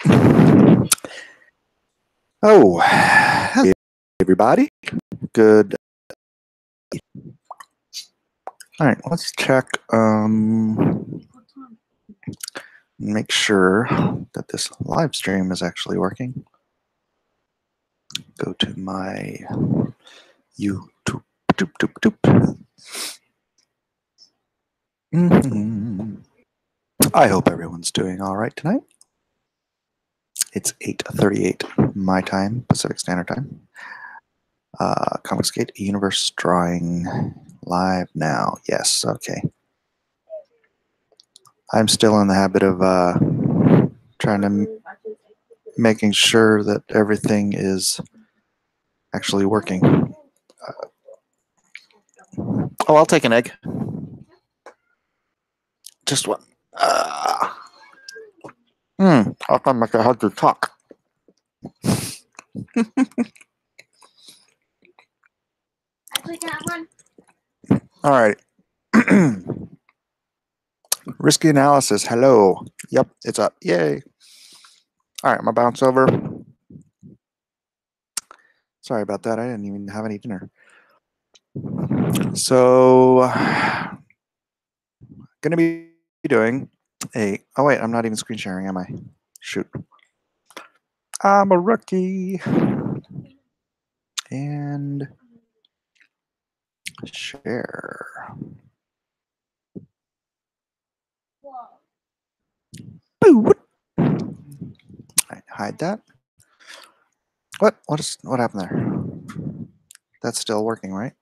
Oh, hello everybody. Good. All right, let's check. Make sure that this live stream is actually working. Go to my YouTube. I hope everyone's doing all right tonight. It's 8:38 my time, Pacific Standard Time. Comicsgate Universe Drawing live now. Yes, okay. I'm still in the habit of trying to making sure that everything is actually working. Oh, I'll take an egg. Just one. I find like I had to talk. All right. Risky analysis. Hello. Yep, it's up. Yay. All right, I'm gonna bounce over. Sorry about that. I didn't even have any dinner. So, gonna be doing a. Oh wait, I'm not even screen sharing, am I? Shoot. I'm a rookie. And share. Boo. Right, hide that. What happened there? That's still working, right?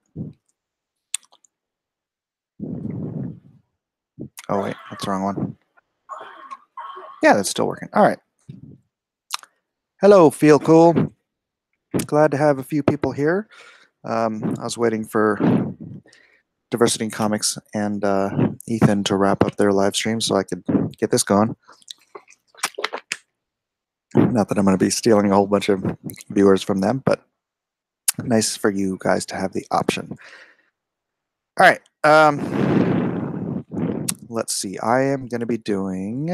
Oh wait, that's the wrong one. Yeah, that's still working. All right. Hello, Feel Cool. Glad to have a few people here. I was waiting for Diversity in Comics and Ethan to wrap up their live stream so I could get this going. Not that I'm going to be stealing a whole bunch of viewers from them, but nice for you guys to have the option. All right. Let's see. I am going to be doing,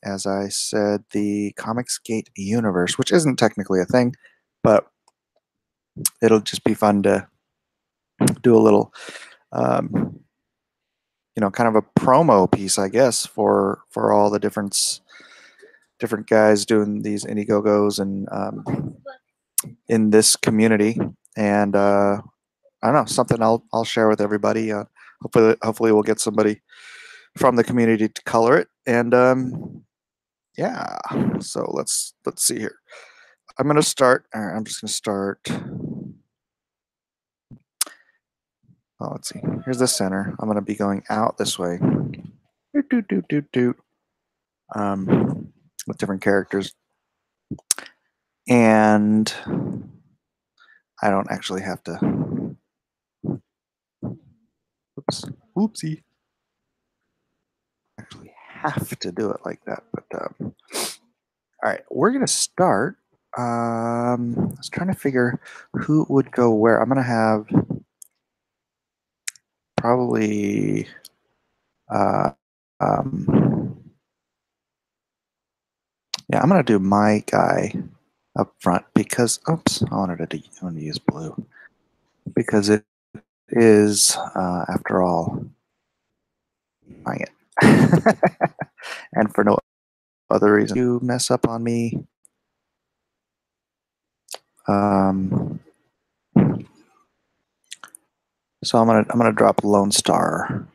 as I said, the Comicsgate universe, which isn't technically a thing, but it'll just be fun to do a little, kind of a promo piece, I guess, for all the different guys doing these Indiegogos and in this community. And I don't know, something I'll share with everybody. Hopefully we'll get somebody from the community to color it. And yeah, so let's see here. I'm gonna start. I'm just gonna start. Oh, let's see. Here's the center. I'm gonna be going out this way. With different characters, and I don't actually have to. Oops. Oopsie. Actually have to do it like that, but all right, we're gonna start. I was trying to figure who would go where. I'm gonna have probably yeah, I'm gonna do my guy up front because oops, I wanted to use blue because it is after all buying it and for no other reason to mess up on me. So I'm gonna drop Lone Star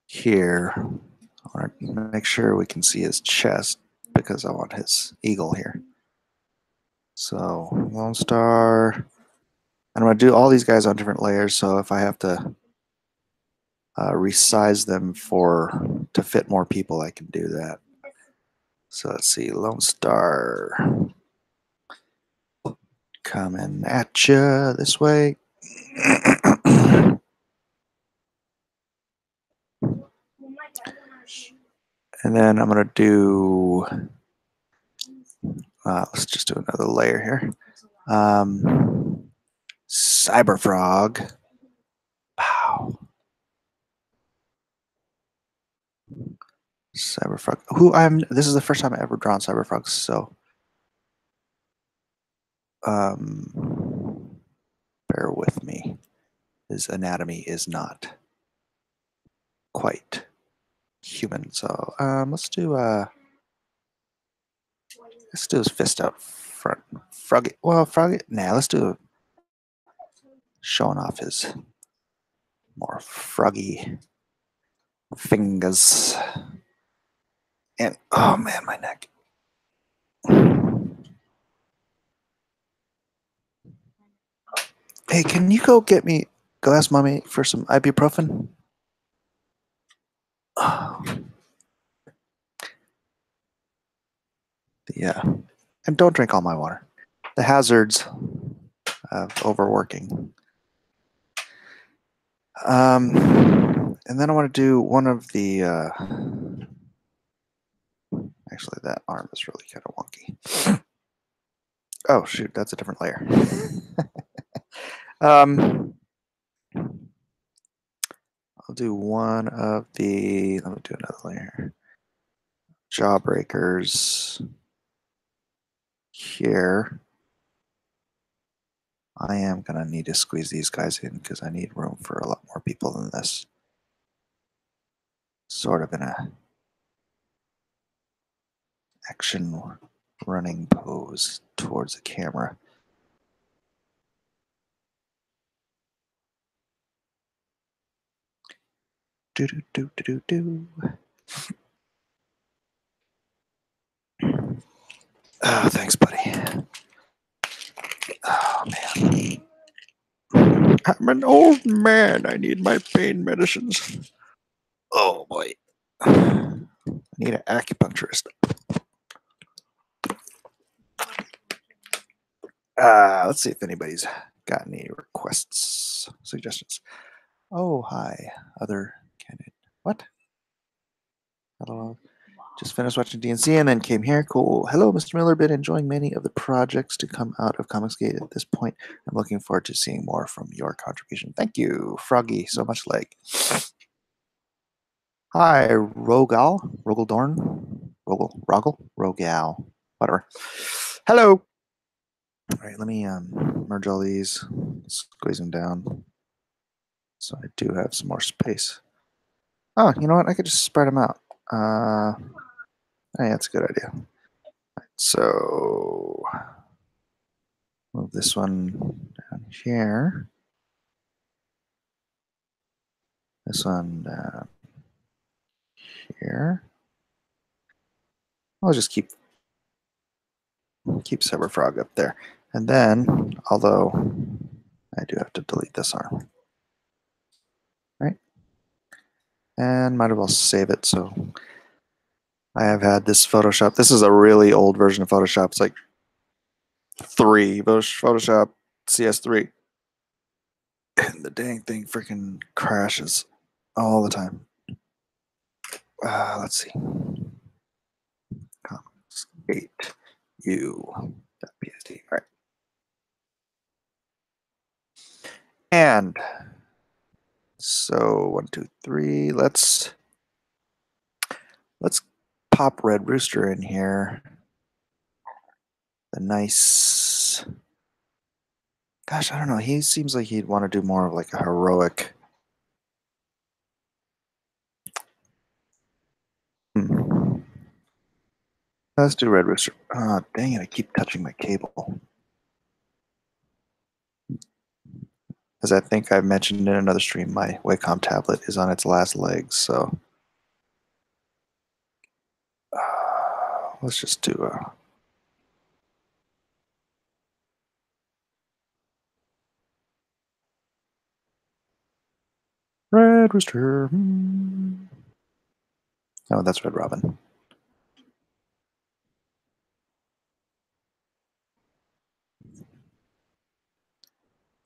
here. I want to make sure we can see his chest because I want his eagle here. So Lone Star. And I'm gonna do all these guys on different layers. So if I have to resize them to fit more people, I can do that. So let's see, Lone Star coming at you this way. And then I'm going to do, let's just do another layer here. Cyber Frog. Wow. Cyberfrog. This is the first time I've ever drawn Cyberfrog, so bear with me. His anatomy is not quite human, so let's do his fist out front. Froggy. Well, Froggy. Nah, let's do showing off his more froggy fingers. And oh man, my neck. Hey, can you go ask mommy for some ibuprofen? Oh. Yeah, and don't drink all my water. The hazards of overworking. And then I want to do one of the. Actually, that arm is really kind of wonky. Oh shoot, that's a different layer. I'll do one of the. Let me do another layer. Jawbreakers here. I am gonna need to squeeze these guys in because I need room for a lot more people than this. Sort of in a action running pose towards the camera. Do do do do do do. Oh, thanks, buddy. Oh man, I'm an old man. I need my pain medicines. Oh boy, I need an acupuncturist. Let's see if anybody's got any requests, suggestions. Oh, hi, other candidate. What? Hello. Just finished watching DNC and then came here. Cool. Hello, Mr. Miller. Been enjoying many of the projects to come out of Comicsgate at this point. I'm looking forward to seeing more from your contribution. Thank you, Froggy. So much like. Hi, Rogal, whatever. Hello. All right, let me merge all these, squeeze them down, so I do have some more space. Oh, you know what? I could just spread them out. Hey, that's a good idea. Right, so move this one down here. This one down here. I'll just keep Cyberfrog up there. And then, although I do have to delete this arm. Right? And might as well save it. So I have had this Photoshop. This is a really old version of Photoshop. It's like 3, Photoshop CS3. And the dang thing freaking crashes all the time. Let's see. Comicsgate u.psd. All right. And so 1, 2, 3. Let's pop Red Rooster in here. The nice. Gosh, I don't know. He seems like he'd want to do more of like a heroic. Let's do Red Rooster. Oh, dang it. I keep touching my cable. As I think I've mentioned in another stream, my Wacom tablet is on its last legs, so let's just do a. Red Rooster. Oh, that's Red Robin.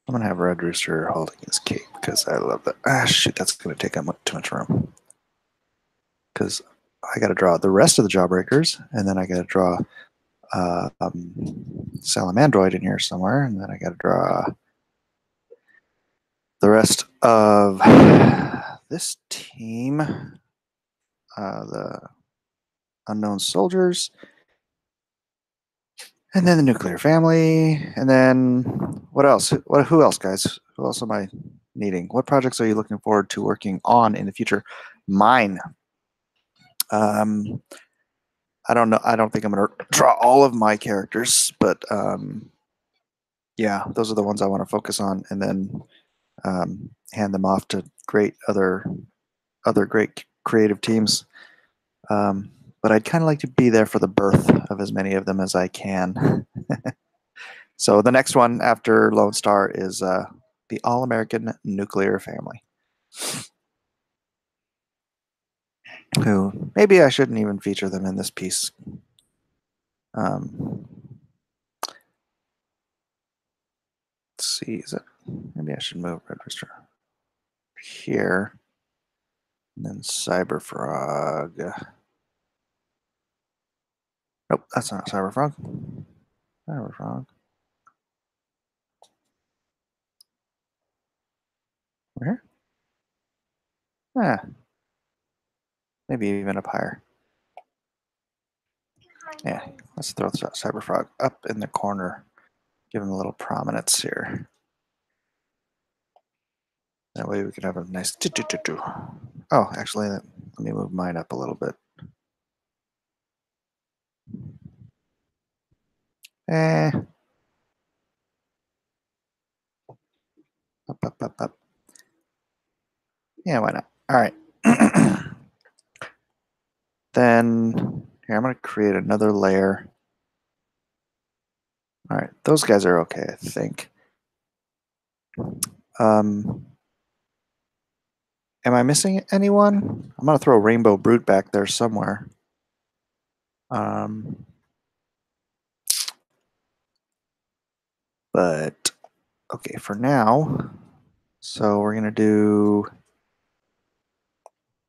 I'm going to have Red Rooster holding his cape because I love that. Ah, shoot, that's going to take up too much room. Because I got to draw the rest of the Jawbreakers, and then I got to draw Salamandroid in here somewhere, and then I got to draw the rest of this team. the unknown soldiers, and then the nuclear family, and then what else? Who else, guys? Who else am I needing? What projects are you looking forward to working on in the future? Mine. I don't know. I don't think I'm going to draw all of my characters, but yeah, those are the ones I want to focus on, and then hand them off to other great creative teams. But I'd kind of like to be there for the birth of as many of them as I can. So the next one after Lone Star is the All-American Nuclear Family. Who maybe I shouldn't even feature them in this piece. Let's see, is it? Maybe I should move register here, and then Cyberfrog. Nope, that's not Cyberfrog. Cyberfrog. Where? Yeah. Maybe even up higher. Yeah, let's throw Cyberfrog up in the corner. Give him a little prominence here. That way we can have a nice Oh, actually, let me move mine up a little bit. Up. Yeah, why not? All right. Then here, I'm going to create another layer. All right, those guys are okay, I think. Am I missing anyone? I'm going to throw Rainbow Brute back there somewhere. But okay, for now, so we're going to do,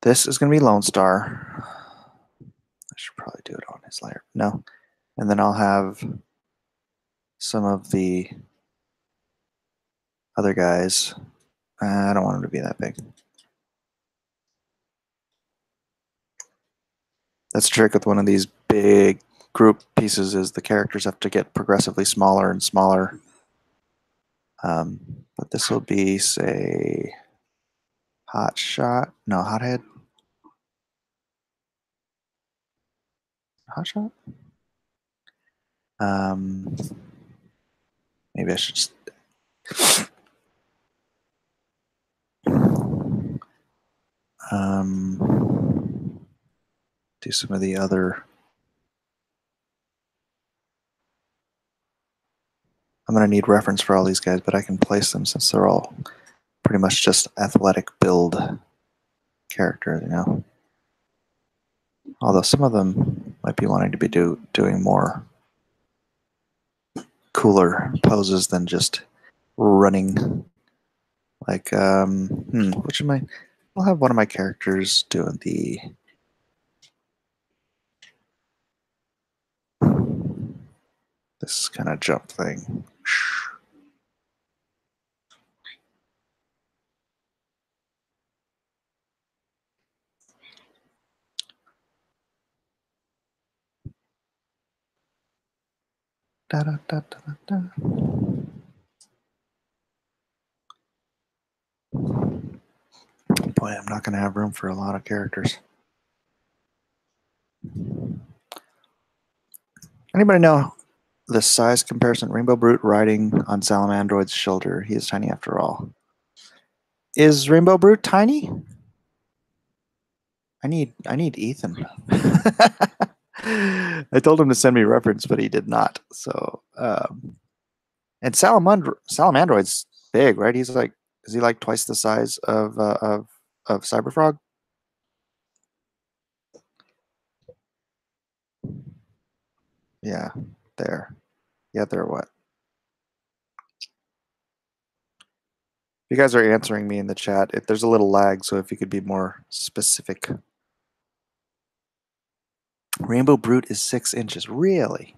this is going to be Lone Star. I should probably do it on his layer. No. And then I'll have some of the other guys. I don't want him to be that big. That's the trick with one of these big group pieces is the characters have to get progressively smaller and smaller. But this will be, say, Hothead. Hotshot? Maybe I should just do some of the other. I'm going to need reference for all these guys, but I can place them since they're all pretty much just athletic build characters, you know. Although some of them might be wanting to be doing more cooler poses than just running. Like, which of my? I'll have one of my characters doing this kind of jump thing. Da, da, da, da, da. Boy, I'm not going to have room for a lot of characters. Anybody know the size comparison? Rainbow Brute riding on Salamandroid's shoulder. He is tiny after all. Is Rainbow Brute tiny? I need Ethan. I told him to send me reference, but he did not. So, and Salamandroid's big, right? Is he like twice the size of Cyberfrog? Yeah, there. Yeah, there. What? You guys are answering me in the chat. If there's a little lag, so if you could be more specific. Rainbow Brute is 6 inches. Really?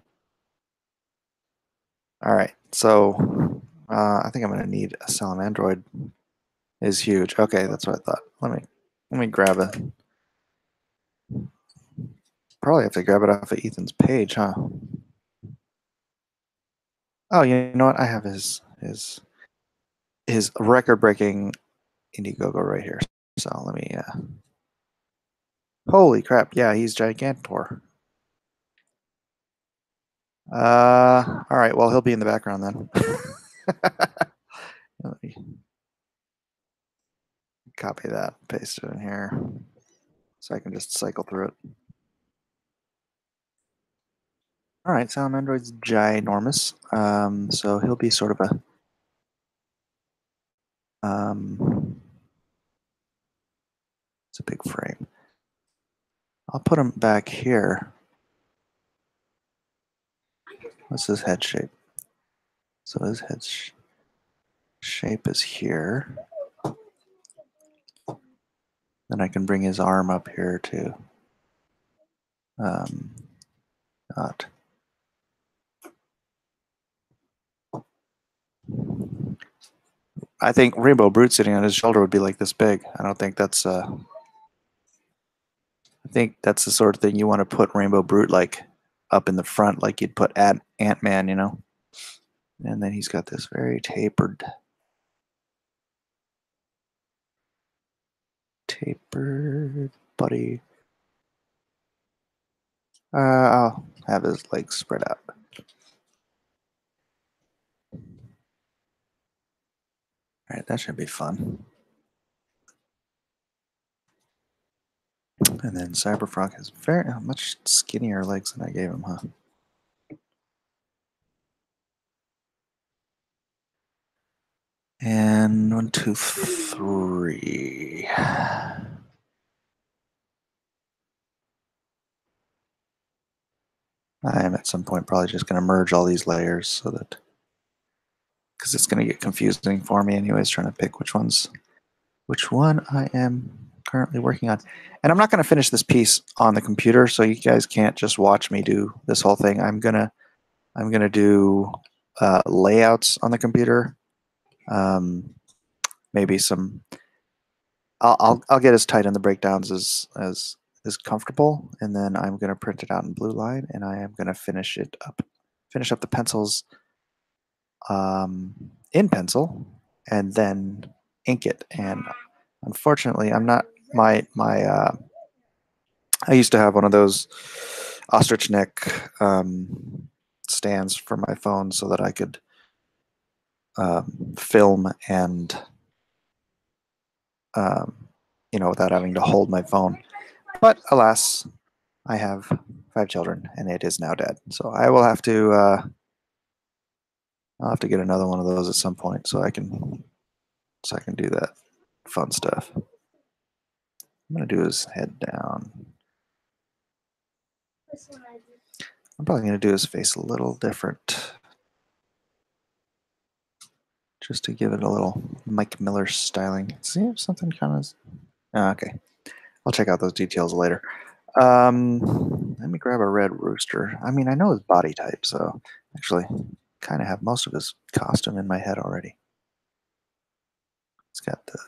All right. So I think I'm going to need a Salamandroid. Is huge. Okay, that's what I thought. Let me grab Probably have to grab it off of Ethan's page, huh? Oh, you know what? I have his record-breaking Indiegogo right here. So let me. Holy crap! Yeah, he's Gigantor. All right. Well, he'll be in the background then. Let me copy that, paste it in here, so I can just cycle through it. All right, Salamandroid's ginormous. So he'll be sort of a it's a big frame. I'll put him back here. What's his head shape? So his head shape is here. Then I can bring his arm up here too. Not. I think Rainbow Brute sitting on his shoulder would be like this big. I don't think that's. I think that's the sort of thing you want to put Rainbow Brute like up in the front, like you'd put Ant-Man, you know. And then he's got this very tapered body. I'll have his legs spread out. All right, that should be fun. And then Cyberfrog has very much skinnier legs than I gave him, huh? And 1, 2, 3. I am at some point probably just going to merge all these layers so that, because it's going to get confusing for me anyways, trying to pick which one I am currently working on. And I'm not going to finish this piece on the computer, so you guys can't just watch me do this whole thing. I'm gonna do layouts on the computer. Maybe some. I'll get as tight in the breakdowns as comfortable, and then I'm going to print it out in blue line, and I am going to finish up the pencils in pencil, and then ink it. And unfortunately, I'm not I used to have one of those ostrich neck stands for my phone so that I could film and without having to hold my phone. But alas, I have 5 children, and it is now dead. So I will have to I'll have to get another one of those at some point so I can do that fun stuff. I'm gonna do his head down. I'm probably gonna do his face a little different, just to give it a little Mike Miller styling. See if something kind of. Okay, I'll check out those details later. Let me grab a red rooster. I mean, I know his body type, so actually kind of have most of his costume in my head already. It's got the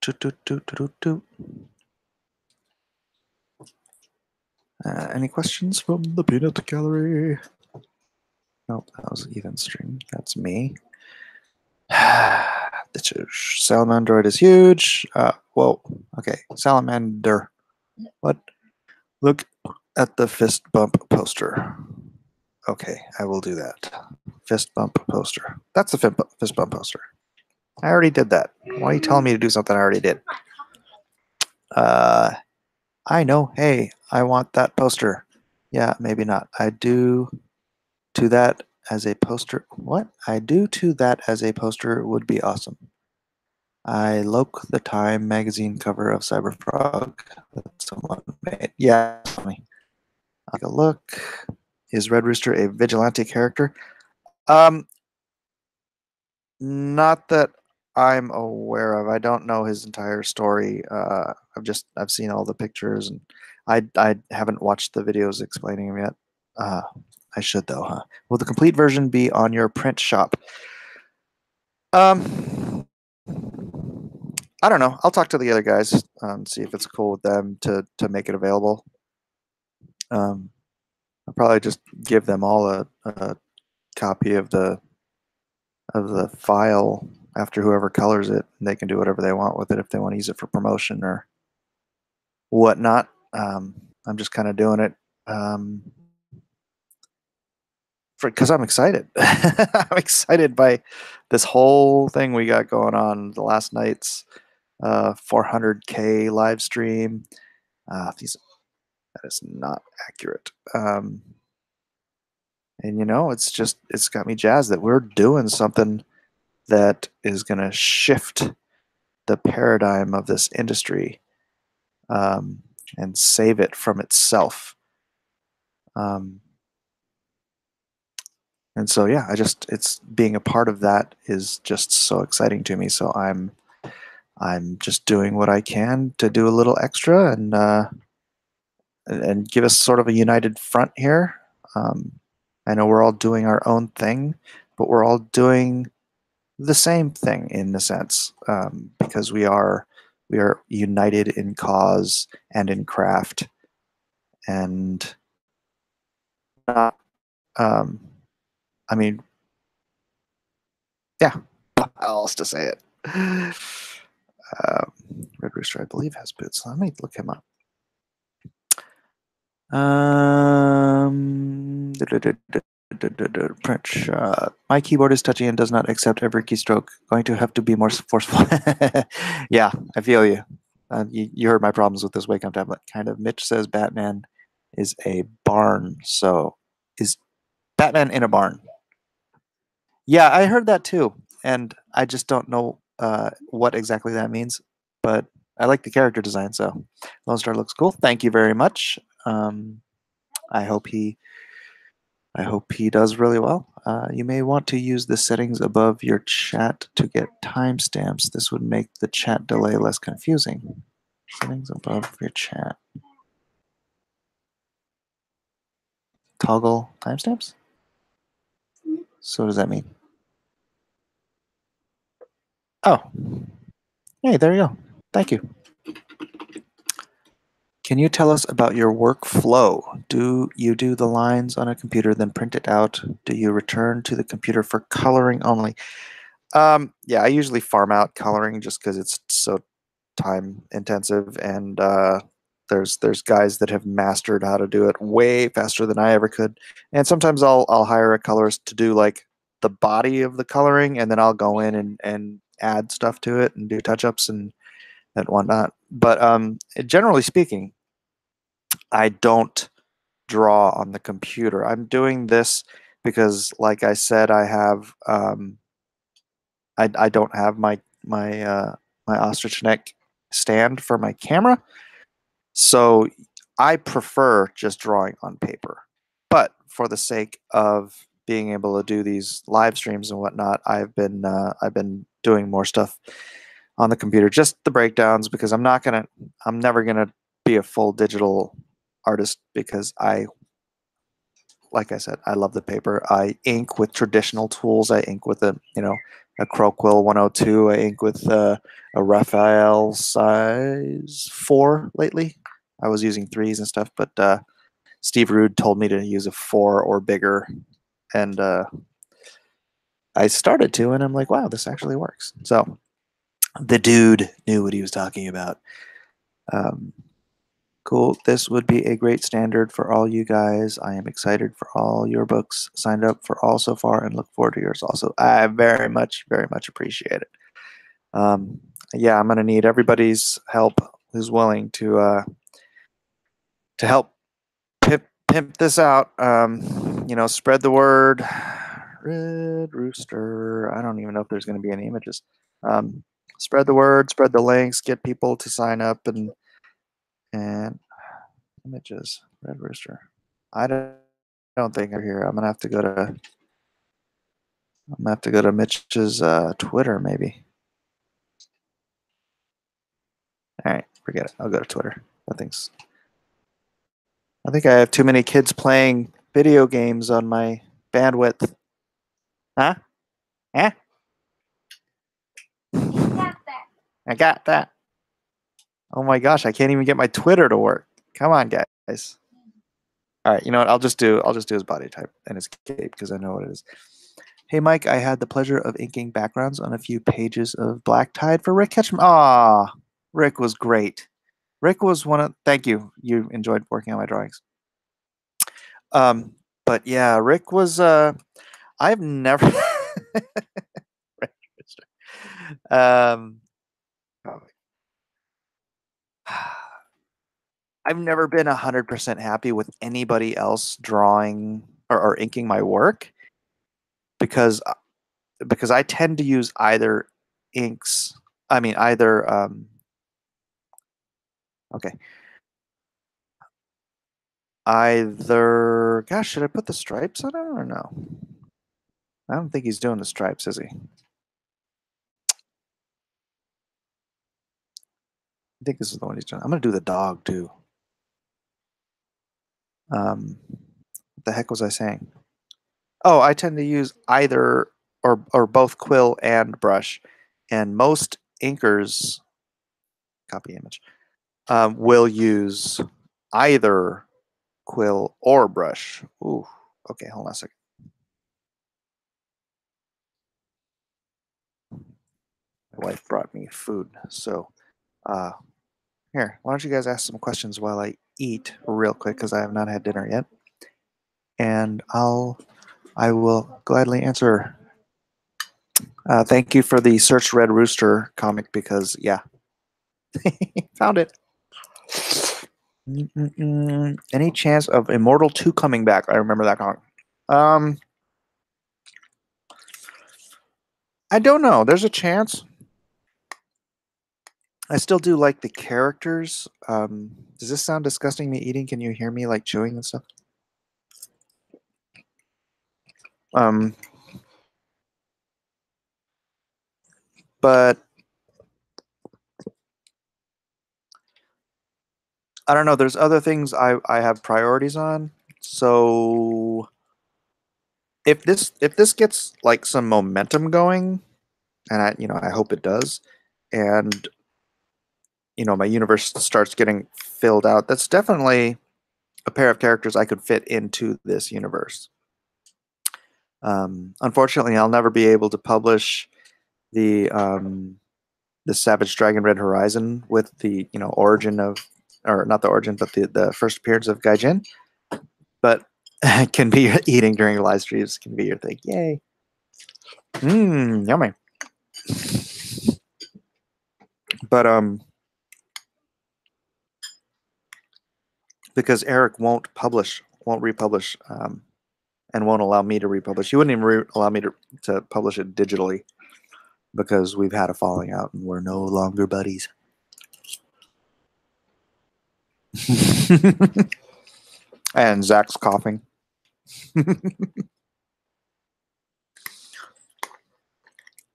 toot toot toot toot toot. Any questions from the peanut gallery? Nope, that was Ethan's stream. That's me. Salamandroid is huge. Whoa. Okay, Salamander. What? Look at the fist bump poster. Okay, I will do that. Fist bump poster. That's the fist bump poster. I already did that. Why are you telling me to do something I already did? I know. Hey, I want that poster. Yeah, maybe not. I do to that as a poster. What? I do to that as a poster would be awesome. I loke the Time magazine cover of Cyberfrog that someone made. Yeah, funny. Take a look. Is Red Rooster a vigilante character? Not that I'm aware of. I don't know his entire story. I've seen all the pictures, and I haven't watched the videos explaining him yet. I should though, huh? Will the complete version be on your print shop? I don't know. I'll talk to the other guys and see if it's cool with them to make it available. I'll probably just give them all a copy of the file after whoever colors it, and they can do whatever they want with it if they want to use it for promotion or whatnot. I'm just kind of doing it because I'm excited. I'm excited by this whole thing we got going on. The last night's 400K live stream. That is not accurate. And it's got me jazzed that we're doing something that is going to shift the paradigm of this industry and save it from itself. And so, yeah, it's being a part of that is just so exciting to me. So I'm just doing what I can to do a little extra and give us sort of a united front here. I know we're all doing our own thing, but we're all doing the same thing in a sense, because we are united in cause and in craft, and not. I mean, yeah. How else to say it? Red Rooster, I believe, has boots. Let me look him up. Print shot. My keyboard is touchy and does not accept every keystroke. Going to have to be more forceful. Yeah, I feel you. You heard my problems with this Wacom tablet. Kind of. Mitch says Batman is a barn. So is Batman in a barn? Yeah, I heard that too, and I just don't know what exactly that means. But I like the character design, so Lone Star looks cool. Thank you very much. I hope he does really well. You may want to use the settings above your chat to get timestamps. This would make the chat delay less confusing. Settings above your chat. Toggle timestamps? So what does that mean? Oh. Hey, there you go. Thank you. Can you tell us about your workflow? Do you do the lines on a computer, then print it out? Do you return to the computer for coloring only? Yeah, I usually farm out coloring just because it's so time intensive, and there's guys that have mastered how to do it way faster than I ever could. And sometimes I'll hire a colorist to do like the body of the coloring, and then I'll go in and add stuff to it and do touch-ups and whatnot. But generally speaking, I don't draw on the computer. I'm doing this because, like I said, I have I don't have my ostrich neck stand for my camera, so I prefer just drawing on paper. But for the sake of being able to do these live streams and whatnot, I've been doing more stuff on the computer, just the breakdowns, because I'm never gonna be a full digital artist because like I said, I love the paper. I ink with traditional tools. I ink with a Croquill 102. I ink with a Raphael size 4 lately. I was using 3s and stuff, but Steve Rude told me to use a 4 or bigger, and I started to, and I'm like, wow, this actually works. So the dude knew what he was talking about. Cool. This would be a great standard for all you guys. I am excited for all your books. Signed up for all so far and look forward to yours also. I very much appreciate it. Yeah, I'm going to need everybody's help who's willing to help pimp this out. Spread the word. Red Rooster. I don't even know if there's going to be any images. Spread the word, spread the links, get people to sign up and images. Red Rooster. I don't think they're here. I'm gonna have to go to Mitch's Twitter maybe. All right, forget it. I'll go to Twitter. I think I have too many kids playing video games on my bandwidth. Huh? Yeah. I got that. Oh my gosh, I can't even get my Twitter to work. Come on, guys. All right, you know what? I'll just do his body type and his cape because I know what it is. Hey, Mike, I had the pleasure of inking backgrounds on a few pages of Black Tide for Rick Ketchum. Ah, Rick was great. Rick was one of. Thank you. You enjoyed working on my drawings. But yeah, Rick was. I've never. um, oh, I've never been 100% happy with anybody else drawing or inking my work because I tend to use either inks. I mean, either. Okay. Either. Gosh, should I put the stripes on it or no? I don't think he's doing the stripes, is he? I think this is the one he's doing. I'm gonna do the dog too. What the heck was I saying? Oh, I tend to use either or both quill and brush, and most inkers, copy image, will use either quill or brush. Ooh, okay, hold on a second. My wife brought me food, so here, why don't you guys ask some questions while I eat real quick because I have not had dinner yet, and I will gladly answer. Thank you for the Search Red Rooster comic because yeah, found it. Any chance of Immortal 2 coming back? I remember that comic. I don't know. There's a chance. I still do like the characters. Does this sound disgusting, me eating? Can you hear me like chewing and stuff? But I don't know. There's other things I have priorities on. So if this gets like some momentum going, and I hope it does, and my universe starts getting filled out, that's definitely a pair of characters I could fit into this universe. Unfortunately, I'll never be able to publish the Savage Dragon Red Horizon with the origin of, or not the origin, but the first appearance of Gaijin. But it can be eating during your live streams. Can be your thing. Yay! Yummy. But because Eric won't republish, and won't allow me to republish. He wouldn't even allow me to publish it digitally because we've had a falling out and we're no longer buddies. And Zach's coughing.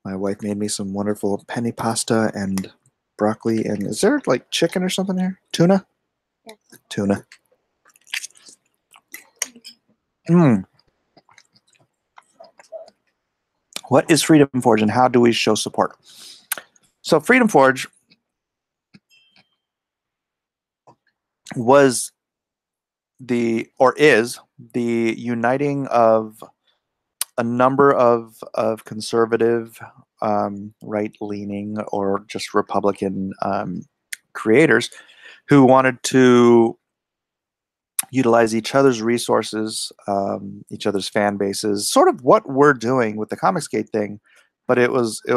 My wife made me some wonderful penny pasta and broccoli. And is there like chicken or something here? Tuna? Yes. Tuna. What is Freedom Forge and how do we show support? So Freedom Forge was is the uniting of a number of conservative, right-leaning, or just Republican creators who wanted to utilize each other's resources, each other's fan bases, sort of what we're doing with the Comicsgate thing, but it was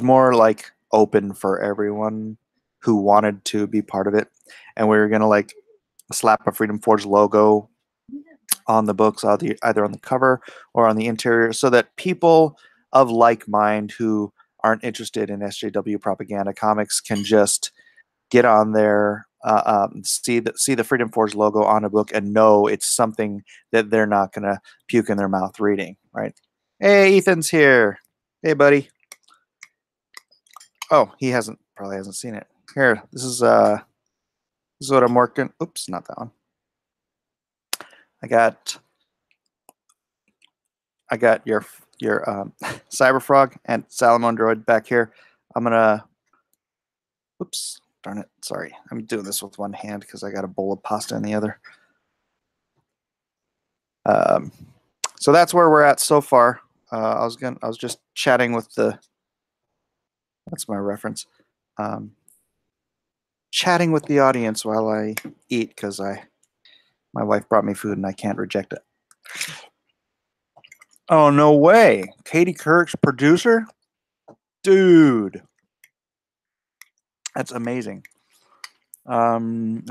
more like open for everyone who wanted to be part of it, and we were gonna like slap a Freedom Forge logo on the books, either on the cover or on the interior, so that people of like mind who aren't interested in SJW propaganda comics can just get on there, see the Freedom Forge logo on a book, and know it's something that they're not gonna puke in their mouth reading. Right? Hey, Ethan's here. Hey, buddy. Oh, he probably hasn't seen it. Here, this is what I'm working. Oops, not that one. I got your Cyberfrog and Salamandroid back here. I'm gonna. Oops, darn it. Sorry. I'm doing this with one hand because I got a bowl of pasta in the other. So that's where we're at so far. I was just chatting with that's my reference. Chatting with the audience while I eat because my wife brought me food and I can't reject it. Oh, no way. Katie Couric's producer? Dude. That's amazing. Oh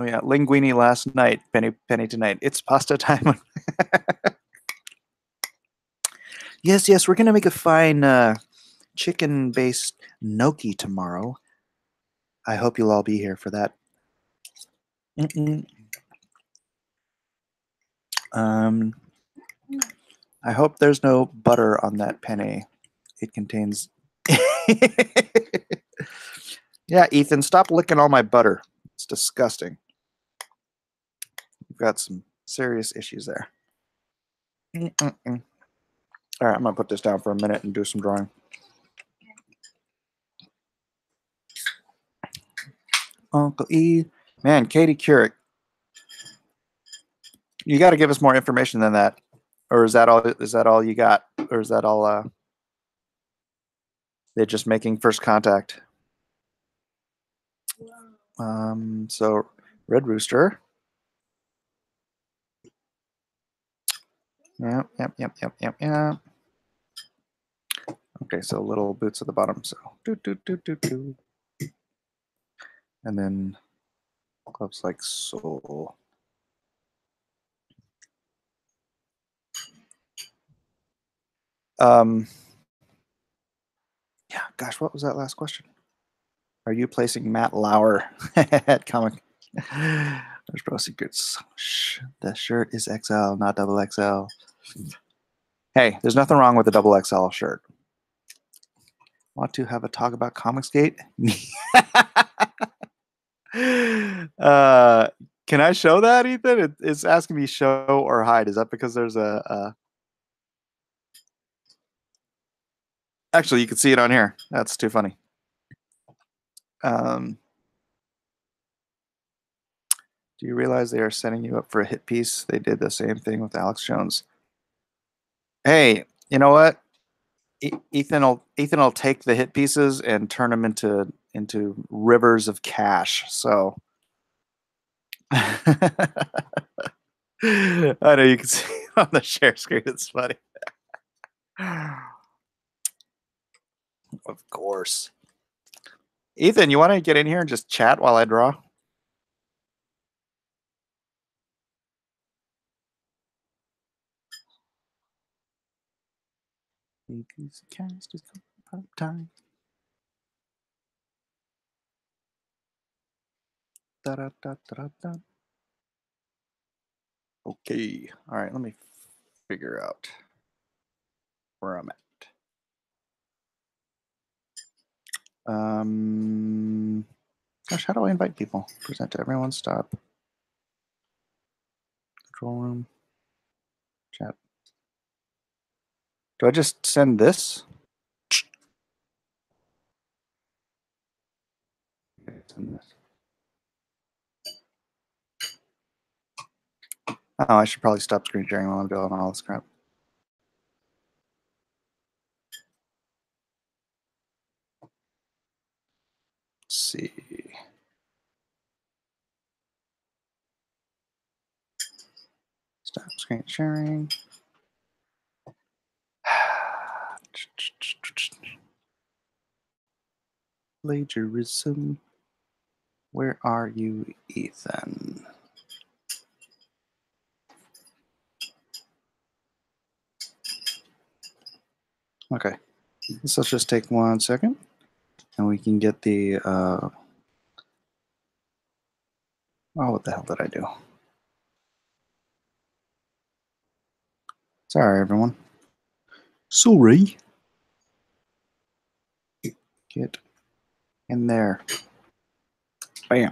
yeah, linguine last night, penny tonight. It's pasta time. Yes, we're gonna make a fine chicken-based gnocchi tomorrow. I hope you'll all be here for that. I hope there's no butter on that penne. It contains. Yeah, Ethan, stop licking all my butter. It's disgusting. We've got some serious issues there. All right, I'm gonna put this down for a minute and do some drawing. Uncle E, man, Katie Couric. You got to give us more information than that, or is that all? Is that all you got, or is that all? They're just making first contact. So Red Rooster. Yeah. Okay, so little boots at the bottom. So do. And then gloves like so. Yeah, gosh, what was that last question? Are you placing Matt Lauer at Comic? There's Bro Secrets. The shirt is XL, not double XL. Hey, there's nothing wrong with a double XL shirt. Want to have a talk about Comicsgate? Can I show that, Ethan? It's asking me show or hide. Is that because there's a Actually, you can see it on here. That's too funny. Do you realize they are setting you up for a hit piece? They did the same thing with Alex Jones. Hey, you know what? Ethan will take the hit pieces and turn them into rivers of cash. So I know you can see it on the share screen. It's funny. Of course. Ethan, you want to get in here and just chat while I draw? Cast is time. Okay. All right. Let me figure out where I'm at. Gosh, how do I invite people? Present to everyone. Stop. Control room. Chat. Do I just send this? Send this. Oh, I should probably stop screen sharing while I'm doing all this crap. Let's see. Stop screen sharing. Plagiarism. Where are you, Ethan? Okay. So let's just take 1 second and we can get the oh, what the hell did I do? Sorry, everyone. Sorry. Get in there. Bam.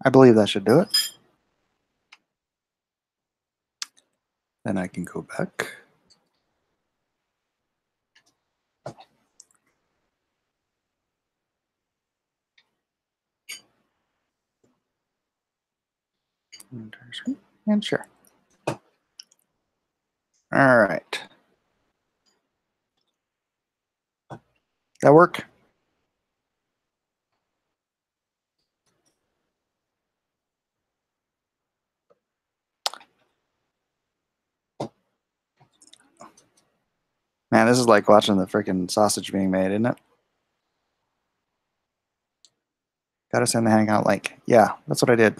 I believe that should do it. Then I can go back. And share. All right. That work? Man, this is like watching the freaking sausage being made, isn't it? Gotta send the hangout link. Yeah, that's what I did.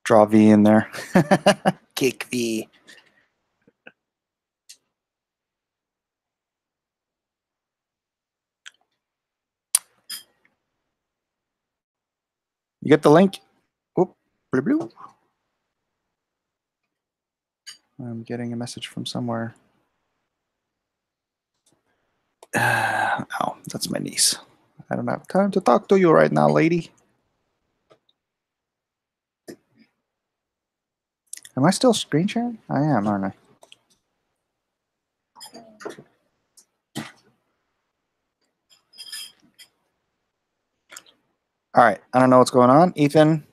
Draw V in there. Kick V. You get the link? Oop, blue, blue. I'm getting a message from somewhere. Oh, that's my niece. I don't have time to talk to you right now, lady. Am I still screen sharing? I am, aren't I? All right, I don't know what's going on. Ethan,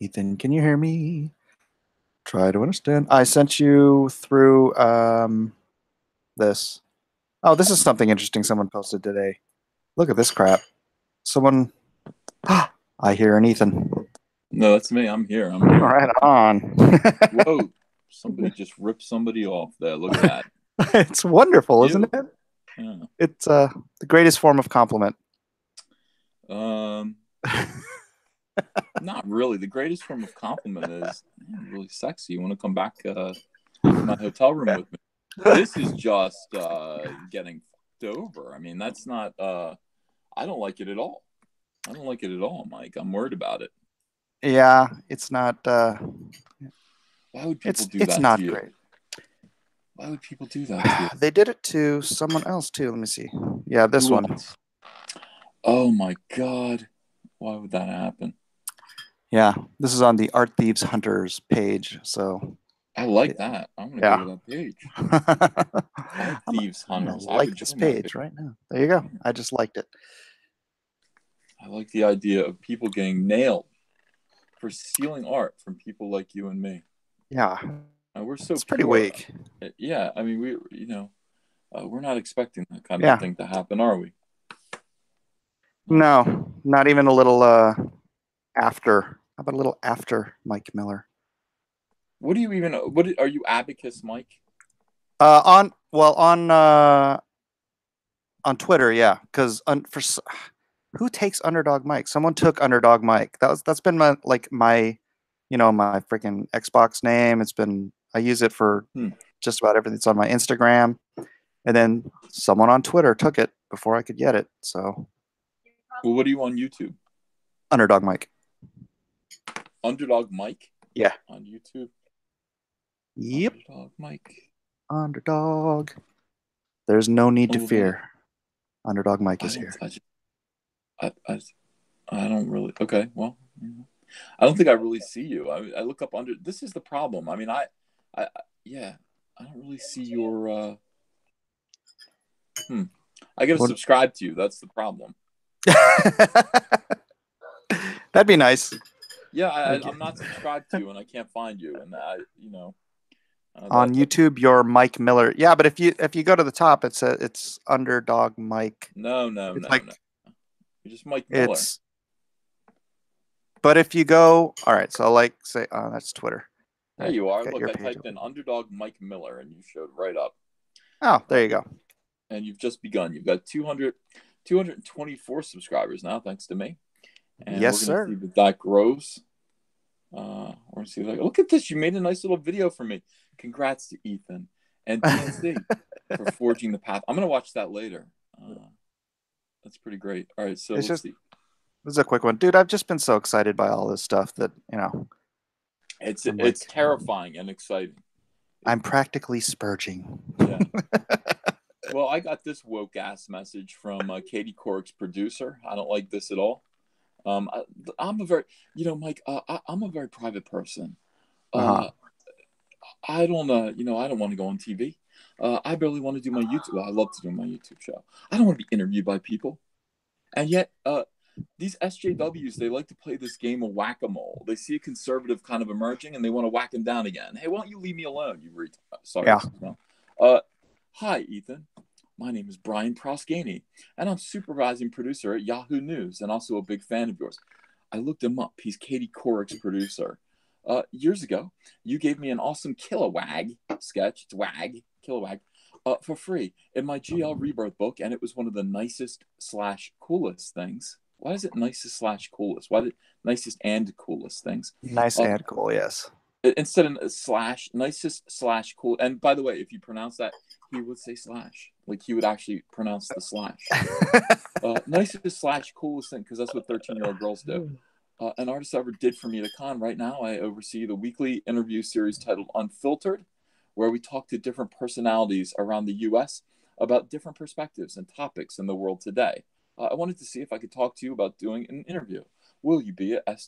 can you hear me? Try to understand. I sent you through this. Oh, this is something interesting someone posted today. Look at this crap. Someone, I hear an Ethan. No, that's me. I'm here. I'm here. Right on. Whoa. Somebody just ripped somebody off there. Look at that. It's wonderful, isn't it? Yeah. It's the greatest form of compliment. Not really. The greatest form of compliment is really sexy. You want to come back to my hotel room with me? This is just getting fucked over. I mean, that's not. I don't like it at all. I don't like it at all, Mike. I'm worried about it. Yeah, it's not. Why would people do that? It's not to you? great. Why would people do that to you? They did it to someone else too. Let me see. Yeah, this one. Else? Oh my God. Why would that happen? Yeah, this is on the Art Thieves Hunters page. So I like that. I'm gonna go to that page. Art Thieves Hunters. I like this page right now. There you go. I just liked it. I like the idea of people getting nailed for stealing art from people like you and me. Yeah, we're so. It's pretty weak. Yeah, I mean, we're not expecting that kind of thing to happen, are we? No, not even a little after. How about a little after Mike Miller? What do you even? What are you, Abacus Mike? On Twitter, yeah. Because who takes Underdog Mike? Someone took Underdog Mike. That's been my my freaking Xbox name. It's been, I use it for just about everything. It's on my Instagram, and then someone on Twitter took it before I could get it. So, well, what are you on YouTube? Underdog Mike. Underdog Mike? Yeah. On YouTube? Yep. Underdog Mike. Underdog. There's no need to fear. Underdog Mike is here. I don't really. Okay, well, I don't think I really see you. I look up under. This is the problem. I mean, I don't really see your. I got to subscribe to you. That's the problem. That'd be nice. Yeah, I'm not subscribed to you, and I can't find you. And on YouTube, you're Mike Miller. Yeah, but if you go to the top, it's Underdog Mike. No. No. You're just Mike Miller. But if you go, all right. So say, that's Twitter. There you are. Look, I typed in Underdog Mike Miller, and you showed right up. Oh, there you go. And you've just begun. You've got 224 subscribers now, thanks to me. And yes, we're going to see that grows. We're going to see look at this. You made a nice little video for me. Congrats to Ethan and DNC for forging the path. I'm going to watch that later. That's pretty great. All right, so let's see. This is a quick one. Dude, I've just been so excited by all this stuff that, It's terrifying and exciting. I'm practically spurging. Yeah. Well, I got this woke ass message from Katie Couric's producer. I don't like this at all. I'm a very, Mike, I'm a very private person. I don't want to go on TV. I barely want to do my YouTube. Well, I love to do my YouTube show. I don't want to be interviewed by people. And yet, these SJWs, they like to play this game of whack-a-mole. They see a conservative kind of emerging, and they want to whack him down again. Hey, why don't you leave me alone? Sorry. Yeah. Hi, Ethan. My name is Brian Proscani, and I'm supervising producer at Yahoo News, and also a big fan of yours. I looked him up. He's Katie Couric's producer. Years ago, you gave me an awesome Kilowag sketch. It's Wag, Kilowag. For free in my GL Rebirth book, and it was one of the nicest / coolest things. Why is it nicest / coolest? Why did nicest and coolest things? Nice and cool, yes. Instead of / nicest / cool. And by the way, if you pronounce that, he would say / like he would actually pronounce the / nicest / coolest thing, because that's what 13-year-old girls do. An artist ever did for me at a con. Right now, I oversee the weekly interview series titled Unfiltered, where we talk to different personalities around the U.S. about different perspectives and topics in the world today. I wanted to see if I could talk to you about doing an interview. Will you be at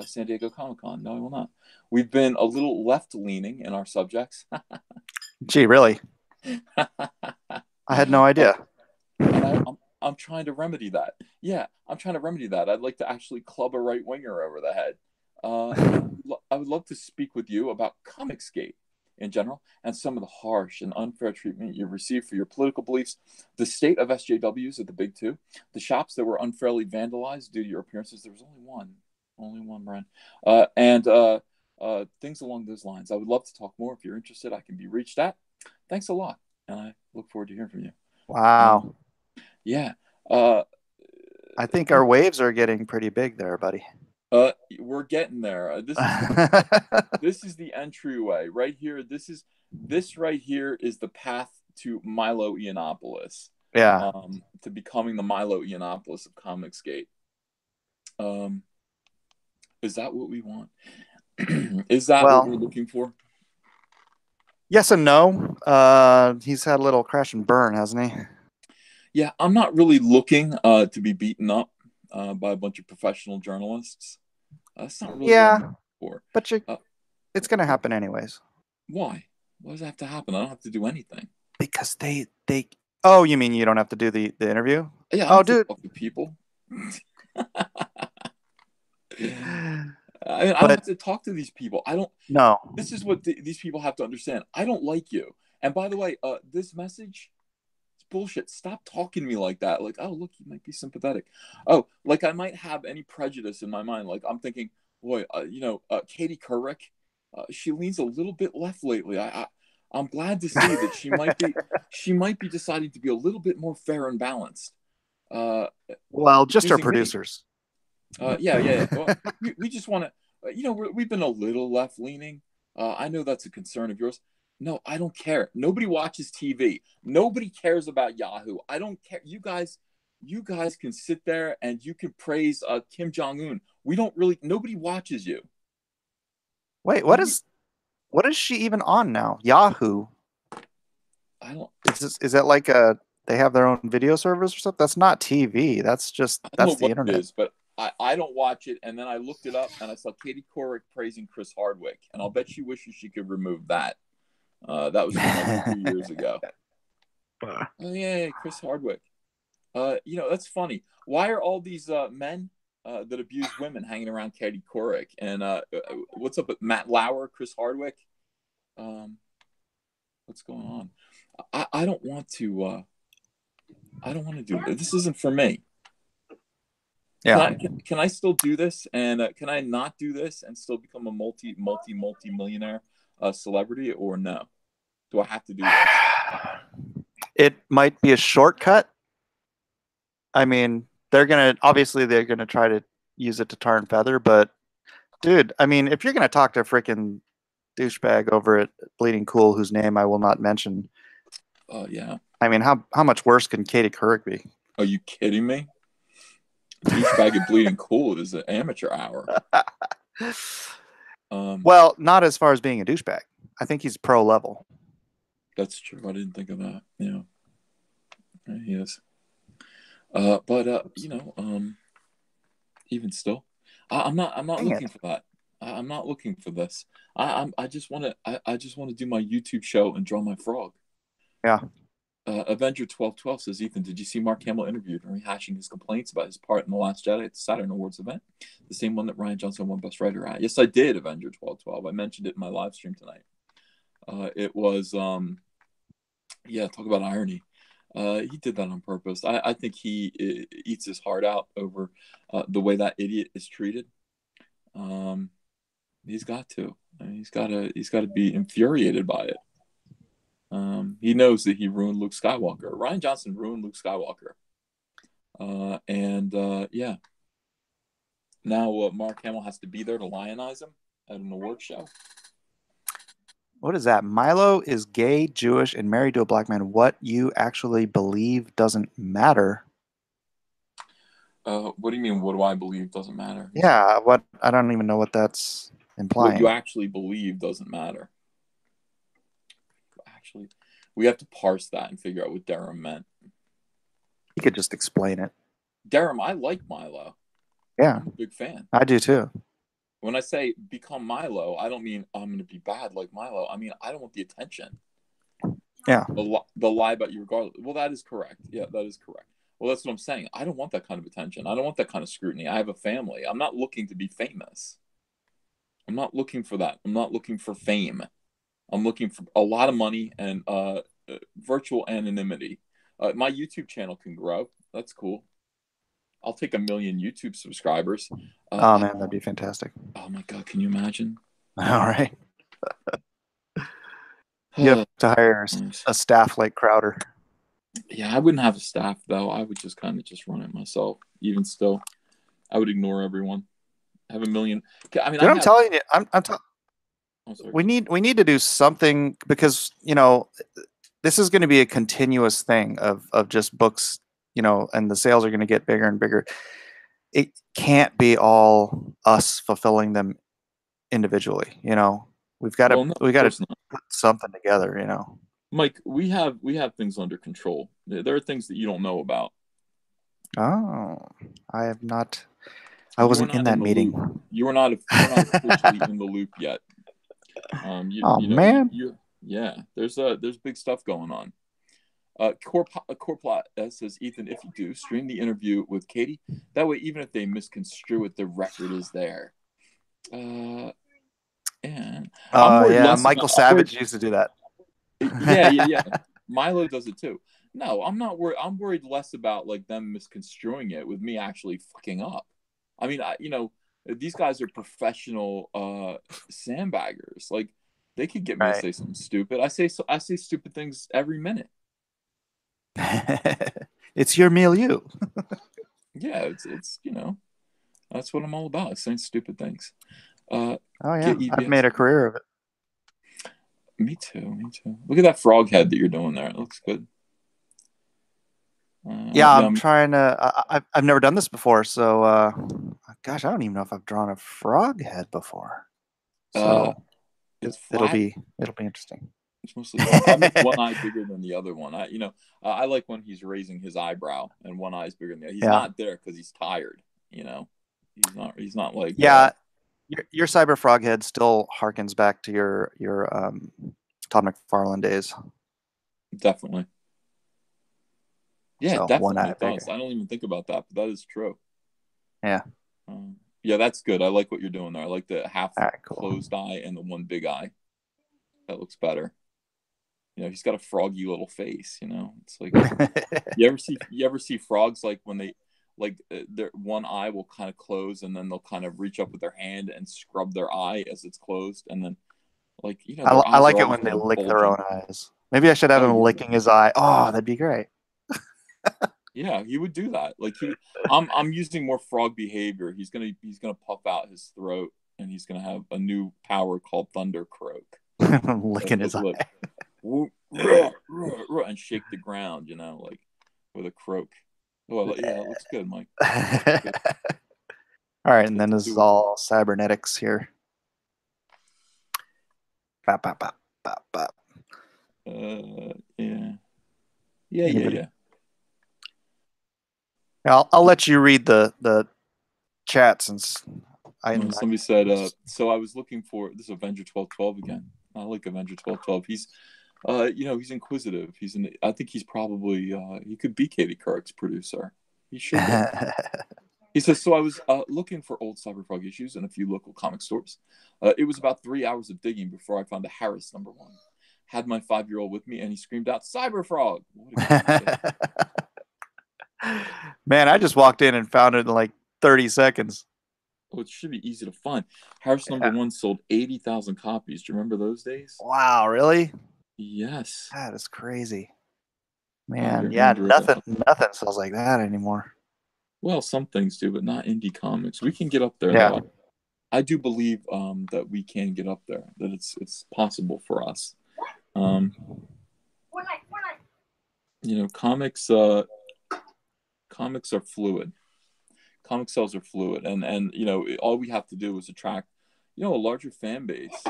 San Diego Comic-Con? No, I will not. We've been a little left-leaning in our subjects. Gee, really? I had no idea. I'm trying to remedy that. Yeah, I'm trying to remedy that. I'd like to actually club a right-winger over the head. I would love to speak with you about Comicsgate in general, and some of the harsh and unfair treatment you received for your political beliefs, the state of SJWs at the big two, the shops that were unfairly vandalized due to your appearances. There was only one, Brian, and things along those lines. I would love to talk more. If you're interested, I can be reached at. Thanks a lot, and I look forward to hearing from you. Wow. Yeah. I think our waves are getting pretty big there, buddy. We're getting there. This is the entryway right here. This right here is the path to Milo Yiannopoulos. Yeah. To becoming the Milo Yiannopoulos of Comicsgate. Is that what we want? Is that what we're looking for? Yes and no. He's had a little crash and burn, hasn't he? Yeah, I'm not really looking to be beaten up by a bunch of professional journalists. That's not really what I'm looking for. But it's going to happen anyways. Why? Why does that have to happen? I don't have to do anything. Because they. Oh, you mean you don't have to do the interview? Yeah. Oh, dude. Talk to people. I don't have to talk to these people. I don't. No. This is what these people have to understand. I don't like you. And by the way, this message, it's bullshit. Stop talking to me like that. Like, oh, look, you might be sympathetic. Oh, like I might have any prejudice in my mind. Like I'm thinking, boy, Katie Couric, she leans a little bit left lately. I'm glad to see that she might be deciding to be a little bit more fair and balanced. Well, just our producers. Yeah. Well, we just want to, we've been a little left leaning. I know that's a concern of yours. No, I don't care. Nobody watches TV. Nobody cares about Yahoo. I don't care. You guys can sit there and you can praise Kim Jong-un. Nobody watches you. Wait, what is she even on now? Yahoo. I don't. Is that like they have their own video service or something? That's not TV. That's the internet. It is, but I don't watch it. And then I looked it up and I saw Katie Couric praising Chris Hardwick, and I'll bet she wishes she could remove that. That was like 2 years ago. Oh yeah, Chris Hardwick. That's funny. Why are all these men that abuse women hanging around Katie Couric? And what's up with Matt Lauer, Chris Hardwick? What's going on? I don't want to. I don't want to do this. This isn't for me. Yeah. Can I still do this? And can I not do this and still become a multi-millionaire celebrity, or no? Do I have to do this? It might be a shortcut. I mean, they're gonna try to use it to tar and feather, but dude, I mean, if you're gonna talk to a freaking douchebag over at Bleeding Cool, whose name I will not mention. Yeah. I mean, how much worse can Katie Couric be? Are you kidding me? Douchebag at Bleeding Cool is an amateur hour. Well, not as far as being a douchebag. I think he's pro level. That's true. I didn't think of that. Yeah, he is. But even still, I'm not looking for that. I'm not looking for this. I just want to do my YouTube show and draw my frog. Yeah. Avenger 1212 says, Ethan, did you see Mark Hamill interviewed and rehashing his complaints about his part in The Last Jedi at the Saturn Awards event? The same one that Ryan Johnson won Best Writer at. Yes, I did, Avenger 1212. I mentioned it in my live stream tonight. It was, yeah, talk about irony. He did that on purpose. I think he eats his heart out over the way that idiot is treated. He's got to. I mean, he's got to be infuriated by it. He knows that he ruined Luke Skywalker. Ryan Johnson ruined Luke Skywalker. Yeah. Now Mark Hamill has to be there to lionize him at an award show. What is that? Milo is gay, Jewish, and married to a black man. What you actually believe doesn't matter. What do you mean? What do I believe doesn't matter? Yeah, what? I don't even know what that's implying. What you actually believe doesn't matter. Actually, we have to parse that and figure out what Durham meant. You could just explain it. Durham, I like Milo. Yeah, I'm a big fan. I do too. When I say become Milo, I don't mean I'm going to be bad like Milo. I mean, I don't want the attention. Yeah. The lie about you regardless. Well, that is correct. Yeah, that is correct. Well, that's what I'm saying. I don't want that kind of attention. I don't want that kind of scrutiny. I have a family. I'm not looking to be famous. I'm not looking for that. I'm not looking for fame. I'm looking for a lot of money and virtual anonymity. My YouTube channel can grow. That's cool. I'll take 1 million YouTube subscribers. Oh man, that'd be fantastic. Oh my God, can you imagine? All right. You have to hire a staff like Crowder. Yeah, I wouldn't have a staff though. I would just kind of just run it myself. Even still, I would ignore everyone. I have 1 million. I mean, I'm telling you, we need to do something because this is going to be a continuous thing of just books, and the sales are going to get bigger and bigger. It can't be all us fulfilling them individually. We've got to put something together. Mike, we have things under control. There are things that you don't know about. Oh, I have not. I wasn't in that meeting. You were not officially in the loop yet. Man. Yeah, there's big stuff going on. Corplot says, Ethan, if you do stream the interview with Katie, that way even if they misconstrue it, the record is there. Michael Savage used to do that. Yeah. Milo does it too. No, I'm not worried. I'm worried less about like them misconstruing it with me actually fucking up. I mean, these guys are professional sandbaggers. Like they could get me to say something stupid. I say stupid things every minute. It's your milieu. Yeah, it's that's what I'm all about. Saying stupid things. I've made a career of it. Me too. Look at that frog head that you're doing there. It looks good. I'm trying to. I've never done this before, so gosh, I don't even know if I've drawn a frog head before. So it'll be interesting. It's mostly I make one eye bigger than the other one. I like when he's raising his eyebrow and one eye is bigger than the other. He's not there because he's tired. He's not like Your Cyber Frog head still harkens back to your Todd McFarlane days. Definitely. Yeah, so definitely it does. I don't even think about that, but that is true. Yeah. Yeah, that's good. I like what you're doing there. I like the half closed eye and the one big eye. That looks better. He's got a froggy little face. It's like you ever see frogs like when they their one eye will kind of close and then they'll kind of reach up with their hand and scrub their eye as it's closed and then I like it when they lick their own eyes. Maybe I should have him licking his eye. Oh, that'd be great. Yeah, he would do that. Like I'm using more frog behavior. He's gonna puff out his throat and he's gonna have a new power called Thunder Croak. Licking his eye. And shake the ground, like with a croak. Oh, yeah, that looks good, Mike. Good. All right, and then this is all cybernetics here. Bop, bop, bop, bop, bop. Yeah. I'll let you read the chat since somebody said. So I was looking for this Avenger 1212 again. I like Avenger 1212. He's inquisitive. I think he's probably he could be Katie Couric's producer. He should be. He says, so I was looking for old Cyberfrog issues in a few local comic stores. It was about 3 hours of digging before I found a Harris #1. Had my 5-year-old with me, and he screamed out, "Cyberfrog!" Man, I just walked in and found it in like 30 seconds. Oh, it should be easy to find. Harris #1 sold 80,000 copies. Do you remember those days? Wow, really? Yes. That is crazy. I Man, yeah, remember nothing sells like that anymore. Well, some things do, but not indie comics. We can get up there, Yeah. though. I do believe that we can get up there, that it's possible for us. Comics are fluid. Comic sales are fluid, and all we have to do is attract a larger fan base.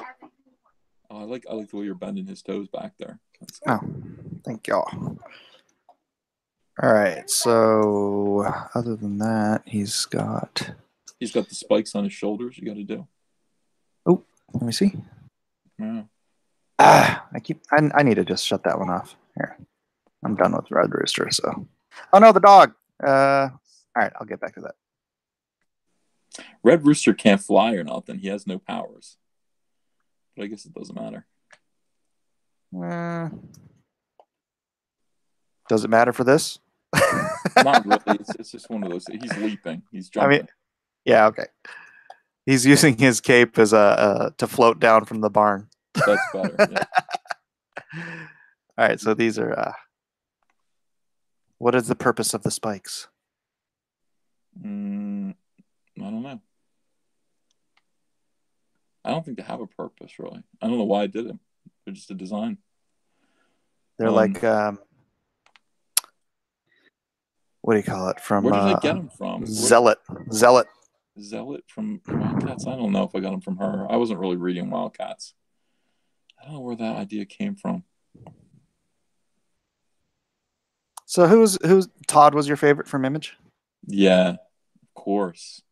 I like the way you're bending his toes back there. Oh, thank y'all. All right, so other than that, he's got the spikes on his shoulders. You got to do. Oh, let me see. Yeah. I need to just shut that one off. Here, I'm done with Red Rooster. So, oh no, the dog. All right, I'll get back to that. Red Rooster can't fly or nothing. He has no powers. But I guess it doesn't matter. Does it matter for this? Not really. It's just one of those. He's leaping. He's jumping. I mean, yeah, okay. He's using his cape as to float down from the barn. That's better. Yeah. All right, so these are. What is the purpose of the spikes? I don't know. I don't think they have a purpose, really. I don't know why I did it. They're just a design. They're like, what do you call it? From where did I get them from? Zealot from Wildcats. I don't know if I got them from her. I wasn't really reading Wildcats. I don't know where that idea came from. So who's Todd was your favorite from Image? Yeah, of course.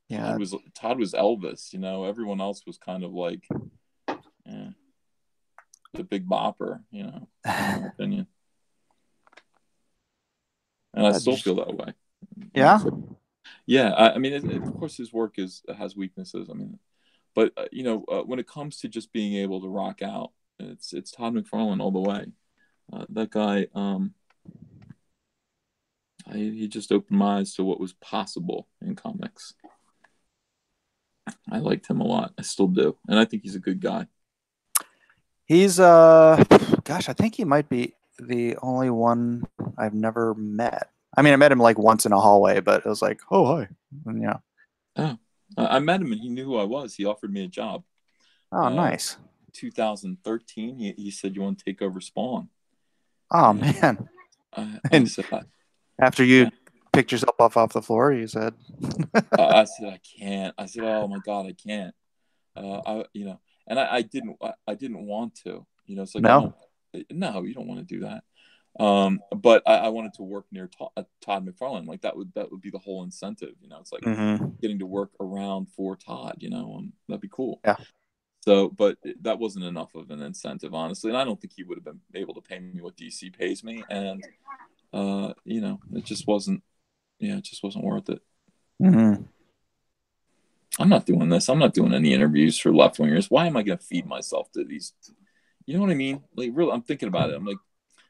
Yeah, Todd was Elvis. Everyone else was kind of like the Big Bopper. In my opinion, and I still feel that way. Yeah. Yeah, I mean, of course, his work has weaknesses. I mean, but when it comes to just being able to rock out, it's Todd McFarlane all the way. That guy, he just opened my eyes to what was possible in comics. I liked him a lot. I still do, and I think he's a good guy. He's gosh, I think he might be the only one I've never met. I mean, I met him like once in a hallway, but it was like, oh hi, and, yeah. Oh, I met him and he knew who I was. He offered me a job. Oh, nice. 2013. He said, "You want to take over Spawn?" Oh man. I said, after you picked yourself off the floor, you said. I said, I can't. I said, oh my God, I can't. And I didn't want to. It's like, no, you don't want to do that. But I wanted to work near Todd McFarlane. Like that would be the whole incentive. It's like getting to work around for Todd. That'd be cool. Yeah. So, but that wasn't enough of an incentive, honestly, and I don't think he would have been able to pay me what DC pays me, and it just wasn't. Yeah, it just wasn't worth it. Mm-hmm. I'm not doing this. I'm not doing any interviews for left wingers. Why am I going to feed myself to these? You know what I mean? Like, really, I'm thinking about it. I'm like,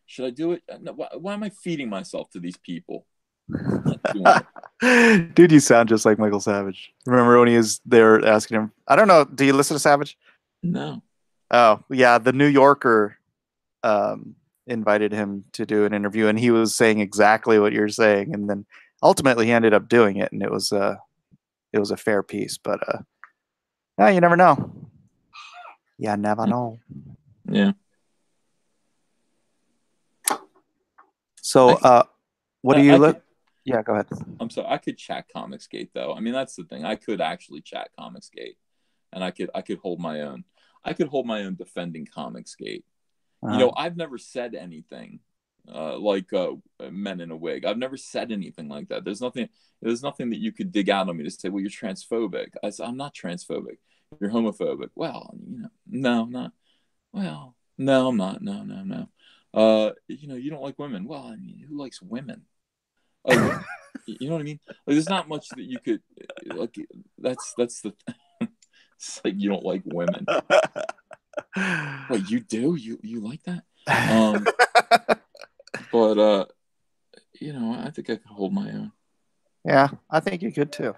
should I do it? No, why am I feeding myself to these people? Dude, you sound just like Michael Savage. Remember when he was there asking him? I don't know. Do you listen to Savage? No. Oh, yeah. The New Yorker invited him to do an interview, and he was saying exactly what you're saying. And then ultimately he ended up doing it, and it was a fair piece. But you never know. Yeah, never know. Yeah. So, what do you look? Yeah, go ahead. I'm sorry. I could chat Comicsgate though. I mean, that's the thing. I could actually chat Comicsgate, and I could hold my own. I could hold my own defending Comicsgate. I've never said anything like men in a wig. I've never said anything like that. There's nothing that you could dig out on me to say, well, you're transphobic. I said, I'm not transphobic. You're homophobic. Well, no, not. Well, no, I'm not. No, no, no. You don't like women. Well, I mean, who likes women? Like, you know what I mean? Like, there's not much that you could like. That's the. It's like you don't like women. What you do? You like that? But I think I could hold my own. Yeah, I think you could too.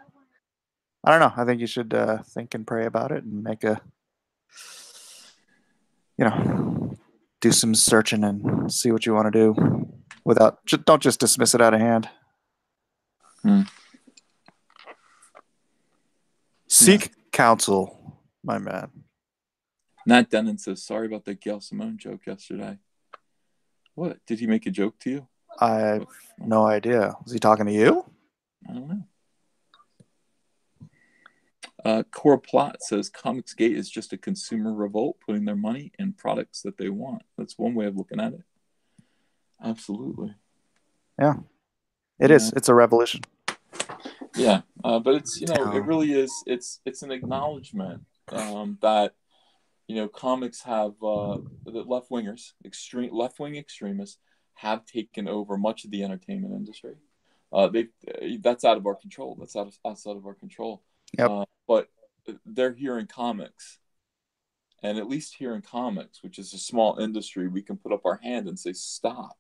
I don't know. I think you should think and pray about it and make a, do some searching and see what you want to do without, don't just dismiss it out of hand. Seek counsel, my man. Nat Denon says, sorry about the Gail Simone joke yesterday. What? Did he make a joke to you? I have no idea. Was he talking to you? I don't know. Core Plot says Comicsgate is just a consumer revolt putting their money in products that they want. That's one way of looking at it. Absolutely. Yeah. It is. It's a revolution. Yeah. But it's, it really is. It's an acknowledgement that, comics have the left-wingers, extreme left-wing extremists have taken over much of the entertainment industry. That's out of our control. That's outside of our control. Yep. But they're here in comics, and at least here in comics, which is a small industry, we can put up our hand and say, "Stop!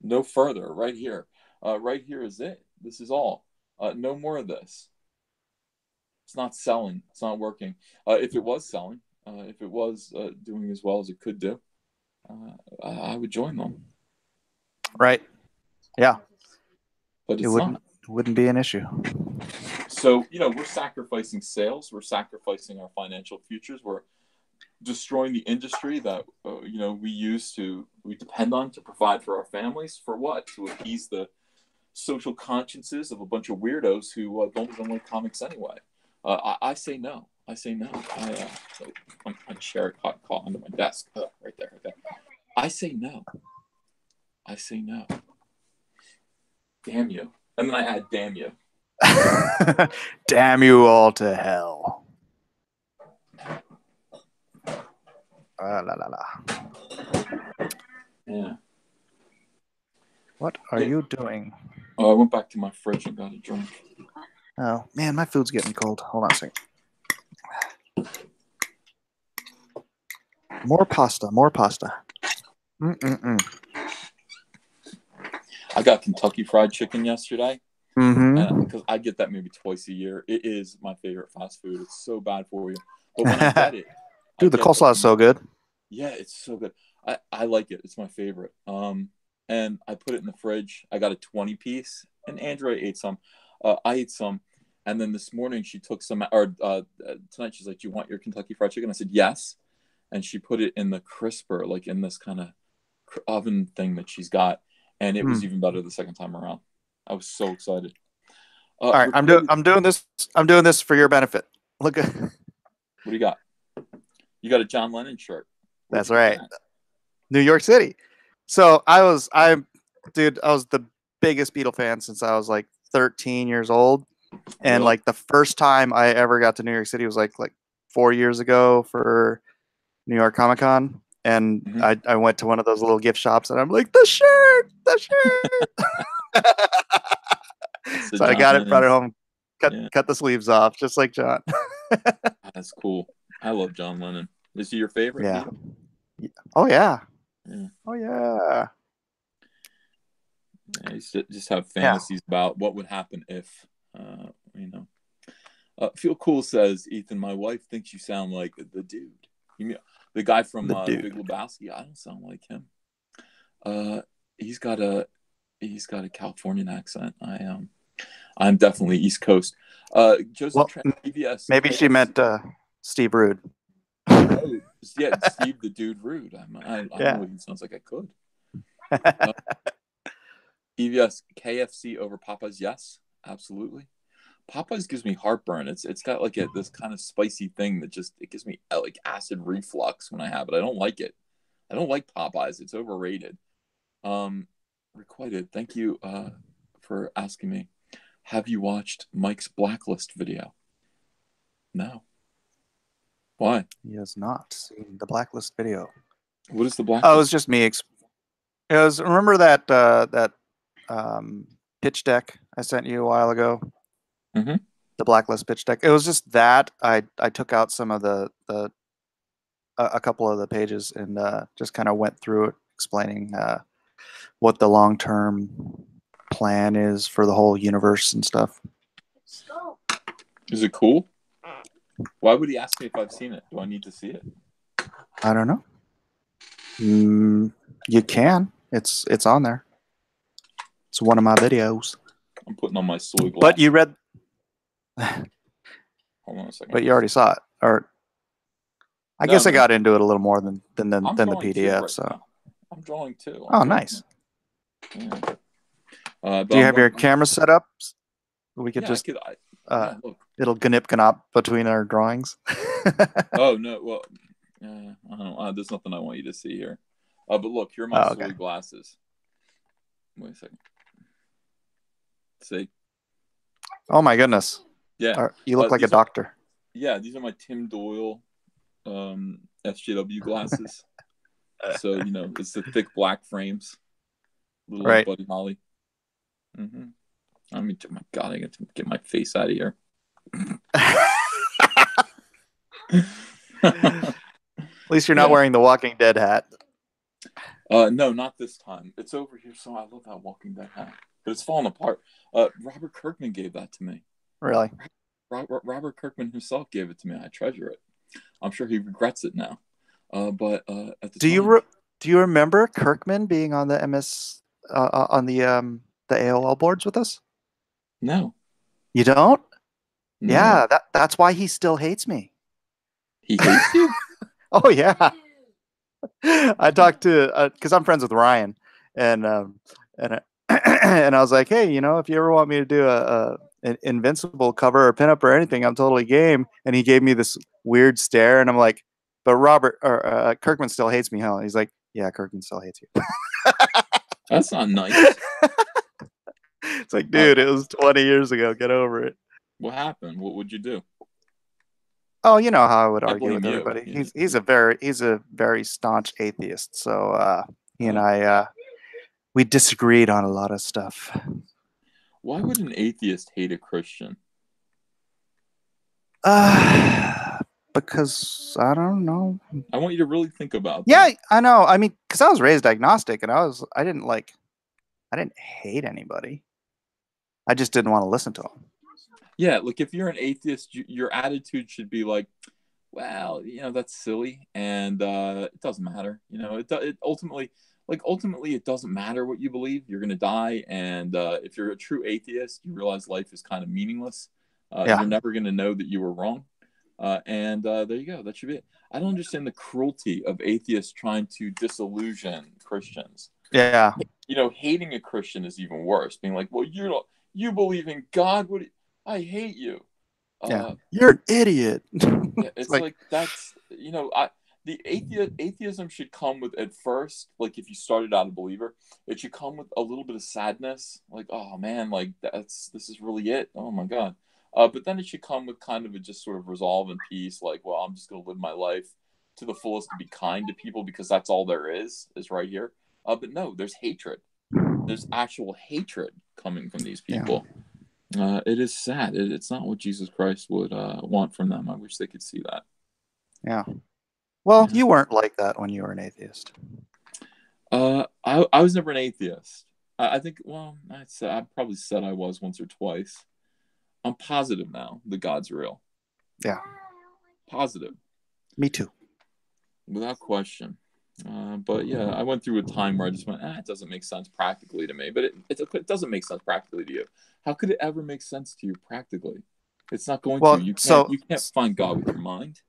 No further. Right here. Right here is it. This is all. No more of this. It's not selling. It's not working. If it was selling, if it was doing as well as it could do, I would join them. Right. Yeah. But it wouldn't be an issue. So, we're sacrificing sales. We're sacrificing our financial futures. We're destroying the industry that, we depend on to provide for our families. For what? To appease the social consciences of a bunch of weirdos who don't even like comics anyway. I say no. I say no. My chair caught onto my desk. Right there. I say no. I say no. Damn you. And then I add damn you. Damn you all to hell. La la la. Yeah. What are you doing? I went back to my fridge and got a drink. Oh, man, my food's getting cold. Hold on a second. More pasta. I got Kentucky Fried Chicken yesterday. Because I get that maybe twice a year. It is my favorite fast food. It's so bad for you. But when I get it... Dude, the coleslaw is so good. Yeah, it's so good. I like it. It's my favorite. And I put it in the fridge. I got a 20-piece, and Andrea ate some. I ate some. And then this morning she took some, or tonight she's like, do you want your Kentucky Fried Chicken? I said, yes. And she put it in the crisper, like in this kind of oven thing that she's got. And it was even better the second time around. I was so excited. All right, I'm doing this for your benefit. Look at what do you got? You got a John Lennon shirt. That's right. New York City. So I was the biggest Beatle fan since I was like 13 years old. And like the first time I ever got to New York City was like 4 years ago for New York Comic Con. And I went to one of those little gift shops and I'm like, the shirt. So I got it, brought it home, cut the sleeves off, just like John. That's cool. I love John Lennon. Is he your favorite? Yeah. Oh yeah. Yeah. Oh yeah. I used to just have fantasies about what would happen if, Feel Cool says, Ethan, my wife thinks you sound like the dude. You mean the guy from Big Lebowski? I don't sound like him. He's got a Californian accent. I'm definitely East Coast. Joseph Trent, PBS. Maybe she meant Steve Rude. Oh, yeah, Steve the Dude Rude. I know he sounds like I could. EVS, KFC over Popeyes? Yes, absolutely. Popeyes gives me heartburn. It's got like this kind of spicy thing that it gives me like acid reflux when I have it. I don't like it. I don't like Popeyes. It's overrated. Requited. Thank you for asking me. Have you watched Mike's Blacklist video? No. Why? He has not seen the Blacklist video. What is the Oh, it Blacklist? was just me. It was, remember that pitch deck I sent you a while ago? Mm-hmm. The Blacklist pitch deck. It was just that I took out some of a couple of the pages and just kind of went through it, explaining what the long-term plan is for the whole universe and stuff. Is it cool? Why would he ask me if I've seen it? Do I need to see it? I don't know. You can. It's on there. It's one of my videos. I'm putting on my soy glasses. But you read. Hold on a second. But you already saw it, or I guess I got into it a little more than the PDF. Right so now. I'm drawing too. Oh, nice. Yeah. Do you have your camera set up? We could just look. It'll gnip between our drawings. Oh no, well, I don't know. There's nothing I want you to see here. But look, here are my soy glasses. Wait a second. See? Oh my goodness. Yeah. You look like a doctor. Yeah, these are my Tim Doyle SJW glasses. So, it's the thick black frames. Little right. Buddy Holly. Mm-hmm. I mean, my God, I got to get my face out of here. At least you're not wearing the Walking Dead hat. No, not this time. It's over here, so I love that Walking Dead hat. But it's falling apart. Robert Kirkman gave that to me. Really? Robert Kirkman himself gave it to me. I treasure it. I'm sure he regrets it now. But at the time... Do you remember Kirkman being on the MS on the AOL boards with us? No. You don't? No. Yeah, that's why he still hates me. He hates you? Oh yeah. I talked to because I'm friends with Ryan, and and I was like, hey, if you ever want me to do an Invincible cover or pinup or anything, I'm totally game. And he gave me this weird stare, and I'm like, but Robert or Kirkman still hates me, huh? And he's like, yeah, Kirkman still hates you. That's not nice. It's like, dude, it was 20 years ago. Get over it. What happened? What would you do? Oh, you know how I would argue with everybody. Yeah. He's a very staunch atheist. So he and I we disagreed on a lot of stuff. Why would an atheist hate a Christian? Because I don't know. I want you to really think about that. Yeah, I know. I mean, because I was raised agnostic, and I didn't hate anybody. I just didn't want to listen to them. Yeah, like if you're an atheist, your attitude should be like, well, that's silly, and it doesn't matter. It ultimately, it doesn't matter what you believe. You're gonna die, and if you're a true atheist, you realize life is kind of meaningless. You're never gonna know that you were wrong. And there you go. That should be it. I don't understand the cruelty of atheists trying to disillusion Christians. Yeah. Hating a Christian is even worse. Being like, well, you believe in God. I hate you. Yeah. You're an idiot. Yeah, it's like that's the atheism should come with, at first, like if you started out a believer, it should come with a little bit of sadness. Like, oh man, like this is really it. Oh my God. But then it should come with kind of a just sort of resolve and peace. Like, well, I'm just going to live my life to the fullest to be kind to people because that's all there is right here. But no, there's hatred. There's actual hatred coming from these people. Yeah. It is sad. It's not what Jesus Christ would want from them. I wish they could see that. Yeah. Well, you weren't like that when you were an atheist. I was never an atheist. I think, well, I probably said I was once or twice. I'm positive now that God's real. Yeah. Positive. Me too. Without question. But yeah, I went through a time where I just went, it doesn't make sense practically to me. But it doesn't make sense practically to you. How could it ever make sense to you practically? It's not going to. You can't find God with your mind.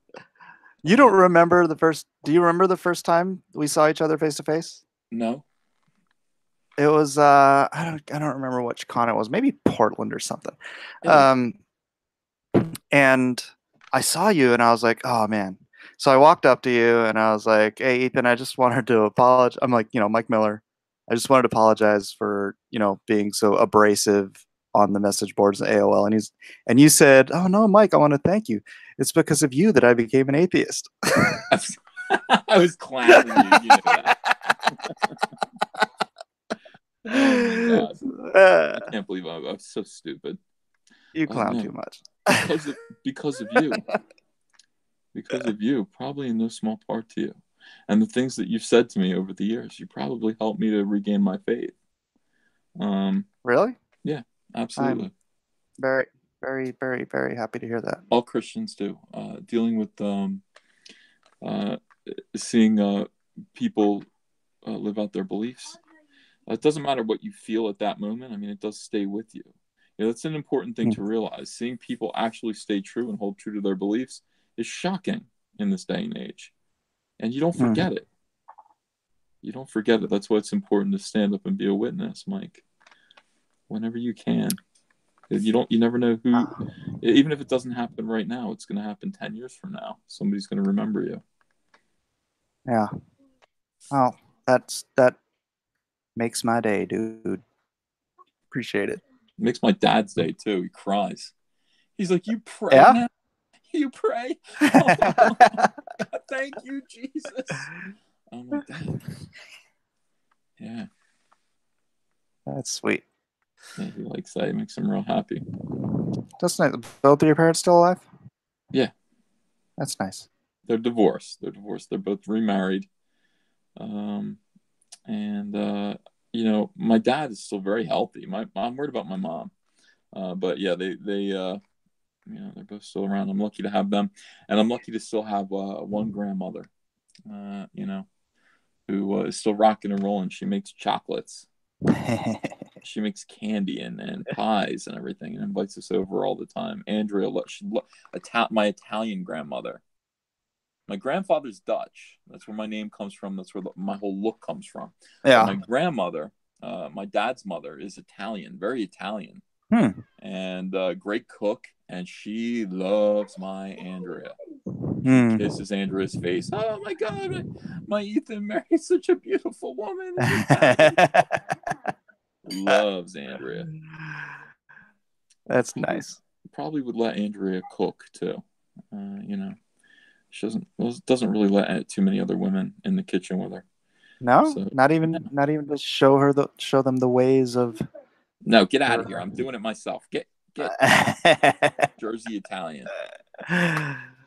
You don't remember do you remember the first time we saw each other face to face? No. It was I don't remember which con it was, maybe Portland or something. And I saw you and I was like, oh man. So I walked up to you and I was like, hey Ethan, I just wanted to apologize. I'm like, Mike Miller. I just wanted to apologize for, being so abrasive on the message boards and AOL. And you said, oh no, Mike, I want to thank you. It's because of you that I became an atheist. I was clowning you. You know that. Oh my god! I can't believe I'm so stupid. You Oh clown no, too much. because of you, because of you, probably in no small part to you, and the things that you've said to me over the years. You probably helped me to regain my faith. Really? Yeah, absolutely. I'm very, very, very, very happy to hear that. All Christians do. Dealing with seeing people live out their beliefs. It doesn't matter what you feel at that moment. I mean, it does stay with you. That's an important thing to realize. Seeing people actually stay true and hold true to their beliefs is shocking in this day and age. And you don't forget it. You don't forget it. That's why it's important to stand up and be a witness, Mike. Whenever you can. You never know who, even if it doesn't happen right now, it's going to happen 10 years from now. Somebody's going to remember you. Yeah. Oh, that makes my day, dude. Appreciate it. It makes my dad's day too. He cries. He's like, "You pray Yeah? now? You pray? Oh, thank you, Jesus." I'm like, "Dad." Yeah. That's sweet. Yeah, he likes that. It makes him real happy. That's nice. Both of your parents still alive? Yeah. That's nice. They're divorced. They're both remarried. My dad is still very healthy. I'm worried about my mom. But yeah, they're both still around. I'm lucky to have them, and I'm lucky to still have one grandmother, who is still rocking and rolling. She makes chocolates. She makes candy and pies and everything, and invites us over all the time. Andrea, my Italian grandmother. My grandfather's Dutch. That's where my name comes from. That's where my whole look comes from. Yeah. But my grandmother, my dad's mother, is Italian, very Italian, and great cook. And she loves my Andrea. She kisses Andrea's face. Oh my God, my Ethan married such a beautiful woman. Loves Andrea. That's nice. Probably would let Andrea cook too. She doesn't really let too many other women in the kitchen with her. No, so, not even to show them the ways of. No, get out of here! I'm doing it myself. Get Jersey Italian.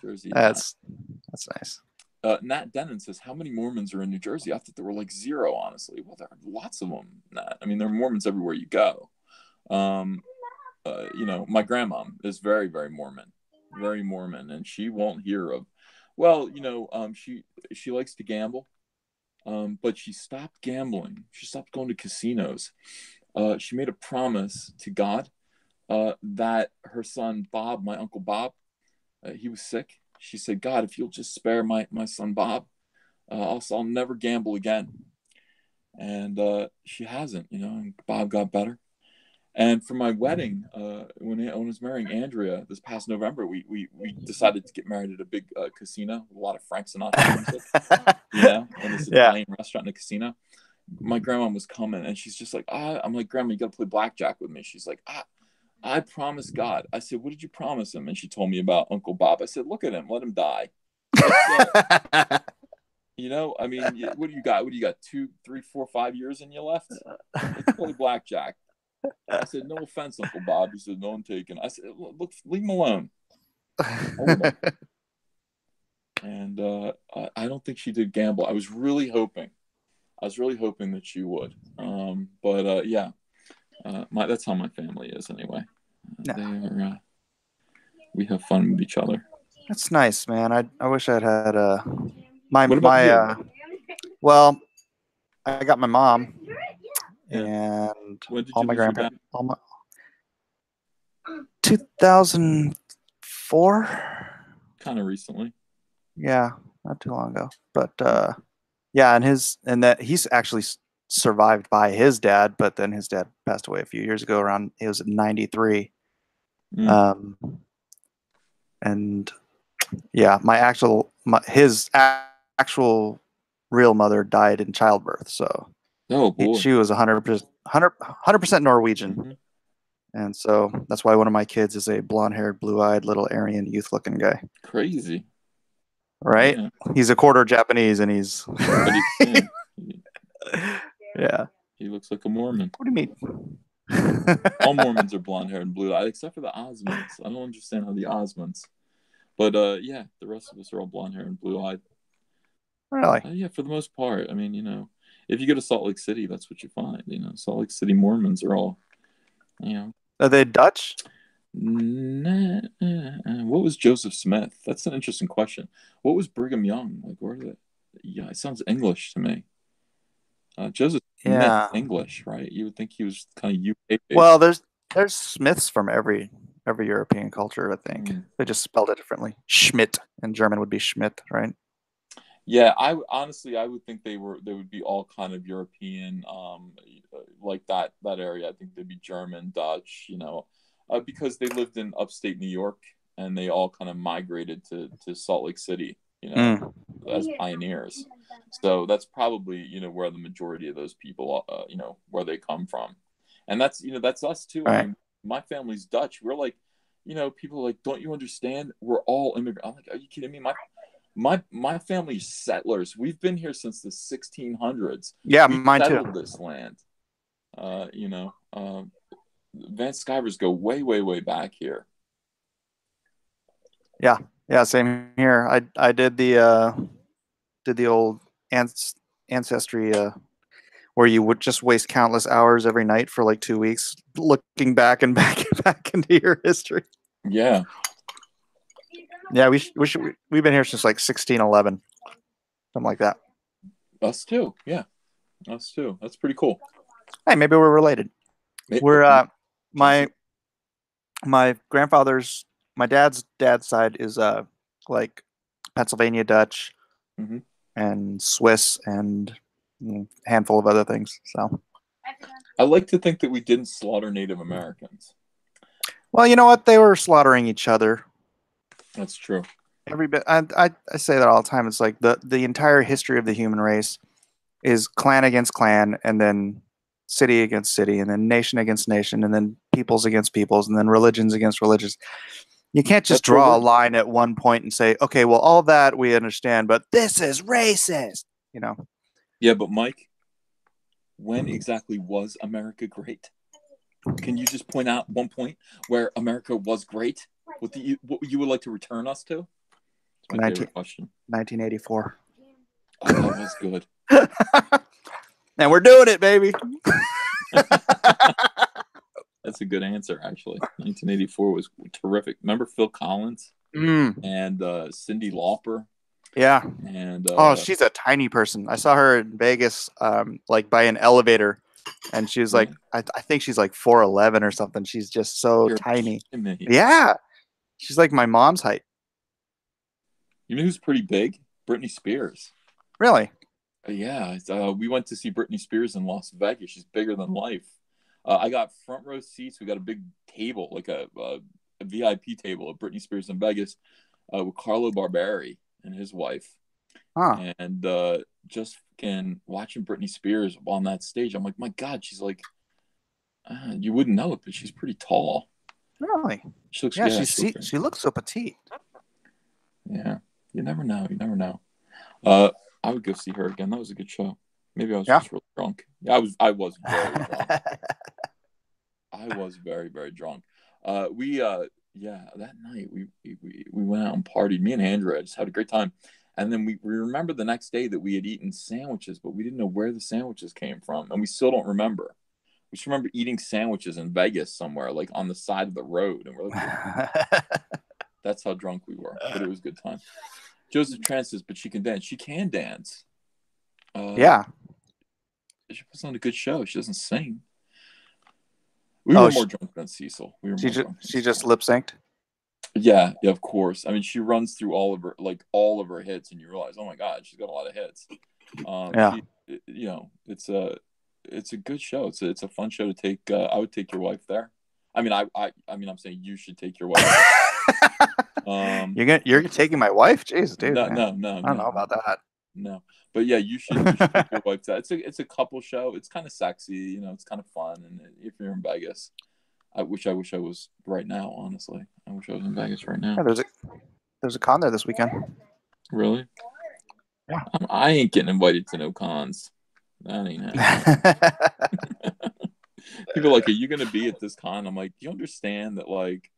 Jersey. That's nice. Nat Denon says, "How many Mormons are in New Jersey?" I thought there were like 0, honestly. Well, there are lots of them, Nat. I mean, there are Mormons everywhere you go. My grandma is very, very Mormon, and she won't hear of. Well, she likes to gamble, but she stopped gambling. She stopped going to casinos. She made a promise to God that her son Bob, my uncle Bob, he was sick. She said, "God, if you'll just spare my son Bob, I'll never gamble again." And she hasn't, and Bob got better. And for my wedding, when I was marrying Andrea this past November, we decided to get married at a big casino with a lot of Frank Sinatra music, in this Italian restaurant in a casino. My grandma was coming, and she's just like, I'm like, "Grandma, you got to play blackjack with me." She's like, "I promised God." I said, "What did you promise him?" And she told me about Uncle Bob. I said, "Look at him, let him die." I mean, what do you got? 2, 3, 4, 5 years in you left? Let's play blackjack. I said, "No offense, Uncle Bob." He said, "No, I'm taken." I said, "Look, leave him alone." And I don't think she did gamble. I was really hoping that she would. That's how my family is anyway. We have fun with each other. That's nice, man. I wish I'd had What about you? Well, I got my mom. And when did all you my lose your grandparents. 2004. Kind of recently. Yeah, not too long ago. But and that he's actually survived by his dad, but then his dad passed away a few years ago. He was 93. And yeah, his actual real mother died in childbirth. So oh boy, she was 100% Norwegian. And so that's why one of my kids is a blonde-haired, blue-eyed, little Aryan youth-looking guy. Crazy. Right? Yeah. He's a quarter Japanese, and he's But yeah. He looks like a Mormon. What do you mean? All Mormons are blonde hair and blue eyed, except for the Osmonds. I don't understand how the Osmonds. But yeah, the rest of us are all blonde hair and blue eyed. Really? Yeah, for the most part. I mean, if you go to Salt Lake City, that's what you find. Salt Lake City Mormons are all, Are they Dutch? What was Joseph Smith? That's an interesting question. What was Brigham Young? Like, where did it? Yeah, it sounds English to me. Joseph Smith, Yeah. English, right? You would think he was kind of UK based. Well, there's Smiths from every European culture, I think. They just spelled it differently. Schmidt in German would be Schmidt, right? Yeah, I would think they would be all kind of European, like that area. I think they'd be German, Dutch, because they lived in upstate New York and they all kind of migrated to Salt Lake City, as pioneers. So that's probably where the majority of those people, where they come from, and that's us too. Right. I mean, my family's Dutch. We're like, people are like, don't you understand? We're all immigrants. I'm like, are you kidding me? My family's settlers. We've been here since the 1600s. Yeah, we mine settled too. this land. Van Scivers go way, way, way back here. Yeah, same here. I did the old ancestry where you would just waste countless hours every night for like 2 weeks looking back and back into your history. Yeah. Yeah, we've been here since like 1611, something like that. Us too. Yeah, us too. That's pretty cool. Hey, maybe we're related. We're my grandfather's, my dad's side is like Pennsylvania Dutch, and Swiss, and a handful of other things. So I like to think that we didn't slaughter Native Americans. Well, you know what? They were slaughtering each other. That's true. Every bit. I say that all the time. It's like the entire history of the human race is clan against clan, and then city against city, and then nation against nation, and then peoples against peoples, and then religions against religions. You can't just draw a line at one point and say, okay, well, all that we understand, but this is racist, Yeah, but Mike, when exactly was America great? Can you just point out one point where America was great? What you would like to return us to? That's my favorite question. 1984. Oh, that was good. And we're doing it, baby. That's a good answer, actually. 1984 was terrific. Remember Phil Collins and Cyndi Lauper? Yeah. And she's a tiny person. I saw her in Vegas, like by an elevator, and she was like, I think she's like 4'11" or something. She's just so tiny. Yeah, she's like my mom's height. You know who's pretty big? Britney Spears. Really? Yeah. We went to see Britney Spears in Las Vegas. She's bigger than life. I got front row seats. We got a big table, like a VIP table at Britney Spears in Vegas, with Carlo Barberi and his wife. Huh. And just watching Britney Spears on that stage, I'm like, my God, she's like, you wouldn't know it, but she's pretty tall. Really? She looks, she looks so petite. Yeah, you never know. I would go see her again. That was a good show. Maybe I was just really drunk. Yeah, I was very drunk. I was very, very drunk. That night we went out and partied. Me and Andrea just had a great time. And then we remember the next day that we had eaten sandwiches, but we didn't know where the sandwiches came from. And we still don't remember. We just remember eating sandwiches in Vegas somewhere, like on the side of the road. And we're like, that's how drunk we were. But it was a good time. Joseph Trant says, but she can dance. She can dance. Yeah. She puts on a good show. She doesn't sing. We were more drunk than Cecil. She just lip synced. Yeah, of course. I mean, she runs through all of her hits, and you realize, oh my God, she's got a lot of hits. It's a good show. It's a fun show to take. I would take your wife there. I mean, I'm saying you should take your wife. You're taking my wife? Jeez, dude. No. I don't know about that. No, but yeah, you should take your wife to that. It's a couple show. It's kind of sexy, it's kind of fun, and if you're in Vegas, I wish I was right now. Honestly, I wish I was in Vegas right now. Yeah, there's a con there this weekend. Really? Yeah. I ain't getting invited to no cons. That ain't happening. People are like, are you gonna be at this con? I'm like, do you understand that, like,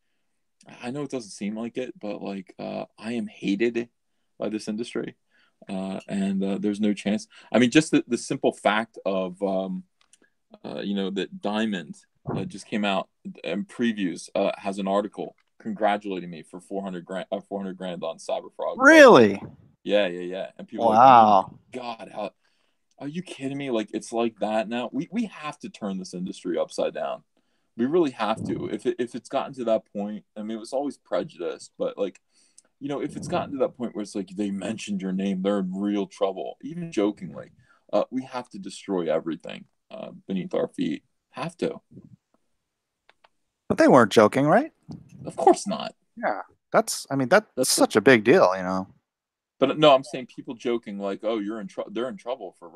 I know it doesn't seem like it, but like, I am hated by this industry, and there's no chance. I mean, just the simple fact of that Diamond just came out and previews has an article congratulating me for 400 grand on Cyberfrog. Really? Yeah. And people are like, oh my Wow. God, how are you kidding me? Like, it's like that now. We have to turn this industry upside down. We really have to. If it's gotten to that point, I mean, it was always prejudiced, but like, if it's gotten to that point where it's like they mentioned your name, they're in real trouble, even jokingly. We have to destroy everything beneath our feet. Have to. But they weren't joking, right? Of course not. Yeah. That's That's such a big deal, you know. But no, I'm saying people joking like, "Oh, you're in trouble." They're in trouble for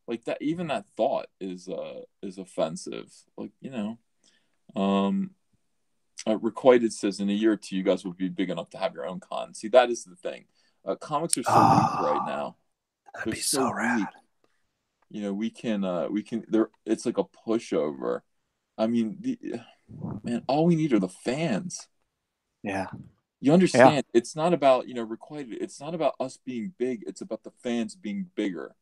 like that. Even that thought is offensive. Like Requited says in a year or two, you guys will be big enough to have your own con. See, that is the thing. Comics are so weak right now. That'd They're be so so rad. weak. We can there. It's like a pushover. I mean, man, all we need are the fans. Yeah. You Yeah. understand? It's not about Requited. It's not about us being big. It's about the fans being bigger.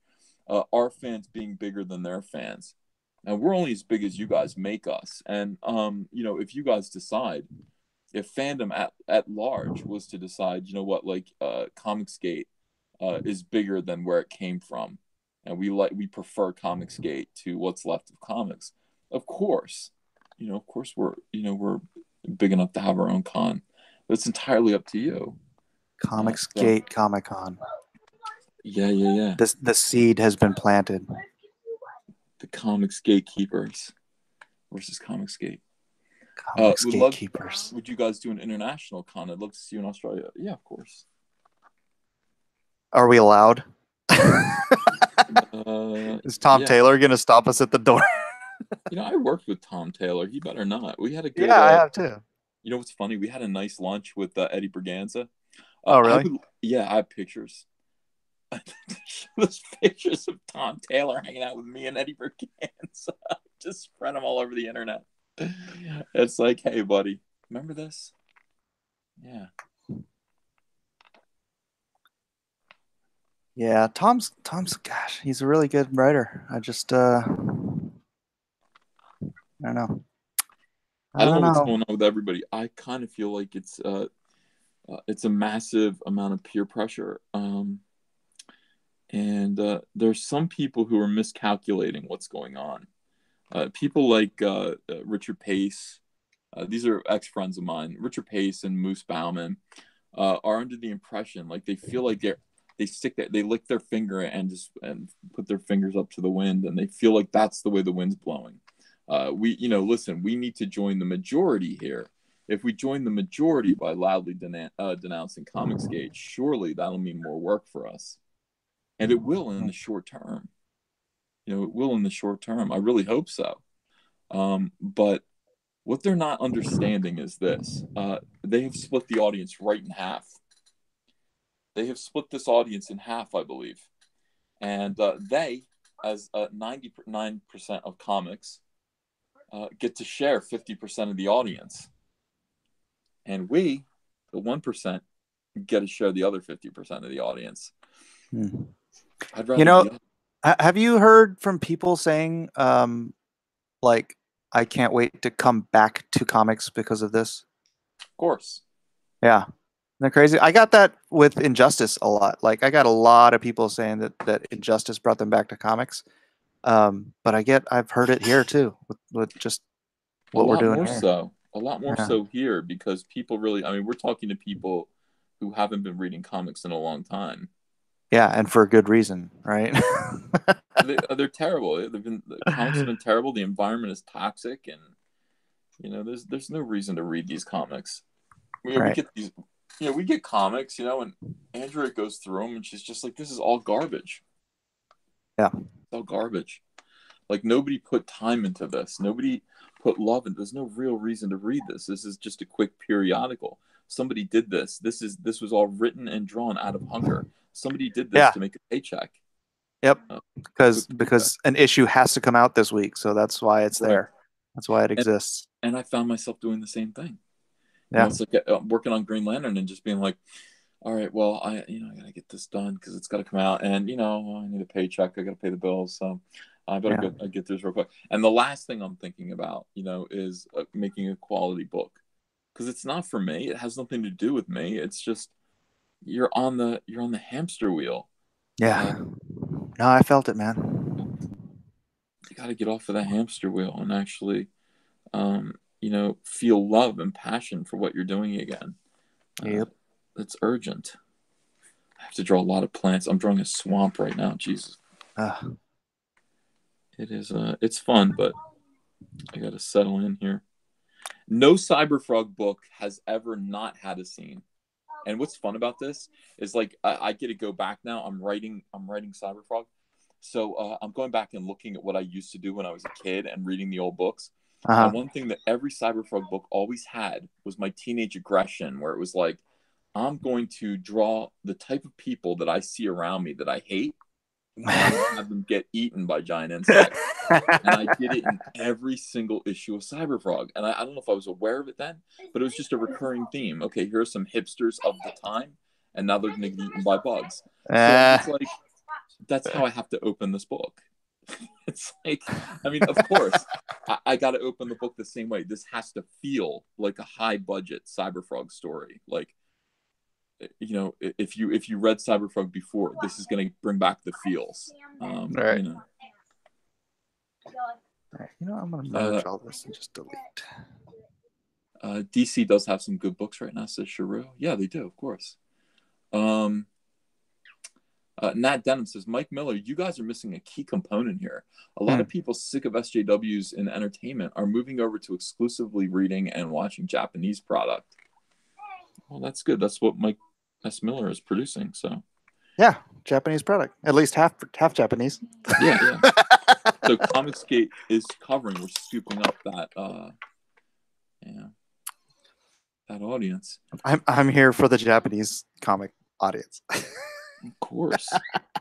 Our fans being bigger than their fans. And we're only as big as you guys make us. And if you guys decide, if fandom at large was to decide, you know what, like Comicsgate is bigger than where it came from, and we prefer Comicsgate to what's left of comics. Of course, we're big enough to have our own con. But it's entirely up to you. Comicsgate Comic Con. Yeah. The seed has been planted. The Comics Gatekeepers versus Comicsgate. Comics Gatekeepers. Would you guys do an international con? I'd love to see you in Australia. Yeah, of course. Are we allowed? Is Tom Taylor going to stop us at the door? I worked with Tom Taylor. He better not. We had a good. Yeah, I have too. You know what's funny? We had a nice lunch with Eddie Berganza. Oh, really? I have pictures. Those pictures of Tom Taylor hanging out with me and Eddie Berganza. Just spread them all over the internet. It's like, hey, buddy, remember this? Yeah. Yeah, Tom's gosh, he's a really good writer. I just I don't know. I don't know what's going on with everybody. I kind of feel like it's a massive amount of peer pressure. And there's some people who are miscalculating what's going on. People like Richard Pace, these are ex-friends of mine. Richard Pace and Moose Bauman are under the impression, like, they feel like they lick their finger and put their fingers up to the wind, and they feel like that's the way the wind's blowing. Listen, we need to join the majority here. If we join the majority by loudly denouncing Comicsgate, surely that'll mean more work for us. And it will in the short term. It will in the short term. I really hope so. But what they're not understanding is this. They have split the audience right in half. They have split this audience in half, I believe. And they, as 99% of comics, get to share 50% of the audience. And we, the 1%, get to share the other 50% of the audience. I'd rather have you heard from people saying, like, I can't wait to come back to comics because of this? Of course. Yeah. Isn't that crazy? I got that with Injustice a lot. Like, I got a lot of people saying that Injustice brought them back to comics. But I've heard it here too with just what we're doing here. A lot more so here, because people really, I mean, we're talking to people who haven't been reading comics in a long time. Yeah, and for a good reason, right? They're terrible. The comics have been terrible. The environment is toxic, and there's no reason to read these comics. We get these, we get comics, and Andrea goes through them, and she's just like, this is all garbage. Yeah, it's all garbage. Like, nobody put time into this. Nobody put love in. There's no real reason to read this. This is just a quick periodical. Somebody did this. This was all written and drawn out of hunger. Somebody did this to make a paycheck. Yep. Because an issue has to come out this week, so that's why it's there. That's why it exists. And I found myself doing the same thing. Yeah. It's like working on Green Lantern and just being like, all right, well, I gotta get this done because it's got to come out, and I need a paycheck. I gotta pay the bills, so I better get this real quick. And the last thing I'm thinking about, is making a quality book, because it's not for me. It has nothing to do with me. It's just you're on the hamster wheel. Yeah. No, I felt it, man. You got to get off of that hamster wheel and actually, feel love and passion for what you're doing again. Yep. It's urgent. I have to draw a lot of plants. I'm drawing a swamp right now. Jesus. It is. It's fun, but I got to settle in here. No Cyberfrog book has ever not had a scene. And what's fun about this is like I get to go back now. I'm writing Cyberfrog, so I'm going back and looking at what I used to do when I was a kid and reading the old books. And one thing that every Cyberfrog book always had was my teenage aggression, where it was like, I'm going to draw the type of people that I see around me that I hate, and I'm going to have them get eaten by giant insects. And I did it in every single issue of Cyberfrog. And I don't know if I was aware of it then, but it was just a recurring theme. Okay, here are some hipsters of the time, and now they're going to get eaten by bugs. So it's like, that's how I have to open this book. It's like, I mean, of course, I got to open the book the same way. This has to feel like a high-budget Cyberfrog story. Like, if you read Cyberfrog before, this is going to bring back the feels. Right. I'm going to merge all this and just delete. DC does have some good books right now, says Sharu. Yeah, they do, of course. Nat Denham says, Mike Miller, you guys are missing a key component here. A lot of people sick of SJWs in entertainment are moving over to exclusively reading and watching Japanese product. Well, that's good. That's what Mike S. Miller is producing. So, yeah, Japanese product, at least half Japanese. Yeah. So Comicsgate is covering. We're scooping up that that audience. I'm here for the Japanese comic audience. Of course,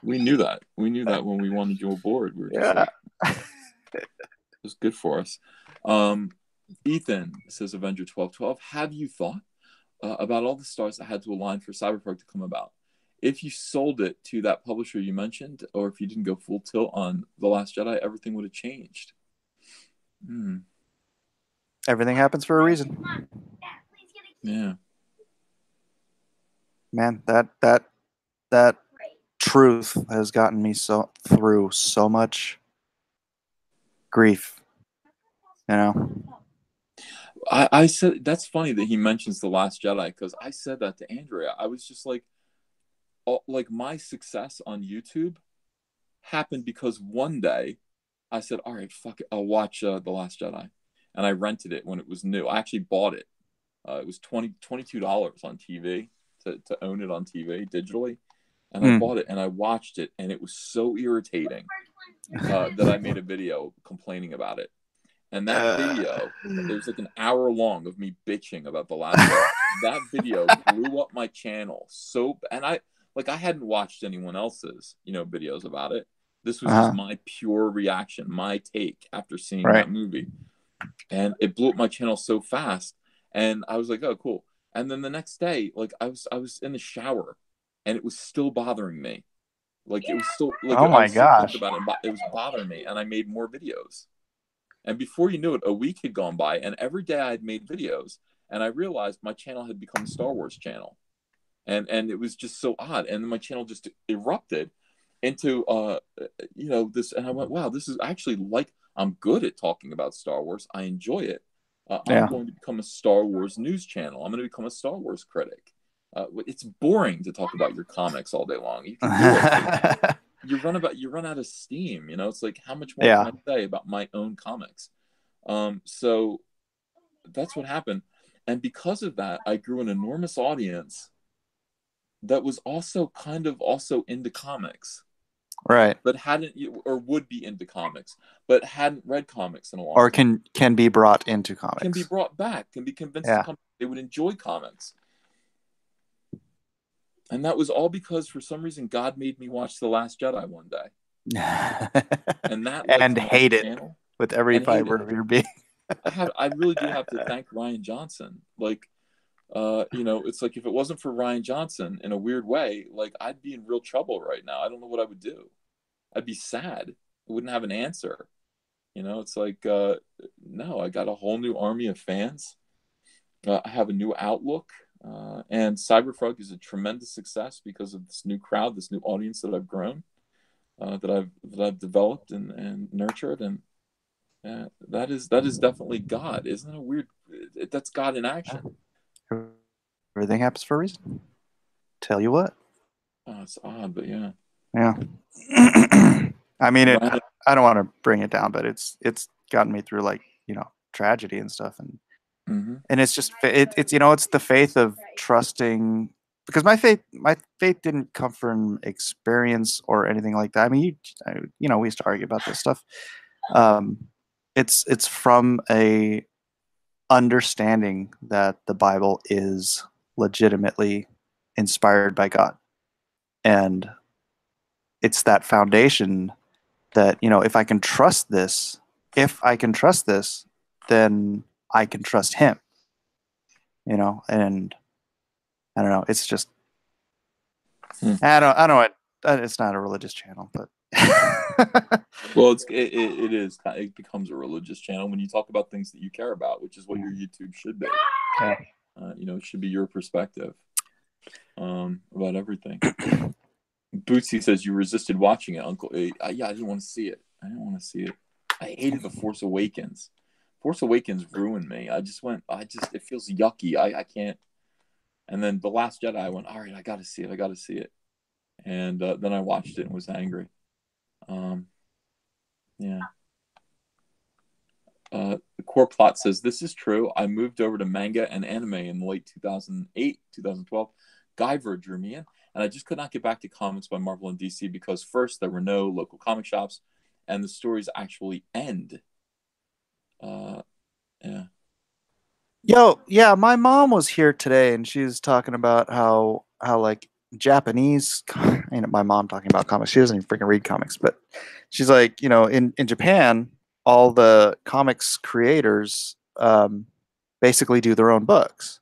we knew that. We knew that when we wanted you aboard. We were just it was good for us. Ethan says, Avenger 1212. Have you thought about all the stars that had to align for Cyberpunk to come about? If you sold it to that publisher you mentioned, or if you didn't go full tilt on The Last Jedi, everything would have changed. Everything happens for a reason. Yeah. Man, that truth has gotten me through so much grief. I said, that's funny that he mentions The Last Jedi, because I said that to Andrea. I was just like my success on YouTube happened because one day I said, all right, fuck it, I'll watch The Last Jedi. And I rented it when it was new. I actually bought it. It was $22 on TV to own it on TV digitally. And I bought it and I watched it, and it was so irritating that I made a video complaining about it. And that video, it was like an hour long of me bitching about The Last Jedi. That video blew up my channel. And I hadn't watched anyone else's, videos about it. This was just my pure reaction, my take after seeing that movie. And it blew up my channel so fast. And I was like, oh, cool. And then the next day, I was in the shower, and it was still bothering me. It was still oh my gosh, about it was bothering me, and I made more videos. And before you knew it, a week had gone by, and every day I had made videos, and I realized my channel had become a Star Wars channel, and it was just so odd. And then my channel just erupted into this, and I went, wow, this is actually I'm good at talking about Star Wars. I enjoy it. I'm going to become a Star Wars news channel. I'm going to become a Star Wars critic. It's boring to talk about your comics all day long. You can do it. You run out of steam. It's like, how much more can I say about my own comics? So that's what happened. And because of that, I grew an enormous audience that was also kind of into comics. Right. but hadn't or would be into comics, but hadn't read comics in a long Or time. can be brought into Can be comics. brought back, can be convinced to Yeah. come. They would enjoy comics. And that was all because for some reason God made me watch The Last Jedi one day. And that led And to my hate it channel with every and hate fiber it. of your being. I really do have to thank Ryan Johnson. Like, it's like if it wasn't for Ryan Johnson, in a weird way, like I'd be in real trouble right now. I don't know what I would do. I'd be sad. I wouldn't have an answer. It's like, no, I got a whole new army of fans. I have a new outlook. And Cyberfrog is a tremendous success because of this new crowd, this new audience that I've grown, that I've developed and nurtured, and that is definitely God, isn't it? Weird. That's God in action. Everything happens for a reason. Tell you what. Oh, it's odd, but yeah. Yeah. I mean, Ryan, I don't want to bring it down, but it's gotten me through like, tragedy and stuff, and it's just it's it's the faith of trusting, because my faith didn't come from experience or anything like that. I mean, we used to argue about this stuff. It's from a understanding that the Bible is legitimately inspired by God, and it's that foundation that if I can trust this, then I can trust Him. And I don't know. It's just I don't know. It's not a religious channel, but well, it is. It becomes a religious channel when you talk about things that you care about, which is what your YouTube should be. Yeah. It should be your perspective about everything. Bootsy says you resisted watching it, Uncle. Yeah, I didn't want to see it. I hated The Force Awakens. Force Awakens ruined me. It feels yucky. I can't. And then The Last Jedi, I went, all right, I got to see it. And then I watched it and was angry. Yeah. The Core Plot says, this is true. I moved over to manga and anime in the late 2008, 2012. Guyver drew me in. And I just could not get back to comics by Marvel and DC because first, there were no local comic shops and the stories actually end. Yeah. Yeah, my mom was here today and she was talking about how like Japanese, my mom talking about comics. She doesn't even freaking read comics, but she's like, in Japan, all the comics creators basically do their own books,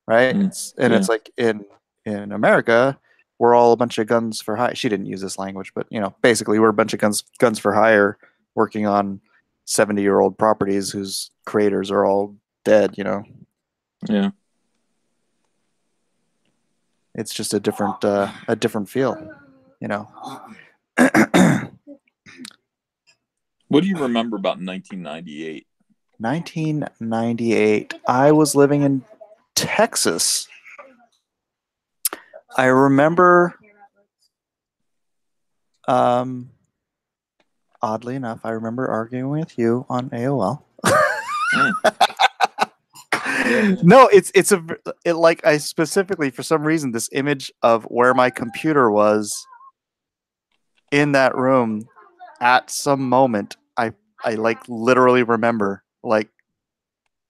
right? It's like in America, we're all a bunch of guns for hire. She didn't use this language, but basically we're a bunch of guns for hire working on 70-year-old properties whose creators are all dead. Yeah. It's just a different feel. What do you remember about 1998? 1998. I was living in Texas. I remember, oddly enough, I remember arguing with you on AOL. No, like I specifically, for some reason, this image of where my computer was in that room at some moment, I like literally remember, like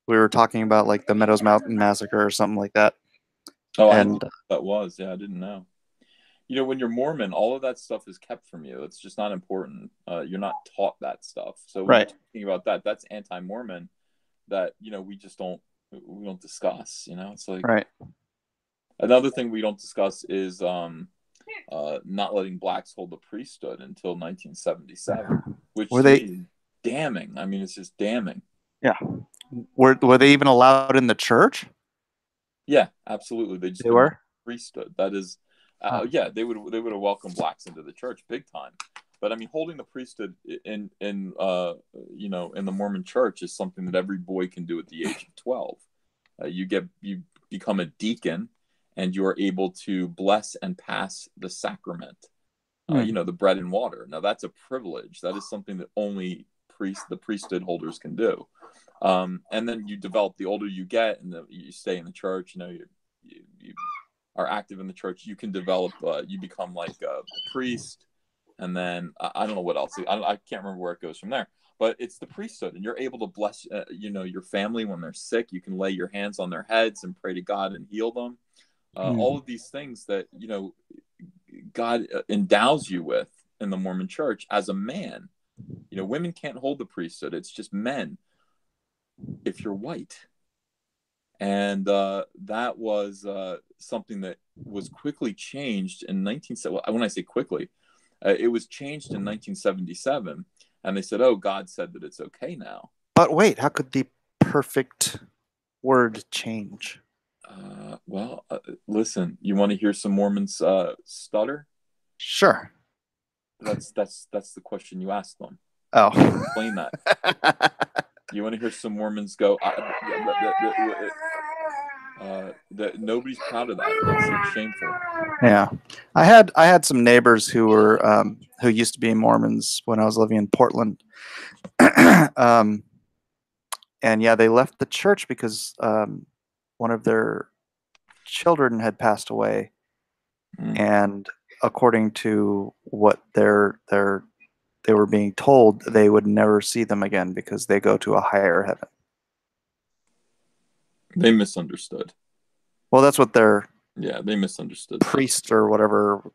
we were talking about like the Meadows Mountain Massacre or something like that. Oh, and I didn't know what that was. Yeah, I didn't know. When you're Mormon, all of that stuff is kept from you. It's just not important. You're not taught that stuff. So when you're talking about that, that's anti-Mormon. That we just don't discuss. It's like another thing we don't discuss is not letting blacks hold the priesthood until 1977, which is damning. I mean, it's just damning. Yeah. Were they even allowed in the church? Yeah, absolutely. They were priesthood. That is, yeah, they would have welcomed blacks into the church big time. But I mean, holding the priesthood in the Mormon church is something that every boy can do at the age of 12. You become a deacon, and you are able to bless and pass the sacrament. The bread and water. Now that's a privilege. That is something that only the priesthood holders can do. And then you develop, the older you get, and you stay in the church. You are active in the church. You can develop. You become like a priest. and then I don't know what else. I can't remember where it goes from there. But it's the priesthood, and you're able to bless, your family when they're sick. You can lay your hands on their heads and pray to God and heal them. All of these things that God endows you with in the Mormon Church as a man. Women can't hold the priesthood; it's just men. If you're white, and that was something that was quickly changed in 1970. When I say quickly, it was changed in 1977. And they said, "Oh, God said that it's okay now." But wait, how could the perfect word change? Well, listen. You want to hear some Mormons stutter? Sure. That's the question you ask them. Oh, Explain that. You want to hear some Mormons go? That nobody's proud of that. It's shameful. Yeah, I had some neighbors who were who used to be Mormons when I was living in Portland. And yeah, they left the church because one of their children had passed away, and according to what they were being told, they would never see them again because they go to a higher heaven. They misunderstood. Well, that's what their they misunderstood. Priest or whatever,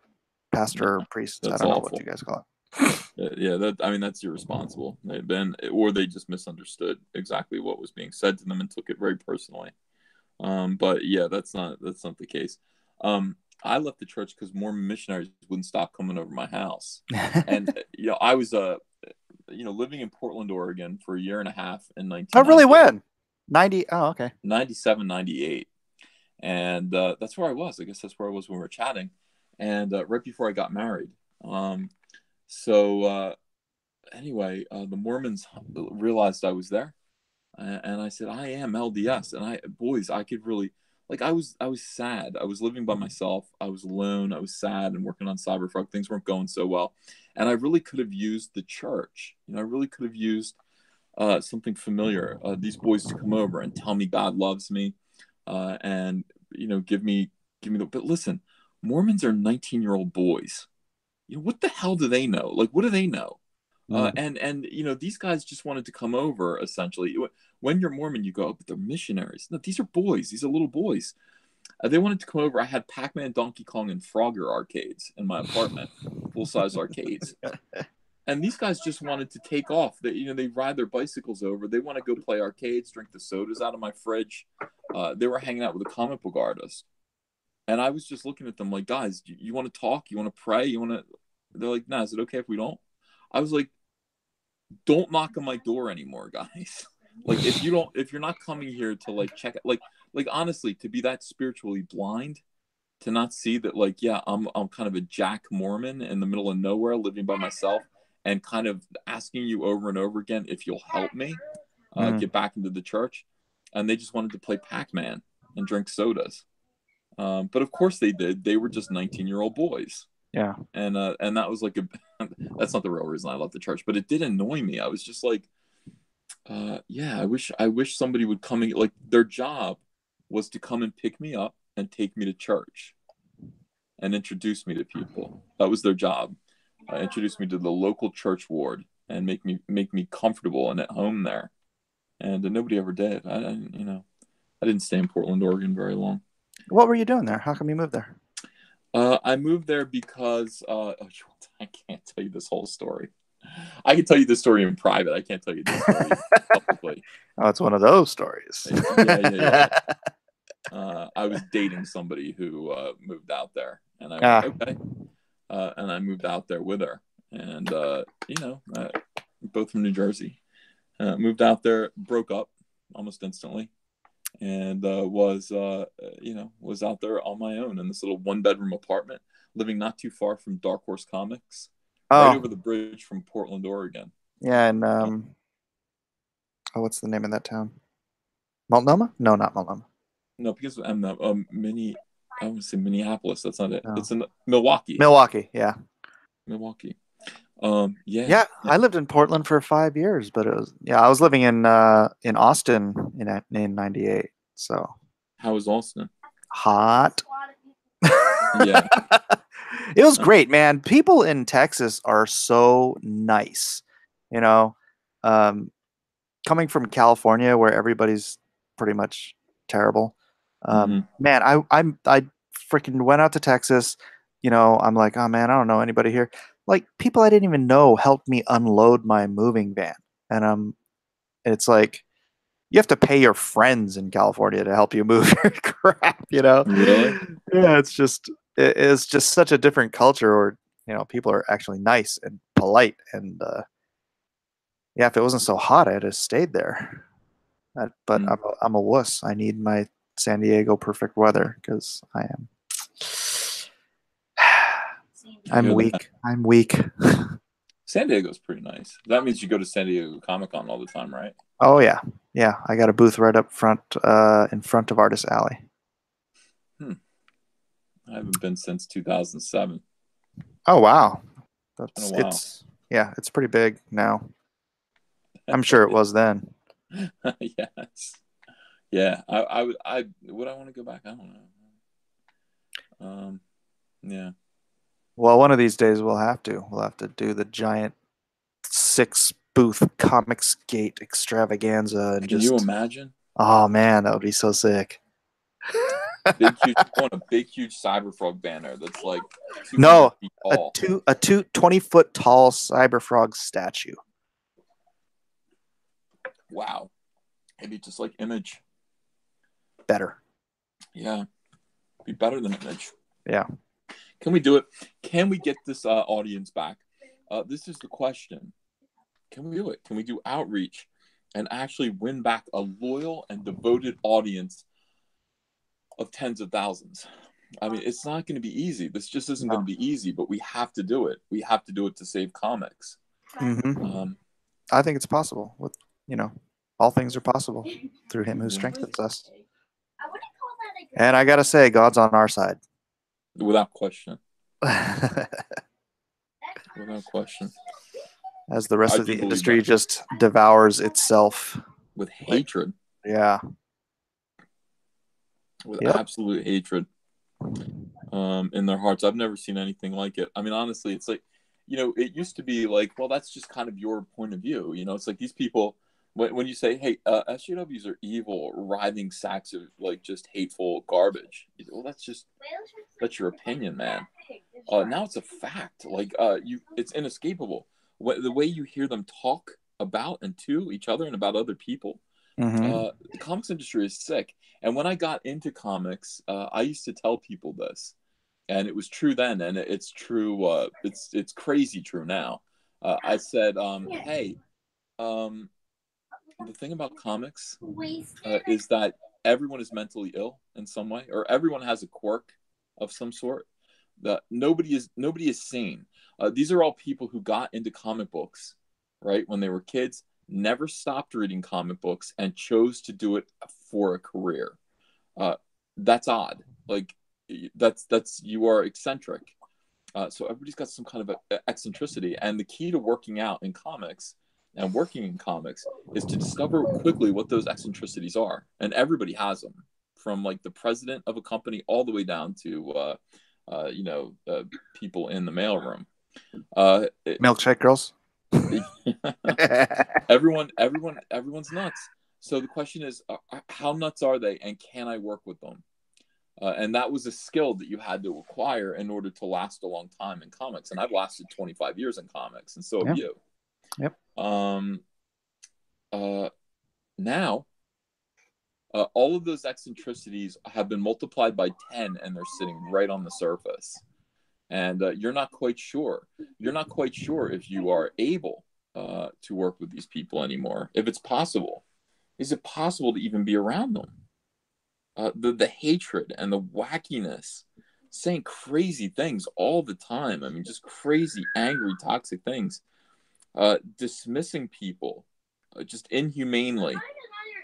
pastor or priest. I don't know what you guys call it. That's irresponsible. They just misunderstood exactly what was being said to them and took it very personally. But yeah, that's not the case. I left the church because Mormon missionaries wouldn't stop coming over my house, and I was living in Portland, Oregon for a year and a half in 19. Oh, really? When? 90? Oh, okay. 97, 98. And that's where I was. I guess that's where I was when we were chatting. And right before I got married. Anyway, the Mormons realized I was there. And I said, I am LDS. And I could really, I was sad. I was living by myself. I was alone. I was sad and working on SCIVER. Things weren't going so well. And I really could have used the church. I really could have used something familiar. These boys to come over and tell me God loves me. And give me but listen, Mormons are 19-year-old boys. What the hell do they know? What do they know? And these guys just wanted to come over. Essentially, when you're Mormon, you go, oh, but they're missionaries. No, these are boys. These are little boys. They wanted to come over. I had Pac-Man, Donkey Kong, and Frogger arcades in my apartment, full-size arcades. And these guys just wanted to take off. They ride their bicycles over. They want to go play arcades, drink the sodas out of my fridge. They were hanging out with a comic book artist. And I was just looking at them like, guys, you want to talk? You want to pray? They're like, nah, is it okay if we don't? I was like, don't knock on my door anymore, guys. If you're not coming here to check it, honestly, to be that spiritually blind, to not see that, I'm kind of a Jack Mormon in the middle of nowhere living by myself, and kind of asking you over and over again if you'll help me get back into the church. And they just wanted to play Pac-Man and drink sodas. But of course they did. They were just 19-year-old boys. Yeah. And that was that's not the real reason I left the church, but it did annoy me. I was just I wish somebody would come and, their job was to come and pick me up and take me to church and introduce me to people. That was their job. Introduce me to the local church ward and make me comfortable and at home there. And nobody ever did. I didn't stay in Portland, Oregon very long. What were you doing there? How come you moved there? I moved there because I can't tell you this whole story. I can tell you this story in private. I can't tell you this story publicly. Oh, it's one of those stories. Yeah. I was dating somebody who moved out there, and I went, okay. And I moved out there with her, and both from New Jersey. Moved out there, broke up almost instantly, and was out there on my own in this little 1-bedroom apartment, living not too far from Dark Horse Comics, right over the bridge from Portland, Oregon. Yeah, and what's the name of that town? Multnomah? No, not Multnomah. No, because I want to say Minneapolis. That's not it. No. It's in Milwaukee. Milwaukee, yeah. Milwaukee. Yeah. I lived in Portland for 5 years, but I was living in Austin in 98. So how was Austin? Hot. Yeah. It was great, man. People in Texas are so nice. You know, um, coming from California where everybody's pretty much terrible. Hmm. Man, I freaking went out to Texas. I'm like, oh man, I don't know anybody here. Like people I didn't even know helped me unload my moving van, and it's like you have to pay your friends in California to help you move your crap. Really? Yeah, it's just such a different culture, or people are actually nice and polite, and yeah, if it wasn't so hot, I'd have stayed there. But Mm. I'm a wuss. I need my San Diego perfect weather because I I'm hear that. weak. I'm weak. San Diego's pretty nice. That means you go to San Diego Comic Con all the time, right? Oh yeah, yeah. I got a booth right up front, in front of Artist Alley. Hmm. I haven't been since 2007. Oh wow, It's been a that's while. it's pretty big now. I'm sure it was then. Yes. Yeah. I would I want to go back? I don't know. Yeah. Well, one of these days we'll have to. We'll have to do the giant 6 booth Comicsgate extravaganza and Can you just. imagine? Oh man, that would be so sick. Big huge on a big huge Cyberfrog banner that's like 200 No, feet a tall. 20-foot tall Cyberfrog statue. Wow. Maybe just like Image. Better. Yeah. Be better than Image. Yeah. Can we do it? Can we get this audience back? This is the question. Can we do it? Can we do outreach and actually win back a loyal and devoted audience of tens of thousands? I mean, it's not going to be easy. This just isn't going to be easy, but we have to do it. We have to do it to save comics. Mm-hmm. I think it's possible. With all things are possible through Him who strengthens us. And I gotta say, God's on our side. Without question. Without question. As the rest of the industry just devours itself with hatred. Yeah. With absolute hatred in their hearts. I've never seen anything like it. I mean, honestly, it's like, it used to be like, well, that's just kind of your point of view. It's like these people, when you say, hey, SJWs are evil, writhing sacks of like just hateful garbage. Well, that's your opinion, man. Now it's a fact. Like, it's inescapable. The way you hear them talk about and to each other and about other people. The comics industry is sick. And when I got into comics, I used to tell people this, and it was true then, and it's true. It's crazy true now. I said, hey, the thing about comics is that everyone is mentally ill in some way, or everyone has a quirk of some sort. That nobody is sane. These are all people who got into comic books, right, when they were kids, never stopped reading comic books, and chose to do it for a career. That's odd. Like that's you are eccentric. So everybody's got some kind of eccentricity, and the key to working out in comics and working in comics is to discover quickly what those eccentricities are, and everybody has them, from like the president of a company all the way down to people in the mailroom. Milkshake girls. everyone's nuts. So the question is, how nuts are they, and can I work with them? And that was a skill that you had to acquire in order to last a long time in comics. And I've lasted 25 years in comics, and so have you. Yep. Now, all of those eccentricities have been multiplied by 10, and they're sitting right on the surface. And you're not quite sure. You're not quite sure if you are able to work with these people anymore. If it's possible. Is it possible to even be around them? The hatred and the wackiness, saying crazy things all the time. I mean, just crazy, angry, toxic things. Dismissing people just inhumanely,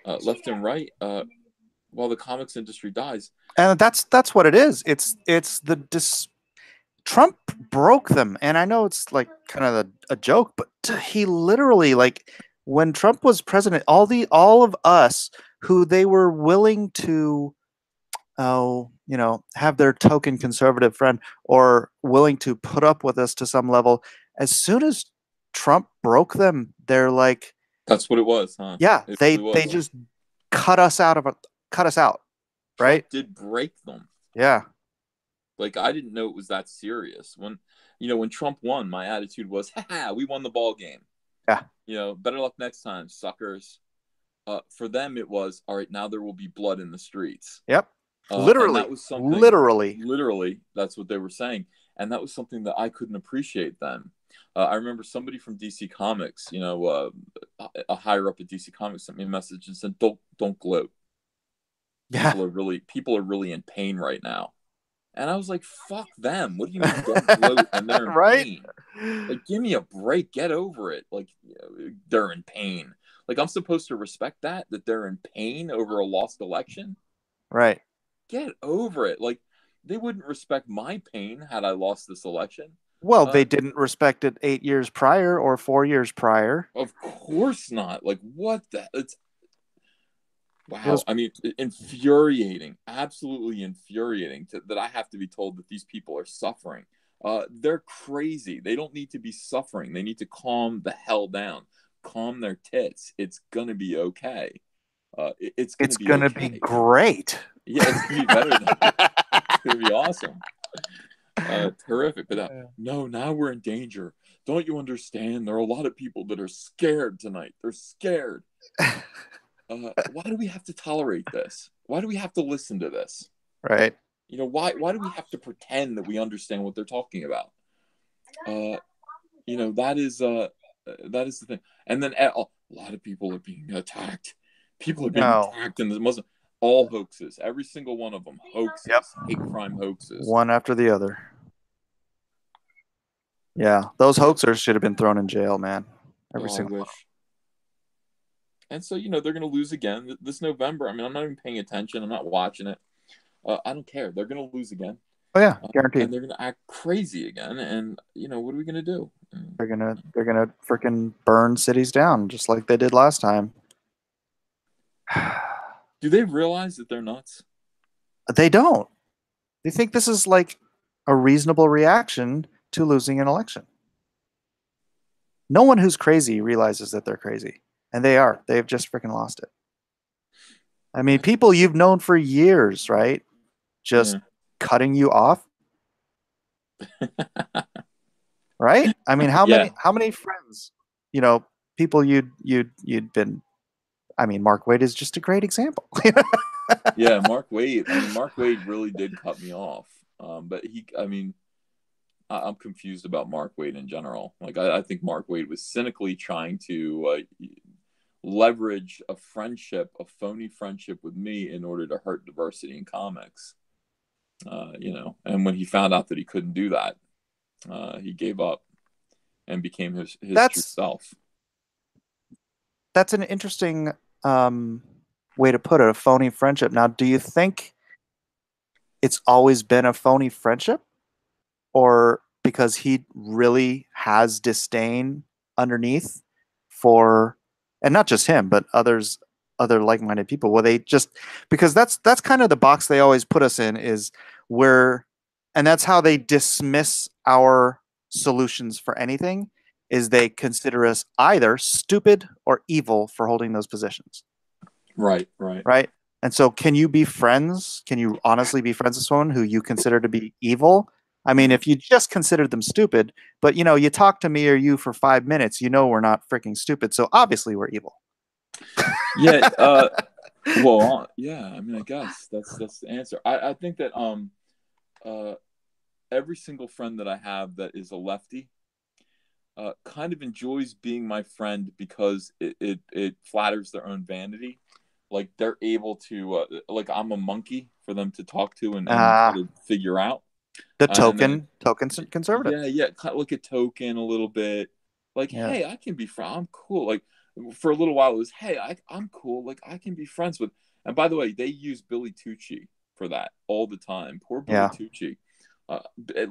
left and right, while the comics industry dies. And that's what it is. It's Trump broke them, and I know it's like kind of a joke, but he literally, like, when Trump was president, all of us who they were willing to have their token conservative friend or willing to put up with us to some level. As soon as Trump broke them, they're like, That's what it was, huh? yeah, It they really they was. just cut us out, right? Trump did break them. Yeah, Like, I didn't know it was that serious. When Trump won, my attitude was, ha, we won the ball game. yeah, Better luck next time, suckers. For them, it was, all right, now there will be blood in the streets. yep. And that Literally, was something, literally. literally, that's what they were saying. And that was something that I couldn't appreciate then. I remember somebody from DC Comics, a higher up at DC Comics sent me a message and said, don't gloat. Yeah, People are really in pain right now. And I was like, fuck them. What do you mean don't gloat and they're in right. pain? Like, give me a break. Get over it. Like, they're in pain. Like, I'm supposed to respect that they're in pain over a lost election? Right. Get over it. Like, they wouldn't respect my pain had I lost this election. Well, they didn't respect it 8 years prior or 4 years prior. Of course not. Like, what the? It's It wow. was I mean, infuriating. Absolutely infuriating that I have to be told that these people are suffering. They're crazy. They don't need to be suffering. They need to calm the hell down. Calm their tits. It's gonna be okay. It's gonna it's be gonna be okay. great. Yeah, it's gonna be better than it's gonna be awesome. Terrific. But no, now we're in danger. Don't you understand? There are a lot of people that are scared tonight. They're scared. Why do we have to tolerate this? Why do we have to listen to this? Right. Why do we have to pretend that we understand what they're talking about? That is the thing. And then a lot of people are being attacked. People are being No. attacked in the Muslim. All hoaxes. Every single one of them. Hoaxes. Yep. Hate crime hoaxes. One after the other. Yeah, those hoaxers should have been thrown in jail, man. Every I single one. wish. And so, they're going to lose again this November. I mean, I'm not even paying attention. I'm not watching it. I don't care. They're going to lose again. Oh yeah, And guaranteed. they're going to act crazy again. And, what are we going to do? They're gonna freaking burn cities down just like they did last time. Do they realize that they're nuts? They don't. They think this is like a reasonable reaction to losing an election. No one who's crazy realizes that they're crazy, and they are. They've just freaking lost it. I mean, people you've known for years, right? Just cutting you off. Right? I mean, how many friends, people you'd been. I mean, Mark Waid is just a great example. Yeah, Mark Waid. I mean, Mark Waid really did cut me off. But I'm confused about Mark Waid in general. Like, I think Mark Waid was cynically trying to leverage a phony friendship with me in order to hurt diversity in comics. And when he found out that he couldn't do that, he gave up and became his true self. That's an interesting way to put it, a phony friendship. Now, do you think it's always been a phony friendship? Or because he really has disdain underneath for, and not just him, but other like-minded people, where they just, because that's kind of the box they always put us in, is and that's how they dismiss our solutions for anything, is they consider us either stupid or evil for holding those positions. Right. And so can you be friends? Can you honestly be friends with someone who you consider to be evil? I mean, if you just considered them stupid, but you talk to me or you for 5 minutes, we're not freaking stupid. So obviously we're evil. Yeah. Well, yeah. I mean, I guess that's the answer. I think that every single friend that I have that is a lefty kind of enjoys being my friend because it flatters their own vanity. Like, they're able to like, I'm a monkey for them to talk to and try to figure out. The token conservative. Yeah. Kind of look at token a little bit. Like, hey, I can be friends. I'm cool. Like, for a little while, it was, hey, I'm cool. Like, I can be friends with. And by the way, they use Billy Tucci for that all the time. Poor Billy Tucci.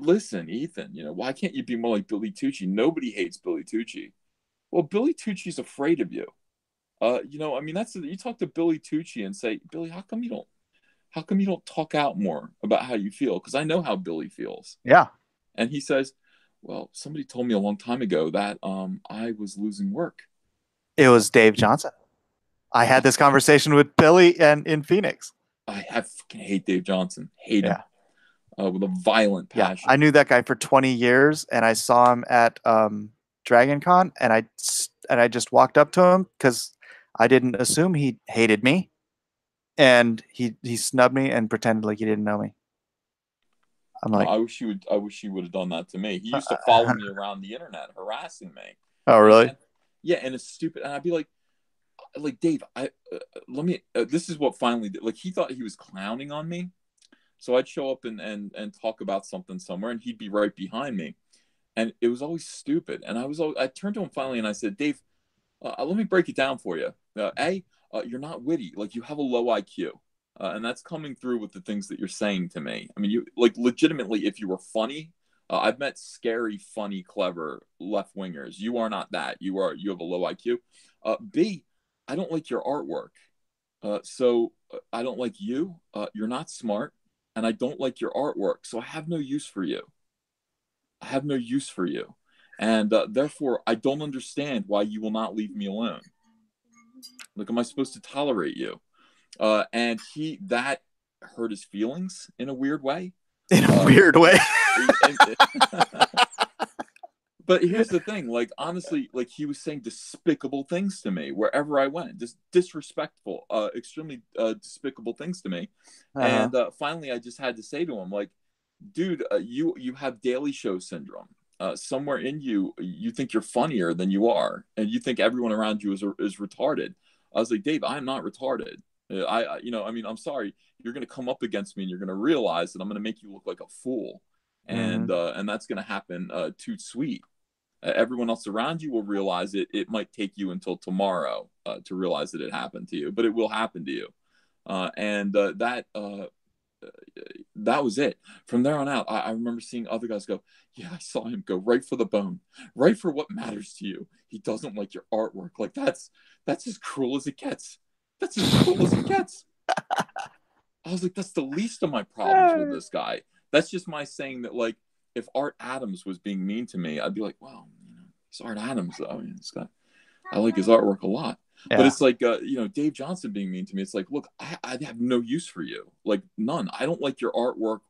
Listen, Ethan, why can't you be more like Billy Tucci? Nobody hates Billy Tucci. Well, Billy Tucci's afraid of you. I mean, you talk to Billy Tucci and say, Billy, how come you don't how come you don't talk out more about how you feel? Because I know how Billy feels. Yeah. And he says, well, somebody told me a long time ago that I was losing work. It was Dave Johnson. I had this conversation with Billy and in Phoenix. I fucking hate Dave Johnson. Hate him Yeah. with a violent Yeah. passion. I knew that guy for 20 years, and I saw him at Dragon Con, and I just walked up to him because I didn't assume he hated me, and he snubbed me and pretended like he didn't know me. I'm like, I wish you would. I wish you would have done that to me. He used to follow me around the internet, harassing me. oh really? Yeah, and it's stupid. And I'd be like Dave, let me. This is what finally did. Like he thought he was clowning on me, so I'd show up and talk about something somewhere, and he'd be right behind me, and it was always stupid. And I turned to him finally, and I said, Dave, let me break it down for you. You're not witty. Like you have a low IQ. And that's coming through with the things that you're saying to me. I mean, you like legitimately, if you were funny, I've met scary, funny, clever left wingers. You are not that. You have a low IQ. B, I don't like your artwork. I don't like you. You're not smart, and I don't like your artwork. So I have no use for you. I have no use for you, and therefore I don't understand why you will not leave me alone. Like, am I supposed to tolerate you? And that hurt his feelings in a weird way. In a weird way. But here's the thing, like honestly, like he was saying despicable things to me wherever I went, just disrespectful, extremely despicable things to me. And finally, I just had to say to him, like, dude, you have Daily Show syndrome. Somewhere in you, you think you're funnier than you are, and you think everyone around you is retarded. I was like, Dave, I'm not retarded. I mean, I'm sorry. You're going to come up against me, and you're going to realize that I'm going to make you look like a fool, and that's going to happen. Too sweet. Everyone else around you will realize it. It might take you until tomorrow to realize that it happened to you, but it will happen to you. That was it. From there on out, I remember seeing other guys go, yeah, I saw him go right for the bone, right for what matters to you. He doesn't like your artwork. Like that's as cruel as it gets. That's as cruel as it gets. I was like, that's the least of my problems with this guy. That's just my saying that, like, if Art Adams was being mean to me, I'd be like, well, it's Art Adams, though. I mean, I like his artwork a lot. Yeah. But it's like, Dave Johnson being mean to me. It's like, look, I have no use for you. Like, none. I don't like your artwork,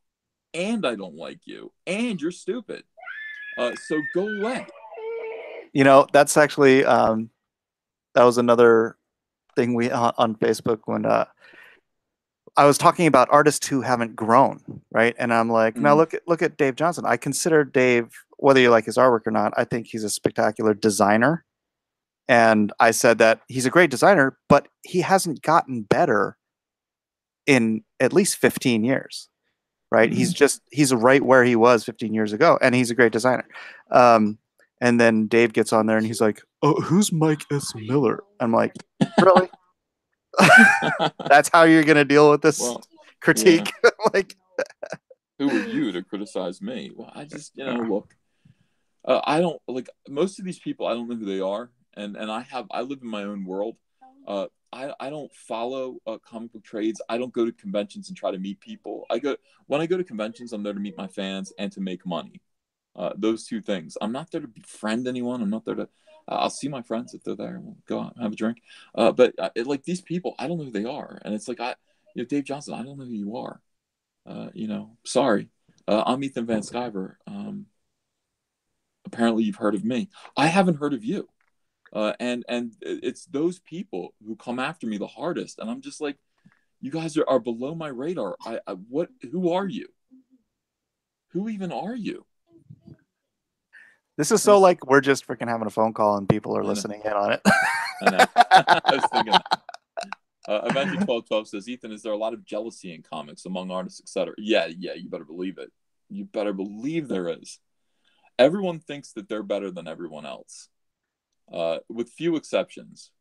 and I don't like you, and you're stupid. So go away. That's actually, that was another thing we on Facebook when I was talking about artists who haven't grown, right? And I'm like, now look at Dave Johnson. I consider Dave, whether you like his artwork or not, I think he's a spectacular designer. And I said that he's a great designer, but he hasn't gotten better in at least 15 years, right? He's right where he was 15 years ago, and he's a great designer. And then Dave gets on there and he's like, oh, who's Mike S. Miller? I'm like, really? That's how you're going to deal with this critique? Yeah. Like, who are you to criticize me? Well, I just, look, I don't, like, most of these people, I don't know who they are. And I live in my own world. I don't follow comic book trades. I don't go to conventions and try to meet people. When I go to conventions, I'm there to meet my fans and to make money. Those two things. I'm not there to befriend anyone. I'm not there to. I'll see my friends if they're there. We'll go out and have a drink. But like these people, I don't know who they are. And it's like Dave Johnson, I don't know who you are. Sorry. I'm Ethan Van Sciver. Apparently, you've heard of me. I haven't heard of you. And it's those people who come after me the hardest, and I'm just like, you guys are below my radar. Who are you? Who even are you? This is so like we're just freaking having a phone call and people are listening in on it. I know. I was thinking that. Avenger 1212 says, Ethan, is there a lot of jealousy in comics among artists, etc.? Yeah, you better believe it. You better believe there is. Everyone thinks that they're better than everyone else. With few exceptions,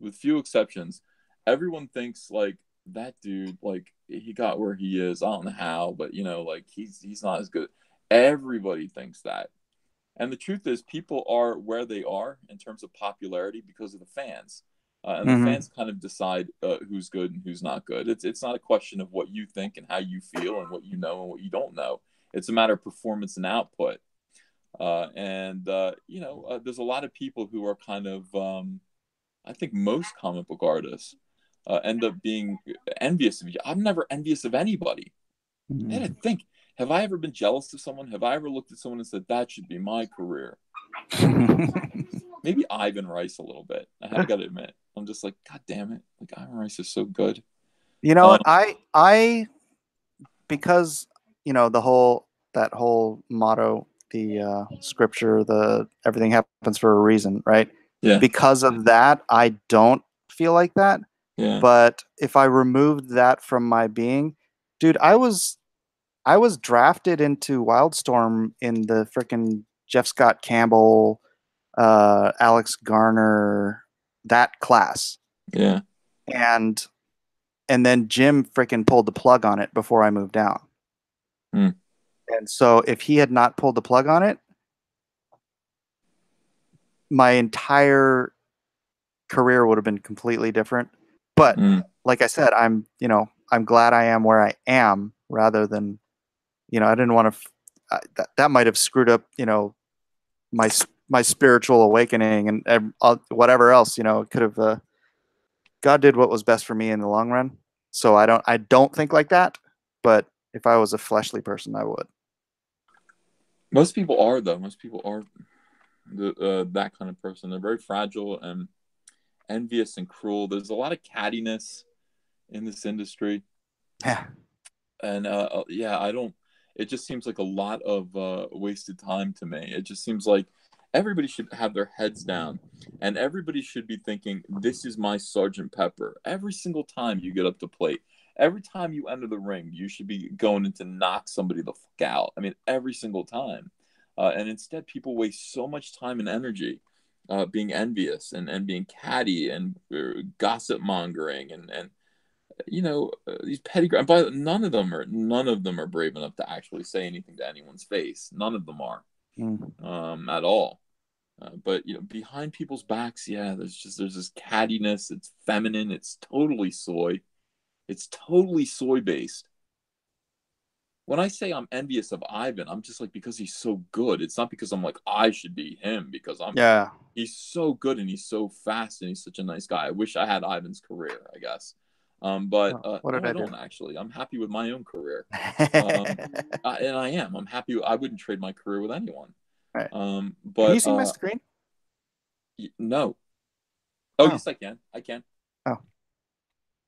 everyone thinks like that dude, like he got where he is. I don't know how, but like he's not as good. Everybody thinks that, and the truth is, people are where they are in terms of popularity because of the fans. and the fans kind of decide who's good and who's not good. It's not a question of what you think and how you feel and what you know and what you don't know. It's a matter of performance and output. There's a lot of people who are kind of, I think most comic book artists end up being envious of you. I'm never envious of anybody. I had to think, have I ever been jealous of someone? Have I ever looked at someone and said, that should be my career? Maybe Ivan Rice a little bit. I have got to admit. I'm just like, God damn it. Like, Ivan Rice is so good. You know what? Because, that whole motto, the scripture, the everything happens for a reason, right? Yeah. Because of that, I don't feel like that. Yeah. But if I removed that from my being, dude, I was drafted into Wildstorm in the freaking Jeff Scott Campbell, Alex Garner, that class. Yeah. And then Jim freaking pulled the plug on it before I moved down. And so if he had not pulled the plug on it, my entire career would have been completely different. But like I said, I'm glad I am where I am rather than, I didn't want to, that might have screwed up, my spiritual awakening and whatever else, it could have, God did what was best for me in the long run. So I don't think like that, but if I was a fleshly person, I would. Most people are, though. Most people are that kind of person. They're very fragile and envious and cruel. There's a lot of cattiness in this industry. Yeah. And I don't. It just seems like a lot of wasted time to me. It just seems like everybody should have their heads down, and everybody should be thinking, "This is my Sergeant Pepper." Every single time you get up to plate, every time you enter the ring, you should be going in to knock somebody the fuck out. I mean, every single time. And instead, people waste so much time and energy being envious and being catty and gossip mongering and these petty. But none of them are brave enough to actually say anything to anyone's face. None of them are at all. But behind people's backs, there's this cattiness. It's feminine. It's totally soy. It's totally soy based. When I say I'm envious of Ivan, I'm just like, because he's so good. It's not because I'm like, I should be him because he's so good and he's so fast and he's such a nice guy. I wish I had Ivan's career, I guess. But what did no, I don't do? actually. I'm happy with my own career. And I am. I'm happy. I wouldn't trade my career with anyone. Right. But can you see my screen? No. Oh, yes, I can. I can. Oh.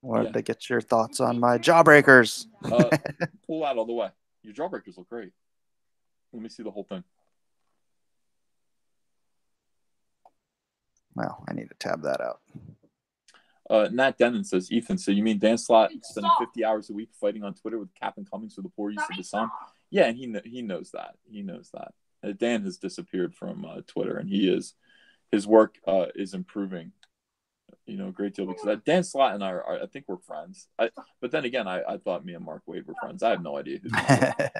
Wanted to get your thoughts on my jawbreakers. Pull out all the way. Your jawbreakers look great. Let me see the whole thing. Well, I need to tab that out. Nat Denon says, Ethan, so you mean Dan Slott spending 50 hours a week fighting on Twitter with Captain Cummings for the poor use of the sun? Yeah, and he knows that. He knows that. Dan has disappeared from Twitter, and his work is improving. A great deal because Dan Slott and I think we're friends. But then again, I thought me and Mark Wade were friends. I have no idea who I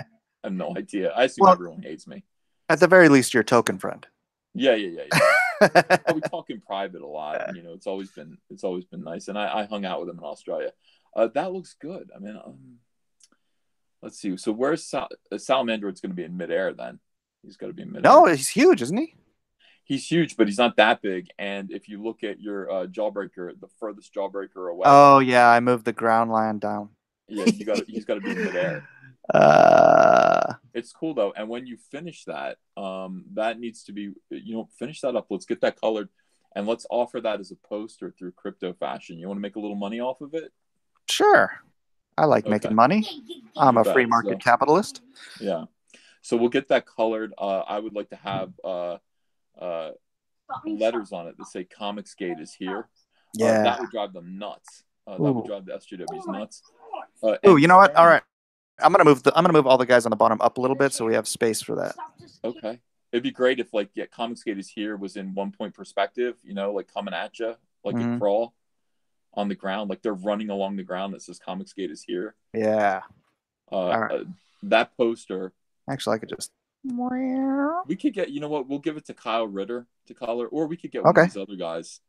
have no idea. I assume everyone hates me. At the very least, you're a token friend. Yeah. We talk in private a lot. It's always been nice. And I hung out with him in Australia. That looks good. I mean, let's see. So where's Salamandroid's going to be in midair then? He's got to be in midair. No, he's huge, isn't he? He's huge, but he's not that big. And if you look at your jawbreaker, the furthest jawbreaker away. Oh yeah, I moved the ground line down. Yeah, he's got to be in midair. It's cool though, and when you finish that, that needs to be finish that up. Let's get that colored, and let's offer that as a poster through crypto fashion. You want to make a little money off of it? Sure, I like making money. I'm a free market capitalist. Yeah, so we'll get that colored. I would like to have letters on it that say Comicsgate is here. Yeah, that would drive them nuts. That would drive the SJWs nuts. You know what? All right, I'm gonna move all the guys on the bottom up a little bit so we have space for that. Okay, it'd be great if Comicsgate is here was in 1 point perspective. Like coming at you like a crawl on the ground, like they're running along the ground that says Comicsgate is here. Yeah. All right. That poster. Actually, I could just. We could get. You know what? We'll give it to Kyle Ritter to color, or we could get one of these other guys.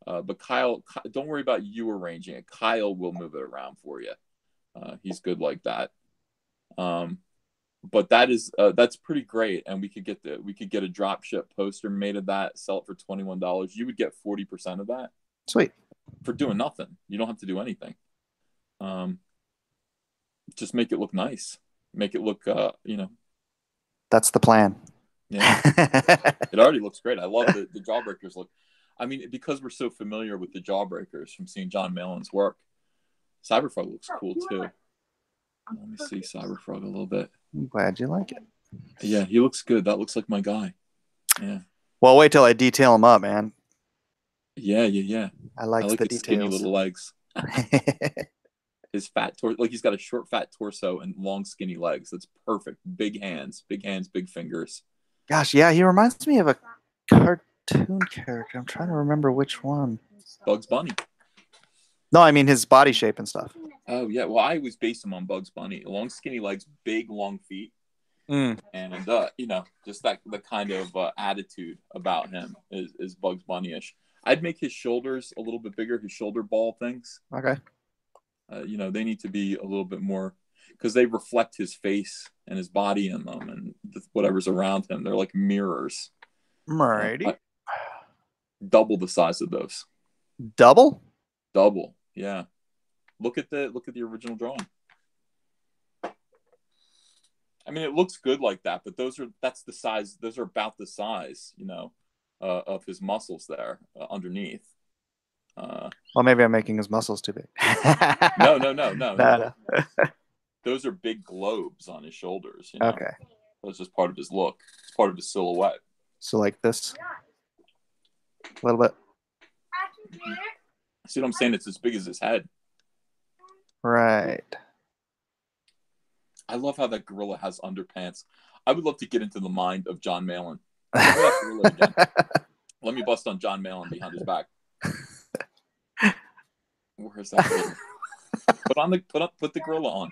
But Kyle, don't worry about you arranging it. Kyle will move it around for you. He's good like that. But that's pretty great, and we could get a drop ship poster made of that, sell it for $21. You would get 40% of that. Sweet. For doing nothing. You don't have to do anything. Just make it look nice. Make it look, That's the plan. Yeah. It already looks great. I love the Jawbreakers look. I mean, because we're so familiar with the Jawbreakers from seeing John Malin's work, Cyberfrog looks cool too. Let me see Cyberfrog a little bit. I'm glad you like it. Yeah, he looks good. That looks like my guy. Yeah. Well, wait till I detail him up, man. Yeah. I like the his details. Skinny little legs. His fat torso, like he's got a short, fat torso and long, skinny legs. That's perfect. Big hands, big fingers. Gosh, yeah, he reminds me of a cartoon character. I'm trying to remember which one. Bugs Bunny. No, I mean his body shape and stuff. Oh yeah, well I always base him on Bugs Bunny. Long, skinny legs, big, long feet, and just the kind of attitude about him is Bugs Bunny-ish. I'd make his shoulders a little bit bigger. His shoulder ball things. Okay. They need to be a little bit more because they reflect his face and his body in them and whatever's around him. They're like mirrors. Alrighty. Double the size of those. Double? Double. Yeah. Look at the original drawing. I mean, it looks good like that, but that's the size. Those are about the size, of his muscles there underneath. Well, maybe I'm making his muscles too big. No. Those are big globes on his shoulders. Okay. That's just part of his look. It's part of his silhouette. So like this? A little bit. See what I'm saying? It's as big as his head. Right. I love how that gorilla has underpants. I would love to get into the mind of John Malin. Let me bust on John Malin behind his back. Where's that gorilla? Put the gorilla on.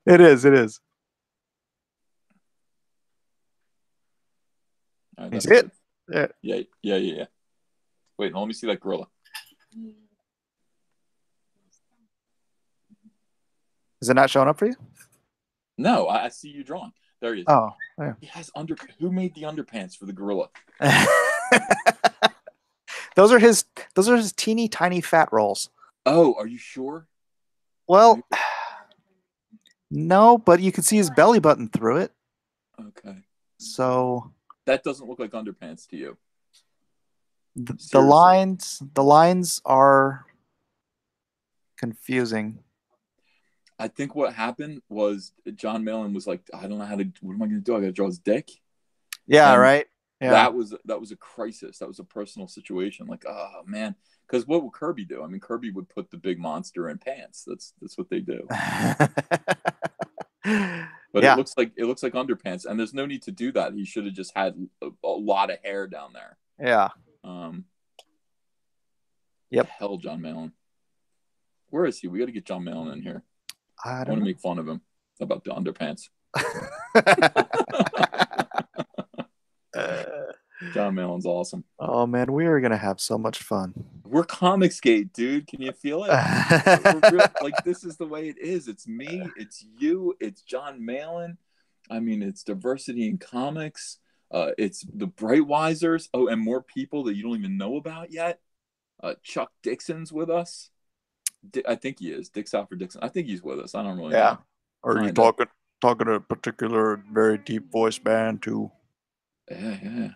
It is. Right, you see it? Yeah. Wait, let me see that gorilla. Is it not showing up for you? No, I see you drawing. There he is. Oh, there. He has Who made the underpants for the gorilla? Those are his teeny tiny fat rolls. Oh, are you sure? Well, no, but you can see his belly button through it. Okay. So that doesn't look like underpants to you. The lines are confusing. I think what happened was John Malin was like, I don't know what am I going to do? I got to draw his dick. Yeah, right. Yeah. That was a crisis. That was a personal situation. Like, oh man, because what would Kirby do? I mean, Kirby would put the big monster in pants. That's what they do. But it looks like underpants, and there's no need to do that. He should have just had a lot of hair down there. Yeah. Yep. Hell, John Malin. Where is he? We got to get John Malin in here. I want to make fun of him about the underpants. John Malin's awesome. Oh man, we are gonna have so much fun. We're Comicsgate, dude. Can you feel it? Like this is the way it is. It's me. It's you. It's John Malin. I mean, it's diversity in comics. It's the Brightwisers. Oh, and more people that you don't even know about yet. Chuck Dixon's with us. I think he is. Dick Alfred Dixon. I think he's with us. I don't really know. Are you talking a particular very deep voice band too? Yeah.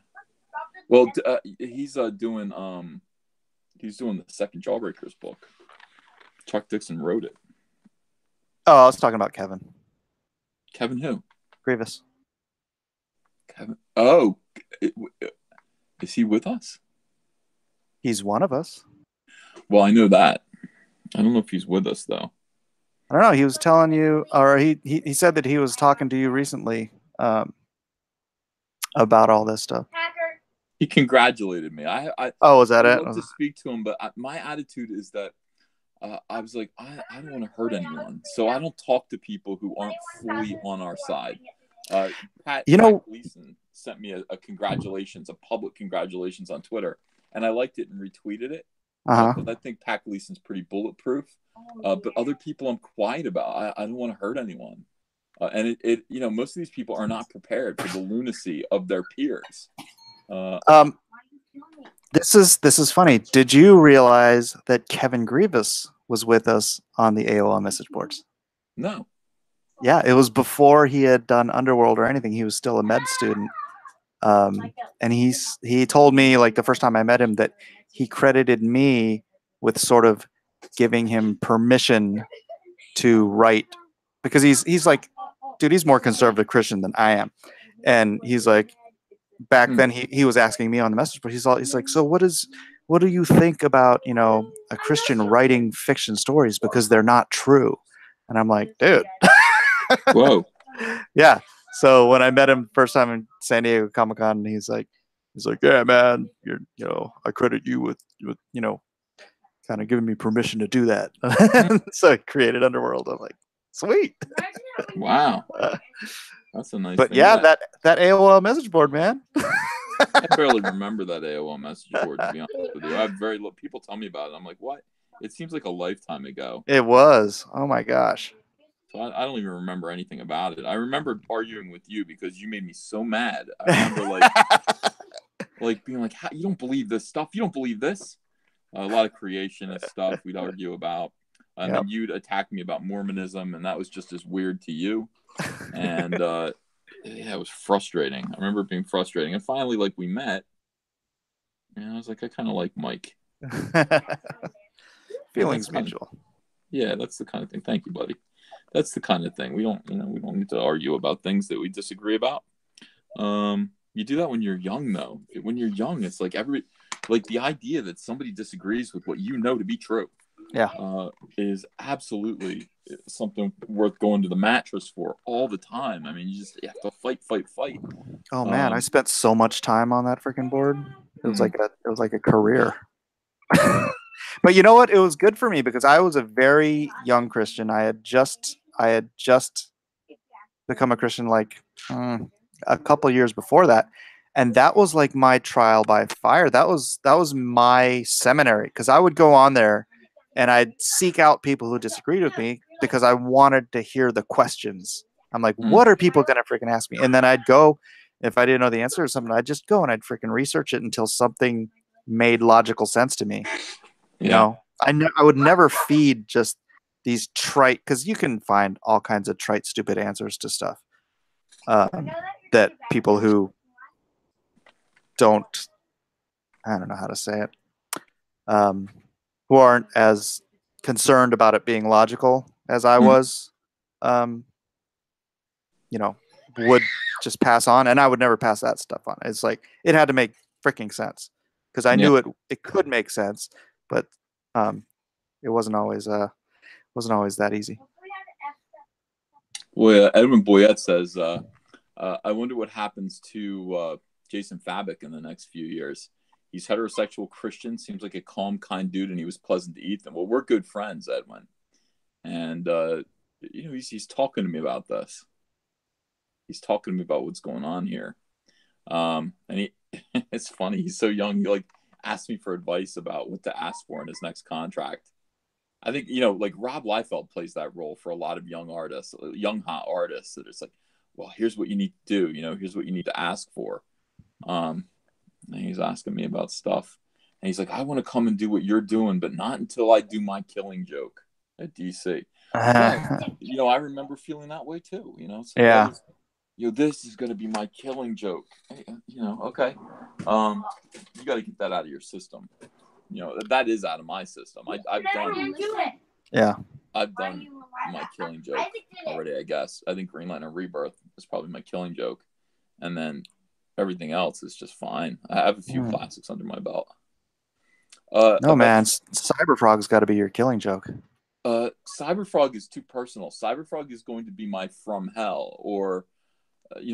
Well, he's doing the second Jawbreakers book. Chuck Dixon wrote it. Oh, I was talking about Kevin. Kevin who? Grievous. Kevin. Oh, is he with us? He's one of us. Well, I know that. I don't know if he's with us though. I don't know. He was telling you, or he said that he was talking to you recently about all this stuff. He congratulated me. Was that it? I'd love to speak to him, but my attitude is that I was like, I don't want to hurt anyone, so I don't talk to people who aren't fully on our side. Pat Gleason sent me a congratulations, a public congratulations on Twitter, and I liked it and retweeted it. Uh-huh. But I think Pat Gleason's pretty bulletproof. But other people I'm quiet about. I don't want to hurt anyone. And most of these people are not prepared for the lunacy of their peers. Um, this is funny. Did you realize that Kevin Grievous was with us on the AOL message boards? No. Yeah, it was before he had done Underworld or anything. He was still a med student. And he told me, like, the first time I met him, that he credited me with sort of giving him permission to write, because he's like, dude, he's more conservative Christian than I am. And he's like, back then he was asking me on the message, but he's like, so what do you think about, a Christian writing fiction stories because they're not true? And I'm like, dude. Whoa. Yeah. So when I met him first time in San Diego Comic-Con, he's like, yeah, man, I credit you with kind of giving me permission to do that. So I created Underworld. I'm like, sweet. Wow. That's a nice but thing. Yeah, that AOL message board, man. I barely remember that AOL message board, to be honest with you. I have people tell me about it. I'm like, what? It seems like a lifetime ago. It was. Oh my gosh. So I don't even remember anything about it. I remember arguing with you because you made me so mad. I remember like being like, you don't believe this stuff. You don't believe this. A lot of creationist stuff we'd argue about. And then you'd attack me about Mormonism, and that was just as weird to you. And it was frustrating. I remember it being frustrating. And finally, like, we met, and I was like, I kind of like Mike. Feelings mutual. Yeah, that's the kind of thing. Thank you, buddy. That's the kind of thing. We don't need to argue about things that we disagree about. You do that when you're young, though. When you're young, it's like the idea that somebody disagrees with what you know to be true. Yeah. Is absolutely something worth going to the mattress for all the time. I mean, you have to fight. Oh man, I spent so much time on that freaking board. It was like a career. But you know what? It was good for me because I was a very young Christian. I had just become a Christian like a couple years before that. And that was like my trial by fire. That was my seminary, because I would go on there and I'd seek out people who disagreed with me because I wanted to hear the questions. I'm like, what are people going to freaking ask me? And then I'd go, if I didn't know the answer or something, I'd just go and I'd freaking research it until something made logical sense to me. You know, I would never feed just these trite, because you can find all kinds of trite, stupid answers to stuff that people who don't, I don't know how to say it, who aren't as concerned about it being logical as I was, would just pass on, and I would never pass that stuff on. It's like, it had to make freaking sense, because I knew it could make sense, but it wasn't always that easy. Well, Edwin Boyette says, I wonder what happens to Jason Fabik in the next few years. He's heterosexual Christian, seems like a calm, kind dude, and he was pleasant to Ethan. Well, we're good friends, Edwin. And, he's talking to me about this. He's talking to me about what's going on here. And it's funny. He's so young. He, asked me for advice about what to ask for in his next contract. I think, Rob Liefeld plays that role for a lot of young artists, young hot artists, that it's like, well, here's what you need to do. Here's what you need to ask for. And he's asking me about stuff. And he's like, I want to come and do what you're doing, but not until I do my Killing Joke at DC. Yeah, I remember feeling that way too, So this is going to be my Killing Joke. Okay. You got to get that out of your system. That is out of my system. I've done. Yeah. I've done my Killing Joke already, I guess. I think Green Lantern Rebirth is probably my Killing Joke. And then everything else is just fine. I have a few classics under my belt. No, man. Cyberfrog's got to be your Killing Joke. Cyberfrog is too personal. Cyberfrog is going to be my From Hell, or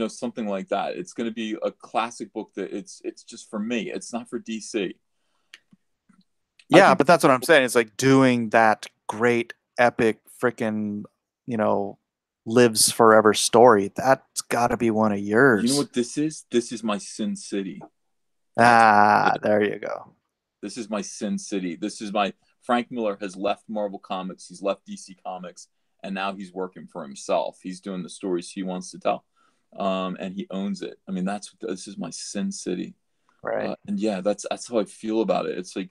something like that. It's going to be a classic book that it's just for me. It's not for DC. Yeah, but that's what I'm saying. It's like doing that great, epic, freaking, lives forever story. That's got to be one of yours. You know what this is? This is my Sin City. There you go. This is my Sin City. This is my Frank Miller has left Marvel Comics. He's left DC Comics, and now he's working for himself. He's doing the stories he wants to tell, and he owns it. I mean, this is my Sin City, Right. and yeah, that's how I feel about it. It's like,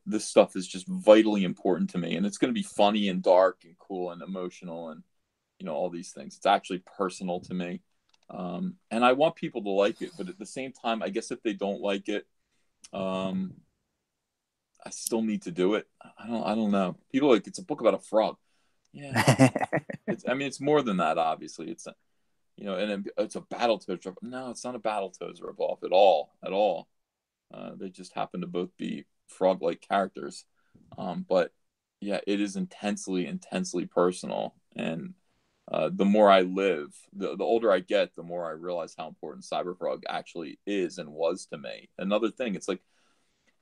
this stuff is just vitally important to me, and it's going to be funny and dark and cool and emotional and all these things. It's actually personal to me, and I want people to like it, but at the same time, I guess if they don't like it, I still need to do it. I don't know. People are like, it's a book about a frog. Yeah, it's more than that. Obviously, it's and it's a Battletoads ripoff. No, it's not a Battletoads ripoff at all. At all. They just happen to both be frog-like characters. But yeah, it is intensely personal. And the more I live, the older I get, the more I realize how important Cyberfrog actually is and was to me. Another thing, it's like,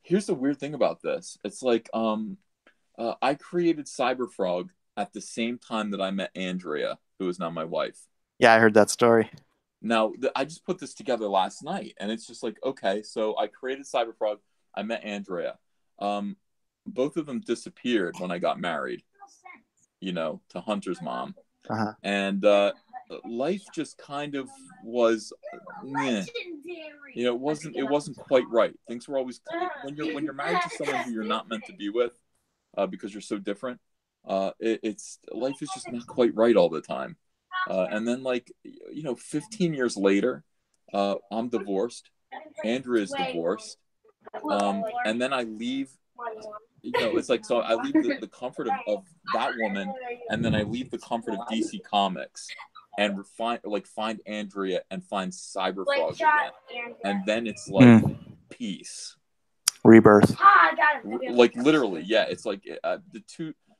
here's the weird thing about this. It's like, I created Cyberfrog at the same time that I met Andrea, who is now my wife. Yeah, I heard that story. Now, I just put this together last night, and it's just like, okay, so I created Cyberfrog. I met Andrea. Both of them disappeared when I got married, to Hunter's mom. Uh-huh. And life just kind of was, it wasn't quite right. Things were always, when you're married to someone who you're not meant to be with, because you're so different, it's life is just not quite right all the time. And then 15 years later, I'm divorced. Andrea's divorced. And then I leave, it's like, so I leave the comfort of that woman, and then I leave the comfort of DC Comics and find Andrea and find Cyberfrog again. And then it's like peace. Rebirth. Like literally, yeah. It's like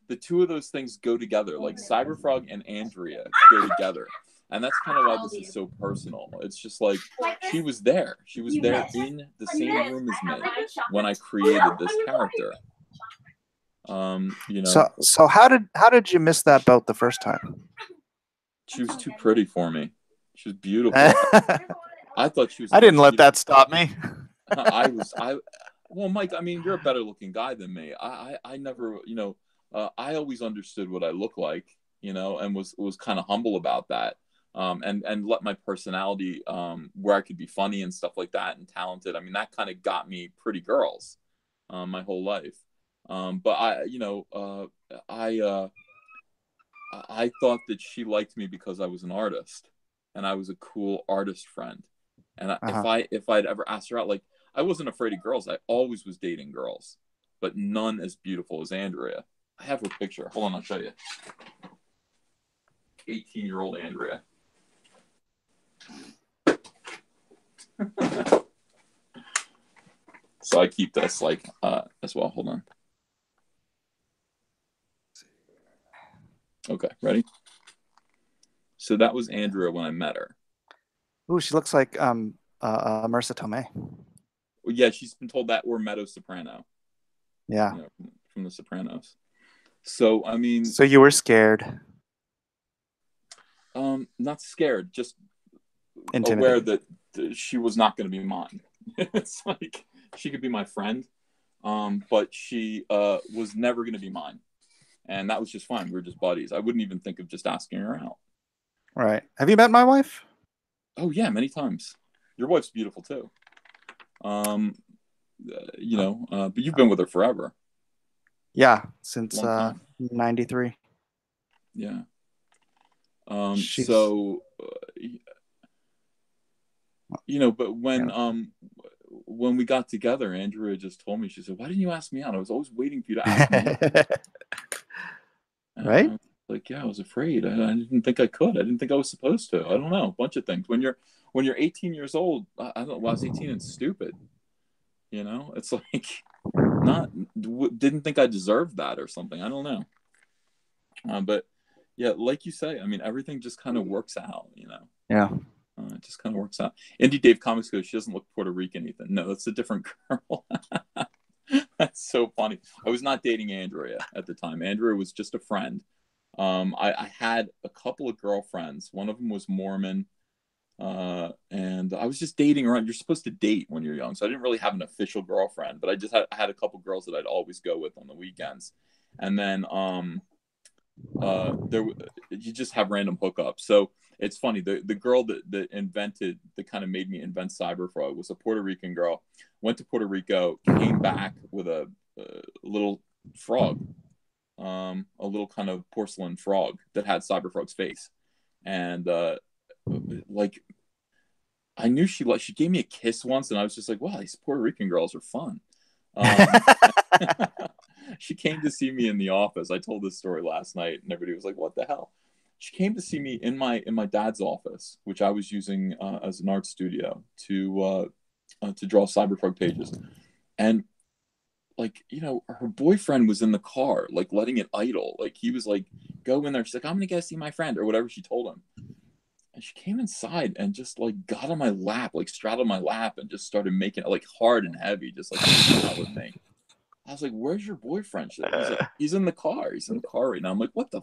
the two of those things go together. Like Cyberfrog and Andrea go together. And that's kind of why this is so personal. It's just like, she was there. She was there in the same room as me when I created this character. So how did you miss that boat the first time? She was too pretty for me. She was beautiful. I thought she was. I didn't let that stop me. Well, Mike, I mean, you're a better looking guy than me. I never, I always understood what I look like, and was kind of humble about that. And let my personality, where I could be funny and stuff like that and talented. I mean, that kind of got me pretty girls, my whole life. But I thought that she liked me because I was an artist and I was a cool artist friend. And if I'd ever asked her out, like, I wasn't afraid of girls. I always was dating girls, but none as beautiful as Andrea. I have her picture. Hold on, I'll show you. 18-year-old Andrea. So I keep this as well. Hold on. Okay, ready? So that was Andrea when I met her. Ooh, she looks like Marissa Tomei. Well, yeah, she's been told that, or Meadow Soprano. Yeah, from The Sopranos. So I mean, so you were scared? Not scared, just Intimidated. aware that she was not going to be mine. It's like, she could be my friend, but she was never going to be mine. And that was just fine. We were just buddies. I wouldn't even think of just asking her out. Right. Have you met my wife? Oh, yeah, many times. Your wife's beautiful, too. But you've been with her forever. Yeah, since 93. Yeah. But when we got together, Andrea just told me, she said, "Why didn't you ask me out? I was always waiting for you to ask me out." Right? Like, yeah, I was afraid. I didn't think I could. I didn't think I was supposed to. I don't know. A bunch of things. When you're 18 years old, I don't know. Well, I was 18 and stupid. It's like, didn't think I deserved that or something. I don't know. But yeah, like you say, I mean, everything just kind of works out. Yeah. It just kind of works out. Indy Dave Comics goes, she doesn't look Puerto Rican, Ethan. No, that's a different girl. That's so funny. I was not dating Andrea at the time. Andrea was just a friend. I had a couple of girlfriends. One of them was Mormon. And I was just dating around. You're supposed to date when you're young, so I didn't really have an official girlfriend, but I had a couple girls that I'd always go with on the weekends. And then there you just have random hookups. So it's funny, the girl that kind of made me invent Cyberfrog was a Puerto Rican girl. Went to Puerto Rico, came back with a little frog, a little kind of porcelain frog that had Cyberfrog's face. And like, I knew she gave me a kiss once, and I was just like, wow, these Puerto Rican girls are fun. She came to see me in the office. I told this story last night, and everybody was like, what the hell? She came to see me in my dad's office, which I was using as an art studio to draw Cyberfrog pages. And like, you know, her boyfriend was in the car, like letting it idle. Like, he was like, go in there. She's like, I'm gonna go see my friend, or whatever she told him. And she came inside and just like got on my lap, like straddled my lap, and just started making it like hard and heavy, just like out with me. I was like, where's your boyfriend? He's like, he's in the car. He's in the car right now. I'm like, what the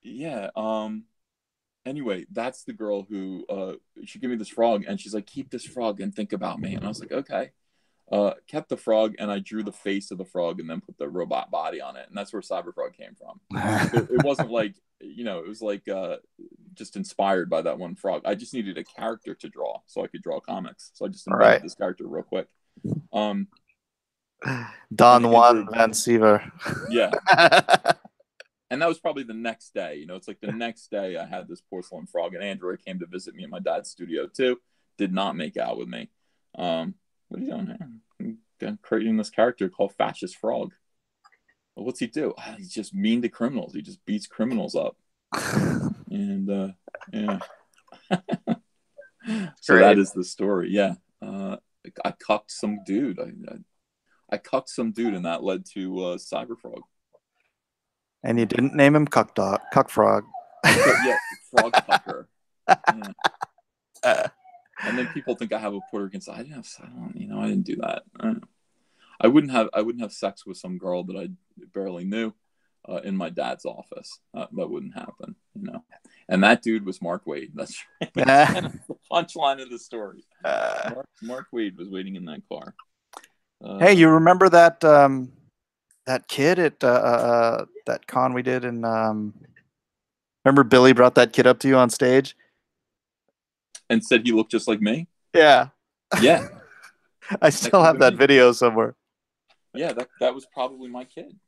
yeah. Anyway, that's the girl who she gave me this frog, and she's like, keep this frog and think about me. And I was like, okay. Kept the frog, and I drew the face of the frog and then put the robot body on it. And that's where Cyberfrog came from. It wasn't like, you know, it was like just inspired by that one frog. I just needed a character to draw so I could draw comics. So I just invented this character real quick. Don Juan Van Siever. Yeah. And that was probably the next day. You know, it's like the next day I had this porcelain frog, and Andrew came to visit me at my dad's studio too. Did not make out with me. What are you doing here? I'm creating this character called Fascist Frog. Well, what's he do? He's just mean to criminals. He just beats criminals up. And yeah. So that is the story. Yeah. I cucked some dude. I cucked some dude, and that led to Cyberfrog. And you didn't name him Cuck Frog. Yeah, Frog Cucker. Yeah. And then people think I have a Puerto Rican side. I didn't do that. I wouldn't have sex with some girl that I barely knew in my dad's office. That wouldn't happen, you know. And that dude was Mark Wade. That's the punchline of the story. Mark Wade was waiting in that car. Hey, you remember that that kid at that con we did? And remember Billy brought that kid up to you on stage and said he looked just like me? Yeah. Yeah. I still have that video somewhere. Yeah, that was probably my kid.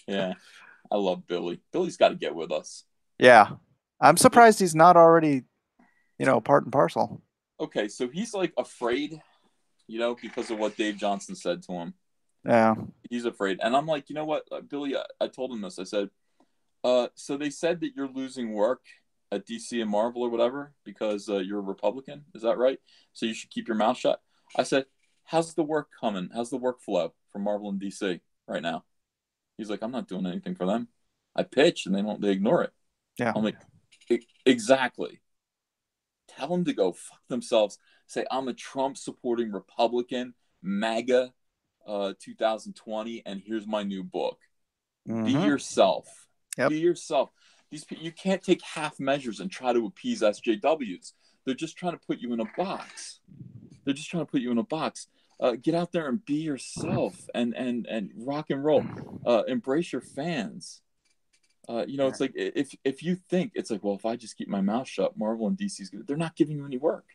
Yeah. I love Billy. Billy's got to get with us. Yeah. I'm surprised he's not already, part and parcel. Okay, so he's like afraid, because of what Dave Johnson said to him. Yeah. He's afraid. And I'm like, you know what, Billy, I told him this. I said, so they said that you're losing work at DC and Marvel or whatever because you're a Republican. Is that right? So you should keep your mouth shut. I said, how's the work coming? How's the workflow from Marvel and DC right now? He's like, I'm not doing anything for them. I pitch and they ignore it. Yeah. I'm like, exactly. Tell them to go fuck themselves. Say, I'm a Trump supporting Republican, MAGA 2020, and here's my new book. Mm-hmm. Be yourself. Yep. Be yourself. You can't take half measures and try to appease SJWs. They're just trying to put you in a box. Get out there and be yourself and rock and roll. Embrace your fans. It's like if you think it's like, well, if I just keep my mouth shut, Marvel and DC's good. They're not giving you any work.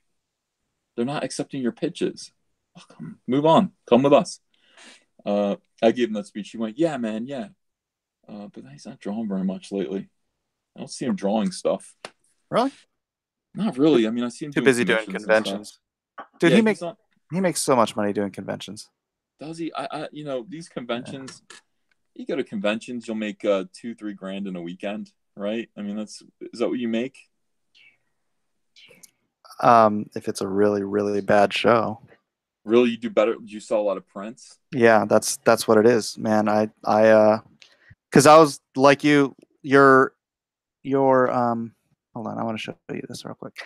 They're not accepting your pitches. Oh, move on. Come with us. I gave him that speech. He went, yeah, man, yeah. But he's not drawing very much lately. I don't see him drawing stuff. Really? Not really. I mean, I see him too busy doing conventions. Dude, yeah, he makes so much money doing conventions. Does he? These conventions. Yeah. You go to conventions, you'll make $2-3 grand in a weekend, right? I mean, is that what you make? If it's a really, really bad show. Really, you do better. You sell a lot of prints. Yeah, that's what it is, man. Because I was like your hold on, I want to show you this real quick.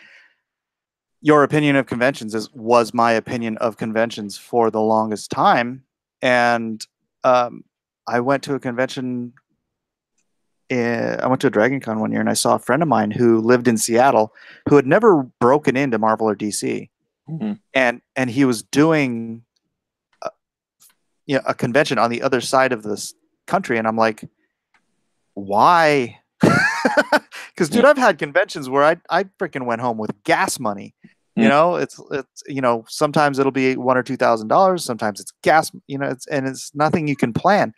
Your opinion of conventions was my opinion of conventions for the longest time, and I went to a convention I went to a Dragon Con one year and I saw a friend of mine who lived in Seattle who had never broken into Marvel or DC, Mhm. and he was doing a convention on the other side of this country, and I'm like, why? Because dude, Yeah. I've had conventions where I freaking went home with gas money. Mm. It's sometimes it'll be $1,000 or $2,000, sometimes it's gas, it's nothing you can plan.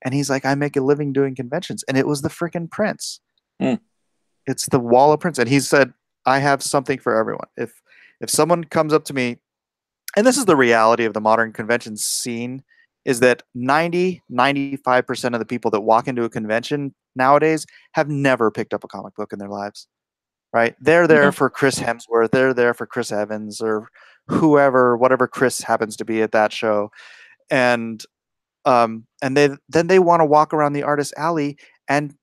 And he's like, I make a living doing conventions, and it was the freaking Prince. Mm. It's the wall of Prince, and he said, I have something for everyone. If someone comes up to me, and this is the reality of the modern convention scene, is that 95% of the people that walk into a convention nowadays have never picked up a comic book in their lives, right? They're there Yeah. for Chris Hemsworth, they're there for Chris Evans, or whatever Chris happens to be at that show. And they want to walk around the artist alley and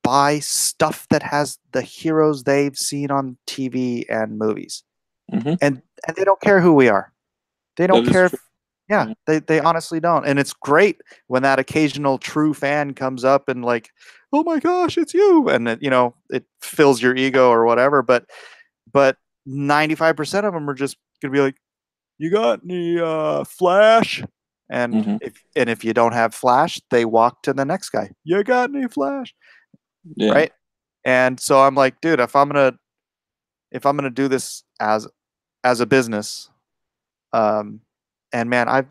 buy stuff that has the heroes they've seen on TV and movies. Hmm. And they don't care who we are. They don't That is care true. if, yeah, Yeah. they honestly don't. And it's great when that occasional true fan comes up and like, oh my gosh, it's you. And it fills your ego or whatever. But 95% of them are just gonna be like, you got any Flash? And Hmm. if you don't have Flash, they walk to the next guy. You got any Flash? Yeah. Right? And so I'm like, dude, if I'm gonna do this as a business, um, and man, I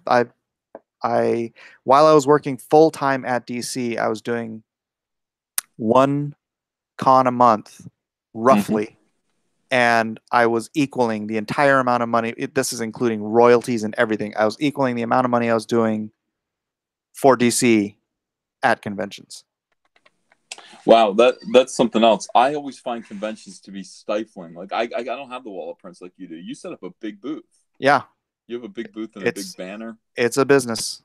while I was working full time at DC, I was doing one con a month, Hmm. roughly, and I was equaling the entire amount of money. This is including royalties and everything. I was equaling the amount of money I was doing for DC at conventions. Wow, that's something else. I always find conventions to be stifling. Like I don't have the wall of prints like you do. You set up a big booth. Yeah, You have a big booth and a big it's banner. it's a business.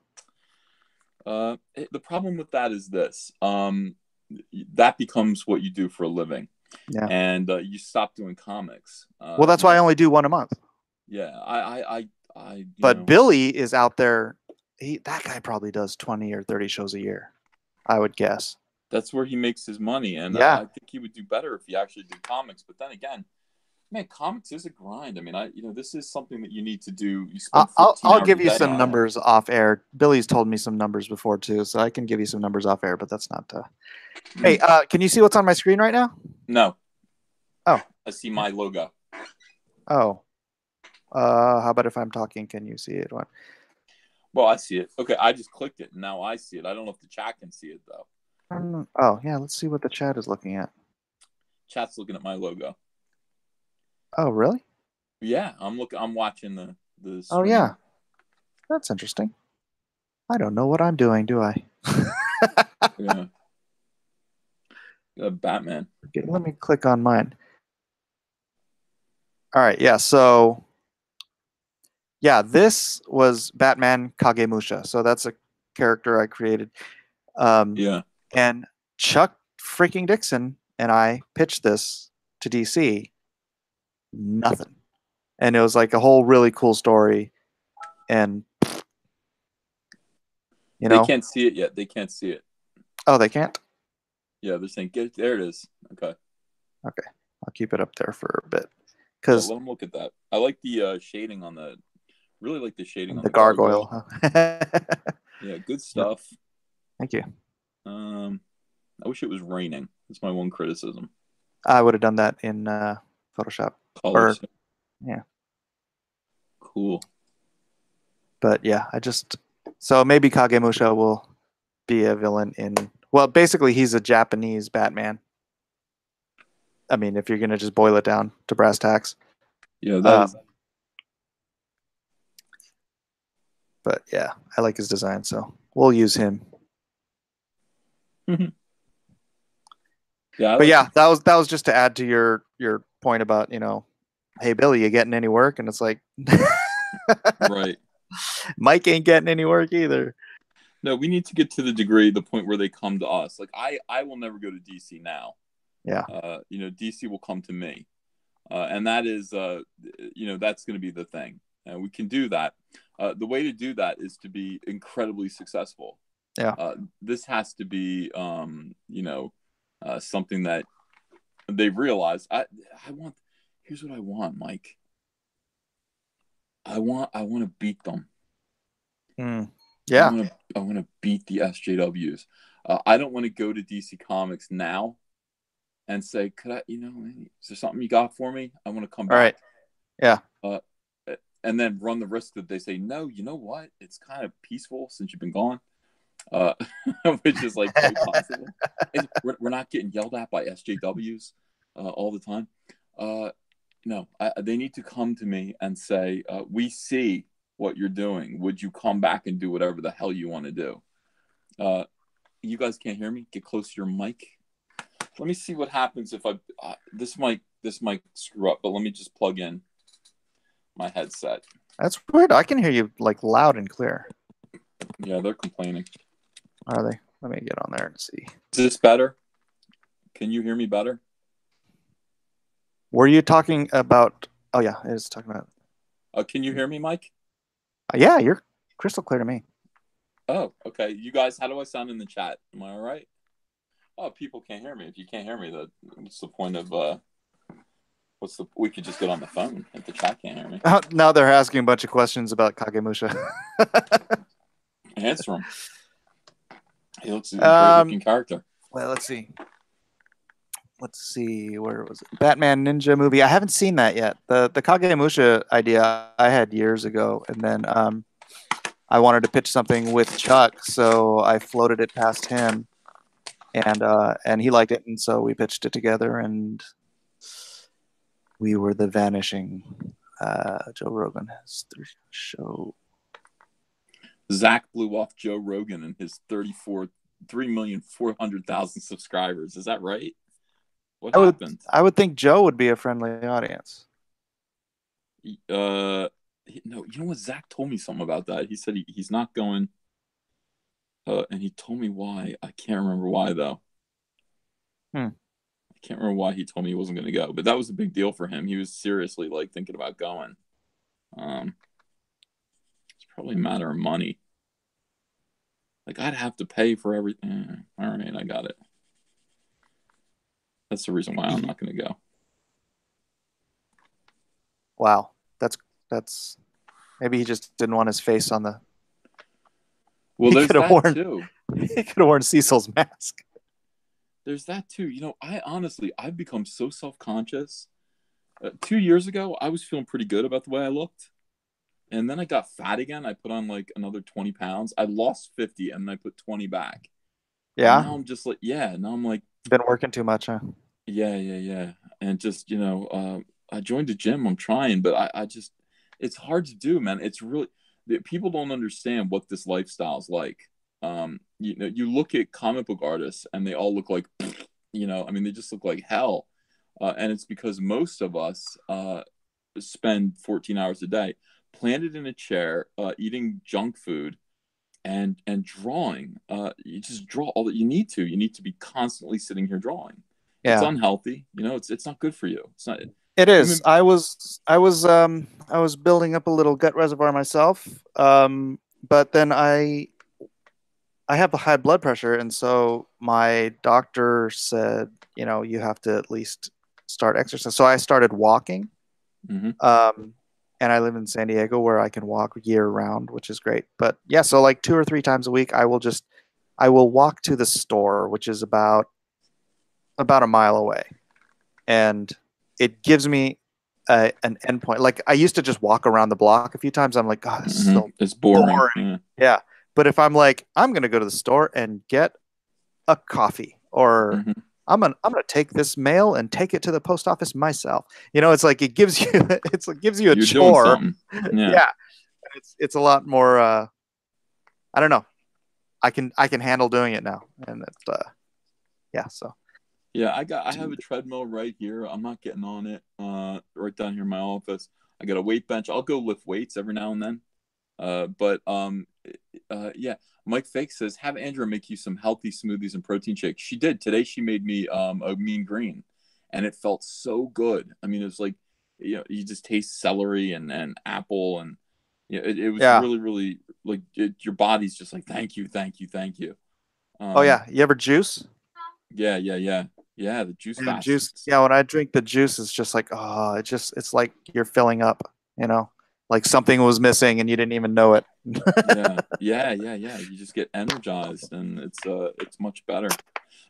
The problem with that is this. That becomes what you do for a living, Yeah. and you stop doing comics. Well, that's why I only do one a month. Yeah, I But Billy is out there. That guy probably does 20 or 30 shows a year, I would guess. that's where he makes his money, and Yeah. I think he would do better if he actually did comics. But then again, man, comics is a grind. I mean, this is something that you need to do. You spend I'll 14 I'll hours a give you day some on it. numbers off air. Billy's told me some numbers before too, so I can give you some numbers off air. But that's not. Hey, can you see what's on my screen right now? No. Oh. I see my logo. Oh. How about if I'm talking? Can you see it? What? Well, I see it. Okay, I just clicked it, and now I see it. I don't know if the chat can see it though. Oh yeah, let's see what the chat is looking at. Chat's looking at my logo. Oh really? Yeah, I'm watching the stream. Oh yeah, that's interesting. I don't know what I'm doing, do I? Yeah. Batman. Okay, let me click on mine. All right, yeah. So yeah, this was Batman Kagemusha. So that's a character I created. Yeah. And Chuck freaking Dixon and I pitched this to DC. Nothing. And it was like a whole really cool story. And They can't see it yet. They can't see it. Oh, they can't? Yeah, they're saying get there. It is. Okay. Okay, I'll keep it up there for a bit. Yeah, let them look at that. I like the shading on the. Really like the shading on the the gargoyle. Huh? Yeah, good stuff. Thank you. I wish it was raining. That's my one criticism. I would have done that in Photoshop. Colors. Yeah. Cool. But yeah, so maybe Kagemusha will be a villain in. Well, basically, he's a Japanese Batman. I mean, if you're gonna just boil it down to brass tacks. Yeah, that is. But yeah, I like his design, so we'll use him. Yeah, but yeah, that was just to add to your point about hey Billy, you getting any work? And it's like, right. Mike ain't getting any work either. No, we need to get to the point where they come to us. Like I will never go to DC now. Yeah. DC will come to me, and that is, that's going to be the thing. We can do that. The way to do that is to be incredibly successful. Yeah. This has to be, something that they've realized. I want. Here's what I want, Mike. I want to beat them. Yeah. I want to beat the SJWs. I don't want to go to DC Comics now and say, "Could I? Is there something you got for me? I want to come All right. back." Yeah. And then run the risk that they say, "No, you know what? It's kind of peaceful since you've been gone," which is like quite possible. We're not getting yelled at by SJWs all the time. No, they need to come to me and say, "We see what you're doing. Would you come back and do whatever the hell you want to do?" You guys can't hear me. Get close to your mic. Let me see what happens if this might screw up. But let me just plug in my headset. That's weird. I can hear you like loud and clear. Yeah, they're complaining. Are they? Let me get on there and see. Is this better? Can you hear me better? Were you talking about? Oh yeah, it is talking about. Can you hear me, Mike? Yeah, you're crystal clear to me. Oh, okay. You guys, how do I sound in the chat? Am I all right? Oh, people can't hear me. If you can't hear me, what's the point of we could just get on the phone if the chat can't hear me. Now they're asking a bunch of questions about Kagemusha. Answer them. He looks like a great looking character. Well, let's see. Where was it? Batman Ninja movie. I haven't seen that yet. The Kagemusha idea I had years ago, and then I wanted to pitch something with Chuck, so I floated it past him, and he liked it, and so we pitched it together, and we were the vanishing. Joe Rogan has the show. Zach blew off Joe Rogan and his 3,400,000 subscribers. Is that right? What happened? I would think Joe would be a friendly audience. No, you know what? Zach told me something about that. He said he's not going, and he told me why. I can't remember why though. I can't remember why he told me he wasn't going to go, but that was a big deal for him. He was seriously like thinking about going. It's probably a matter of money. Like I'd have to pay for everything. All right, I got it. That's the reason why I'm not going to go. Wow, that's maybe he just didn't want his face on the. Well, there's that too. He could have worn Cecil's mask. There's that too. I've become so self-conscious. 2 years ago, I was feeling pretty good about the way I looked. And then I got fat again. I put on like another 20 pounds. I lost 50 and I put 20 back. Yeah. And now I'm just like, now I'm like. Been working too much, huh? Yeah. And just, I joined a gym. I'm trying, but I just, it's hard to do, man. It's really, people don't understand what this lifestyle is like. You look at comic book artists and they all look like, they just look like hell. And it's because most of us spend 14 hours a day planted in a chair, eating junk food and drawing. You just draw all that you need to. You need to be constantly sitting here drawing. Yeah. It's unhealthy. It's not good for you. It's not. It is. I was building up a little gut reservoir myself, but then I have a high blood pressure, and so my doctor said, you have to at least start exercise. So I started walking, and I live in San Diego where I can walk year round, which is great. But yeah, so like 2 or 3 times a week, I will walk to the store, which is about a mile away, and it gives me an endpoint. Like I used to just walk around the block a few times. I'm like, God, this is so it's boring. Yeah. But if I'm like, I'm going to go to the store and get a coffee, or I'm gonna take this mail and take it to the post office myself. It's like it gives you a You're chore. Doing something. Yeah. It's a lot more. I don't know. I can handle doing it now, and yeah. So. Yeah, I have a treadmill right here. I'm not getting on it. Right down here in my office. I got a weight bench. I'll go lift weights every now and then. Yeah. Mike Fake says, have Andrea make you some healthy smoothies and protein shakes. She did. Today she made me a mean green, and it felt so good. I mean, it was like, you just taste celery and apple, and it was really, really, like your body's just like, thank you, thank you, thank you. Oh yeah, you ever juice? Yeah, yeah, yeah, yeah. The juice Yeah, fast. juice. Yeah, when I drink the juice, it's just like, oh, it's like you're filling up. You know, like something was missing and you didn't even know it. Yeah, yeah, yeah, yeah. You just get energized, and it's much better.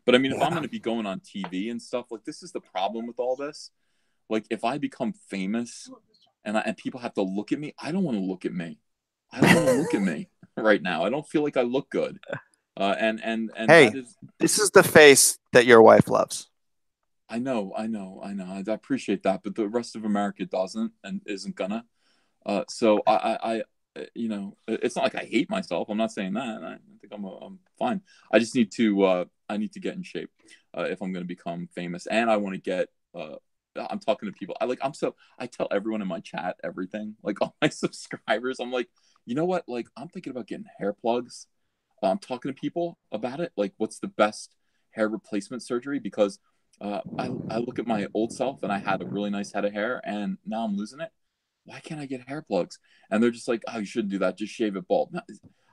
But I mean, if I'm going to be going on TV and stuff, like, this is the problem with all this. Like, if I become famous and people have to look at me, I don't want to look at me. I don't want to look at me right now. I don't feel like I look good. And Hey, that is, this is the face that your wife loves. I know, I know, I know. I appreciate that, but the rest of America doesn't and isn't gonna. So you know, it's not like I hate myself. I'm not saying that. I think I'm fine. I just need to I need to get in shape if I'm going to become famous, and I want to get. I'm talking to people. I tell everyone in my chat everything. Like, all my subscribers, I'm like, you know what? Like, I'm thinking about getting hair plugs. I'm talking to people about it. Like, what's the best hair replacement surgery? Because I look at my old self and I had a really nice head of hair, and now I'm losing it. Why can't I get hair plugs? And they're just like, oh, you shouldn't do that. Just shave it bald.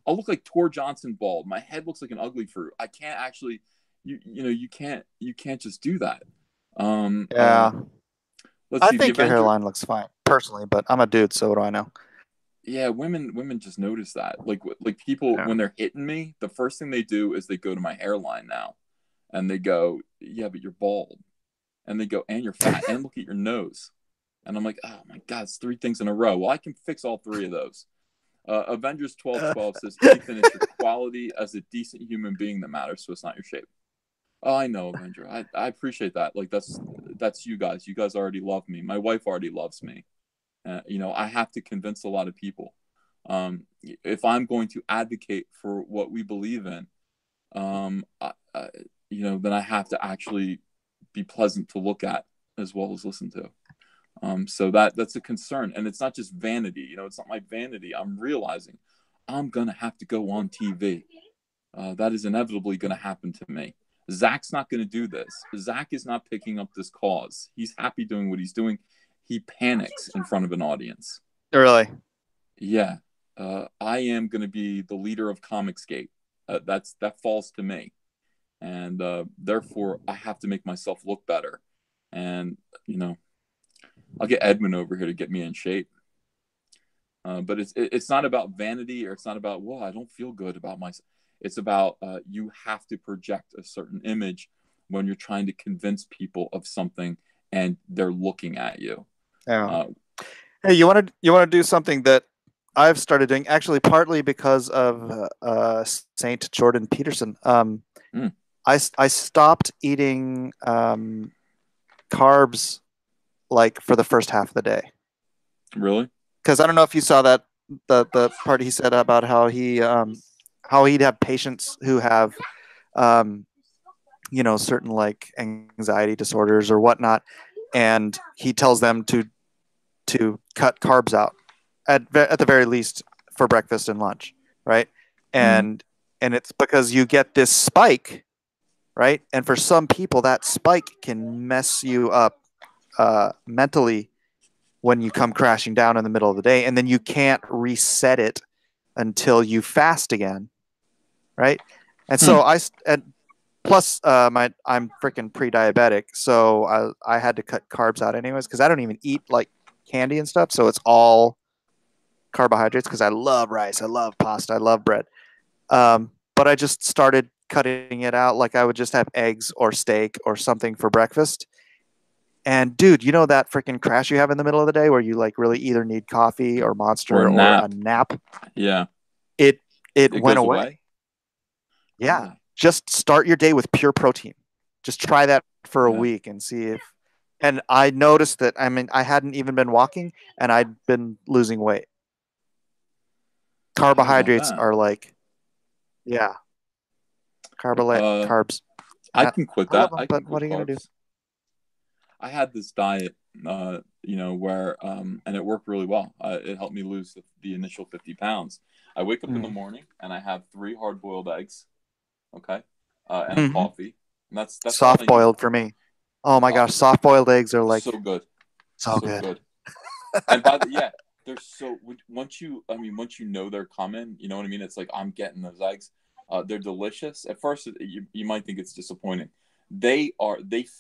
I'll look like Tor Johnson bald. My head looks like an ugly fruit. I can't actually, you know, you can't just do that. Um, uh, Yeah, let's I see, the think your Avenger. hairline looks fine personally, but I'm a dude, so what do I know? Yeah, women just notice that. Like people Yeah. when they're hitting me, the first thing they do is they go to my hairline now, and they go, yeah, but you're bald, and they go, and you're fat, and look at your nose. And I'm like, oh my God, it's three things in a row. Well, I can fix all three of those. Avengers 1212 says, Ethan, it's your quality as a decent human being that matters, so it's not your shape. Oh, I know, Avenger. I appreciate that. Like, that's you guys. You guys already love me. My wife already loves me. You know, I have to convince a lot of people. If I'm going to advocate for what we believe in, you know, then I have to actually be pleasant to look at as well as listen to. So that's a concern, and it's not just vanity. You know, it's not my vanity. I'm realizing I'm gonna have to go on TV. That is inevitably gonna happen to me. Zach's not gonna do this. Zach is not picking up this cause. He's happy doing what he's doing. He panics in front of an audience. Really? Yeah, I am gonna be the leader of Comicsgate. That falls to me, and therefore I have to make myself look better. And you know, I'll get Edwin over here to get me in shape. But it's not about vanity, or it's not about, well, I don't feel good about myself. It's about you have to project a certain image when you're trying to convince people of something and they're looking at you. Yeah. Hey, you want to do something that I've started doing actually partly because of Saint Jordan Peterson. Mm, I stopped eating carbs like for the first half of the day. really? Because I don't know if you saw that the part he said about how he'd have patients who have um, you know, certain like anxiety disorders or whatnot, and he tells them to cut carbs out at the very least for breakfast and lunch, right? Mm, And it's because you get this spike, right? And for some people, that spike can mess you up mentally when you come crashing down in the middle of the day, and then you can't reset it until you fast again, right? And hmm. so and plus I'm freaking pre-diabetic, so I had to cut carbs out anyways because I don't even eat like candy and stuff, so it's all carbohydrates because I love rice, I love pasta, I love bread. But I just started cutting it out. Like I would just have eggs or steak or something for breakfast. And dude, you know that freaking crash you have in the middle of the day where you like really either need coffee or Or a Monster or a nap? nap? Yeah, It it it went goes away. away. Yeah, Really? just start your day with pure protein. Just try that for a Yeah. week and see if. And I noticed that I mean I hadn't even been walking and I'd been losing weight. How about Carbohydrates that? are like yeah, Uh, carbs. I can quit I love that. them, I can but what quit are you gonna do? carbs. I had this diet, you know, where and it worked really well. It helped me lose the initial 50 pounds. I wake up in the Mm. morning and I have three hard boiled eggs, okay, and a Mm-hmm. coffee. And that's all Soft I need. boiled for me. Oh my Oh, gosh, soft boiled eggs are like so good, so so good. good. And by the yeah, they're so once you know they're coming, you know what I mean? It's like I'm getting those eggs. They're delicious. At first, you might think it's disappointing. They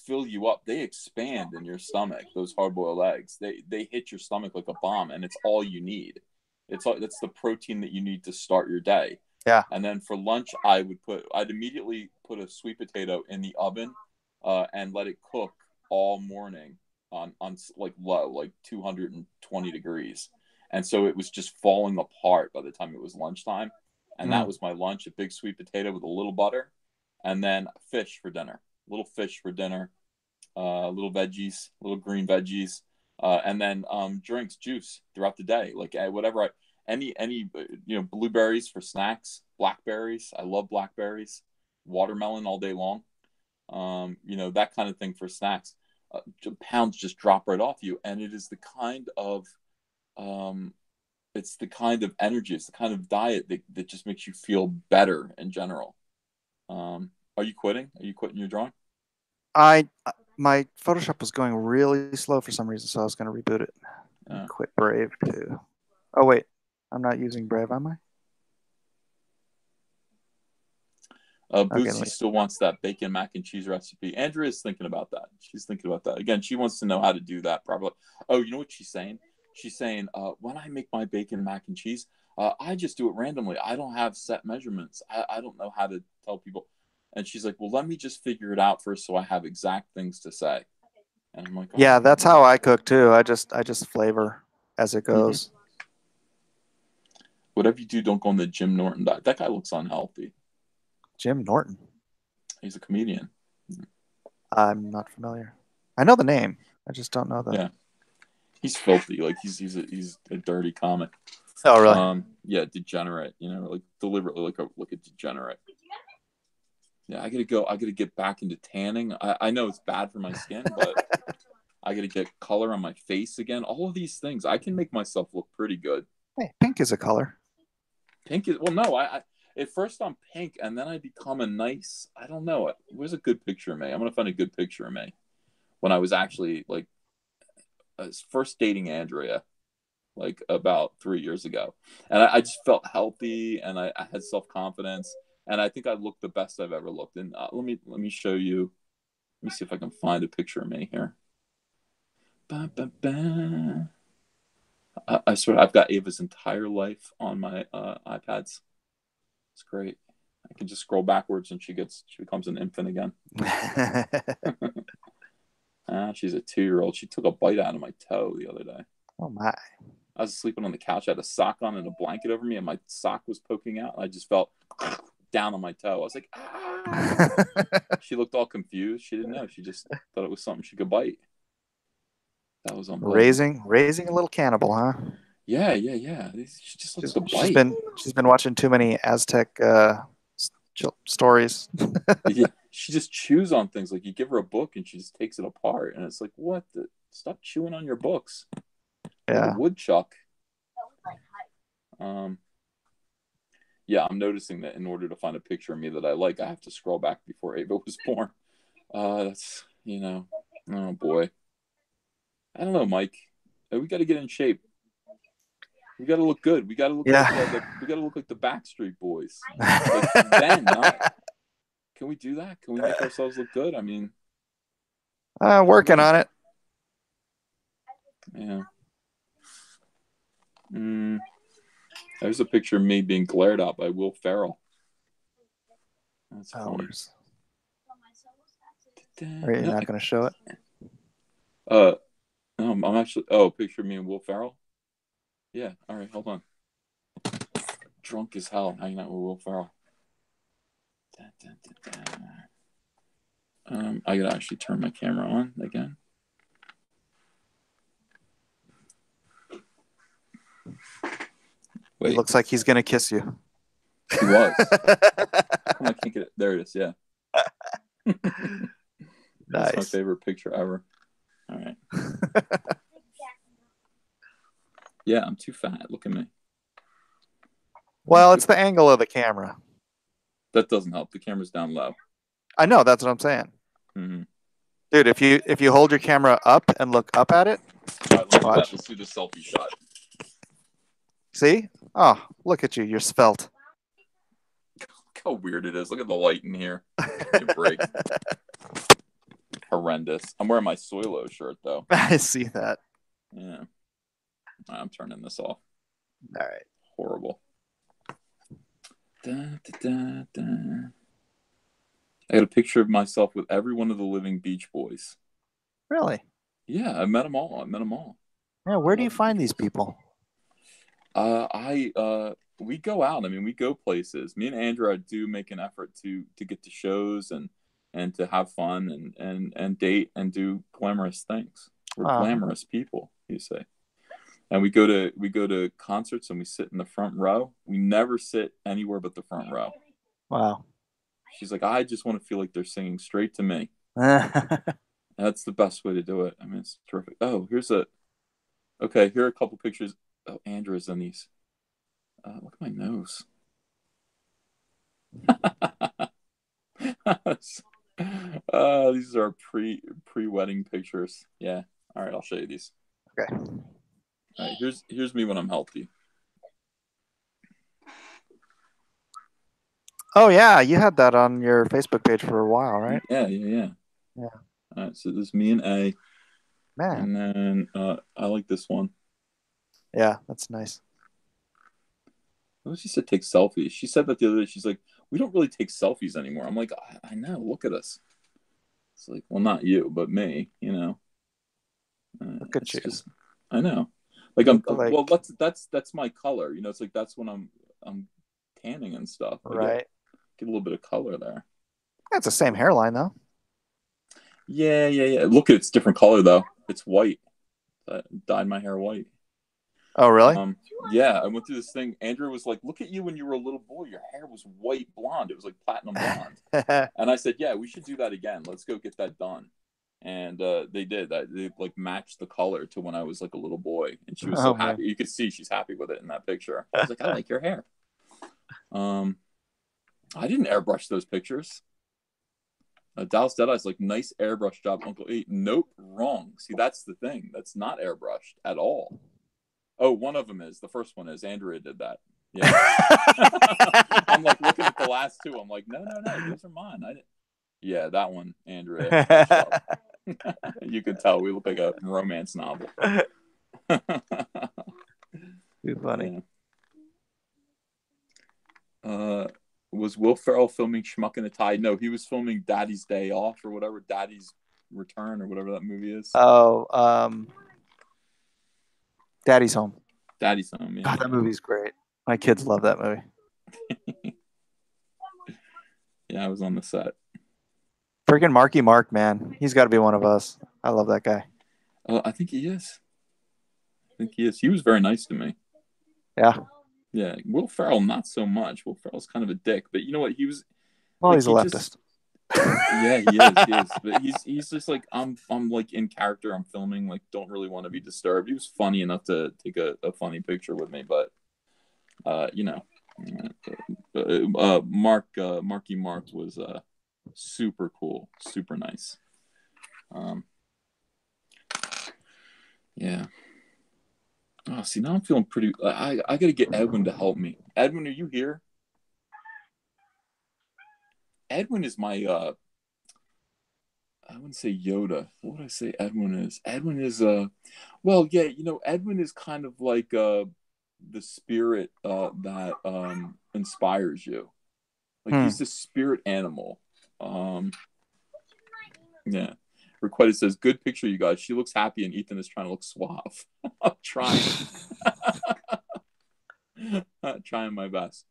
fill you up. They expand in your stomach. Those hard-boiled eggs, they hit your stomach like a bomb, and it's all you need. That's the protein that you need to start your day. Yeah. And then for lunch, I'd immediately put a sweet potato in the oven, and let it cook all morning on like low, like 220 degrees. And so it was just falling apart by the time it was lunchtime. And that was my lunch, a big sweet potato with a little butter, and then fish for dinner. Little fish for dinner, little veggies, little green veggies, and then drinks, juice throughout the day. Like whatever, any blueberries for snacks, blackberries. I love blackberries, watermelon all day long. That kind of thing for snacks. Pounds just drop right off you, and it is the kind of energy, it's the kind of diet that just makes you feel better in general. Are you quitting your drawing? My Photoshop was going really slow for some reason, so I was going to reboot it. Quit Brave too. Oh wait, I'm not using Brave, am I? Bootsy still wants that bacon mac and cheese recipe. Andrea's thinking about that. She's thinking about that. Again, she wants to know how to do that probably. Oh, you know what she's saying? She's saying, when I make my bacon mac and cheese, I just do it randomly. I don't have set measurements. I don't know how to tell people. And she's like, well, let me just figure it out first so I have exact things to say. And I'm like, oh, yeah, that's how I cook too. I just flavor as it goes. Mm-hmm. Whatever you do, don't go on the Jim Norton diet. That guy looks unhealthy. Jim Norton? He's a comedian. I'm not familiar. I know the name. I just don't know the. Yeah, he's filthy. Like he's a dirty comic. Oh really? Yeah, degenerate. Like deliberately like a degenerate. Yeah, I gotta get back into tanning. I know it's bad for my skin, but I gotta get color on my face again. All of these things, I can make myself look pretty good. Hey, pink is a color. Pink is no. I at first I'm pink, and then I become a nice. I don't know. Where's a good picture of me? I'm gonna find a good picture of me when I was actually like first dating Andrea, like about 3 years ago, and I just felt healthy, and I had self-confidence, and I think I looked the best I've ever looked. And let me show you. Let me see if I can find a picture of me here. Ba, ba, ba. I swear I've got Ava's entire life on my iPads. It's great. I can just scroll backwards and she becomes an infant again. She's a 2-year-old. She took a bite out of my toe the other day. Oh my. I was sleeping on the couch. I had a sock on and a blanket over me, and my sock was poking out. And I just felt down on my toe. I was like, ah! She looked all confused. She didn't know. She just thought it was something she could bite. That was unbelievable. Raising a little cannibal, huh? Yeah. She just looks a bite. She's been watching too many Aztec stories. Yeah, she just chews on things. Like you give her a book and she just takes it apart, and it's like, what? Stop chewing on your books. Yeah, like a woodchuck. Yeah, I'm noticing that in order to find a picture of me that I like, I have to scroll back before Ava was born. That's oh boy. I don't know, Mike. We got to get in shape. We got to look good. We got to look like the Backstreet Boys. Like then, can we do that? Can we make ourselves look good? I mean, working on it. Yeah. There's a picture of me being glared at by Will Ferrell. That's funny. Are you not going to show it? No, I'm actually. Oh, picture of me and Will Ferrell. Yeah. All right. Hold on. Drunk as hell, hanging out with Will Ferrell. I gotta actually turn my camera on again. Wait. It looks like he's gonna kiss you. He was. I can't get it. There it is. Yeah. That's my favorite picture ever. All right. Yeah, I'm too fat. Look at me. Well, it's the angle of the camera. That doesn't help. The camera's down low. I know. That's what I'm saying. Mm-hmm. Dude, if you hold your camera up and look up at it, all right, let's do the selfie shot. See? Oh, look at you. You're svelte. Look how weird it is. Look at the light in here. Give me a break. Horrendous. I'm wearing my Soilo shirt, though. I see that. Yeah. I'm turning this off. All right. Horrible. Da, da, da, da. I got a picture of myself with every one of the living Beach Boys. Really? Yeah, I met them all. Yeah. Where do you find these people? We go out. I mean, we go places. Me and Andrew do make an effort to get to shows and to have fun and date and do glamorous things. We're glamorous people, you say. And we go to concerts and we sit in the front row. We never sit anywhere but the front row. Wow. She's like, I just want to feel like they're singing straight to me. That's the best way to do it. I mean, it's terrific. Oh, here are a couple pictures. Oh, Andrew's in these. Look at my nose. These are pre-wedding pictures. Yeah. All right, I'll show you these. Okay. All right, here's me when I'm healthy. Oh yeah, you had that on your Facebook page for a while, right? Yeah. All right, so this is me and A. Man. And then I like this one. Yeah, that's nice. She said take selfies. She said that the other day. She's like, we don't really take selfies anymore. I'm like, I know. Look at us. It's like, well, not you, but me. You know. Look at you. Just, I know. Like well, that's my color. You know, it's like that's when I'm tanning and stuff. Right. Get a little bit of color there. That's the same hairline though. Yeah. Look, it's different color though. It's white. I dyed my hair white. Oh, really? Yeah, I went through this thing. Andrew was like, look at you when you were a little boy. Your hair was white blonde. It was like platinum blonde. And I said, yeah, we should do that again. Let's go get that done. And they did. They like matched the color to when I was like a little boy. And she was so happy. You could see she's happy with it in that picture. I was like, I like your hair. I didn't airbrush those pictures. Dallas Deadeye's like, nice airbrush job, Uncle E. Nope, wrong. See, that's the thing. That's not airbrushed at all. Oh, one of them is. The first one is. Andrea did that. Yeah. I'm like looking at the last two. I'm like, no, those are mine. Yeah, that one, Andrea. You can tell we look like a romance novel. Too funny. Yeah. Was Will Ferrell filming Schmuck in a Tide? No, he was filming Daddy's Day Off or whatever, Daddy's Return or whatever that movie is. Oh, Daddy's Home. Daddy's Home, yeah. God, that movie's great. My kids love that movie. Yeah, I was on the set. Freaking Marky Mark, man. He's got to be one of us. I love that guy. I think he is. He was very nice to me. Yeah. Yeah. Will Ferrell, not so much. Will Ferrell's kind of a dick. But you know what? He was... Well, he's a leftist. Yeah, he is. But he's just like, I'm like in character. I'm filming. Like, don't really want to be disturbed. He was funny enough to take a funny picture with me. But, you know... Marky Mark was super cool, super nice. Yeah. Oh, see, now I'm feeling pretty. I got to get Edwin to help me. Edwin, are you here? Edwin is my. I wouldn't say Yoda. What would I say? Edwin is. Edwin is well, yeah. You know, Edwin is kind of like the spirit that inspires you. Like he's the spirit animal. Yeah. Requita says, good picture, you guys. She looks happy and Ethan is trying to look suave. I'm trying. Trying my best.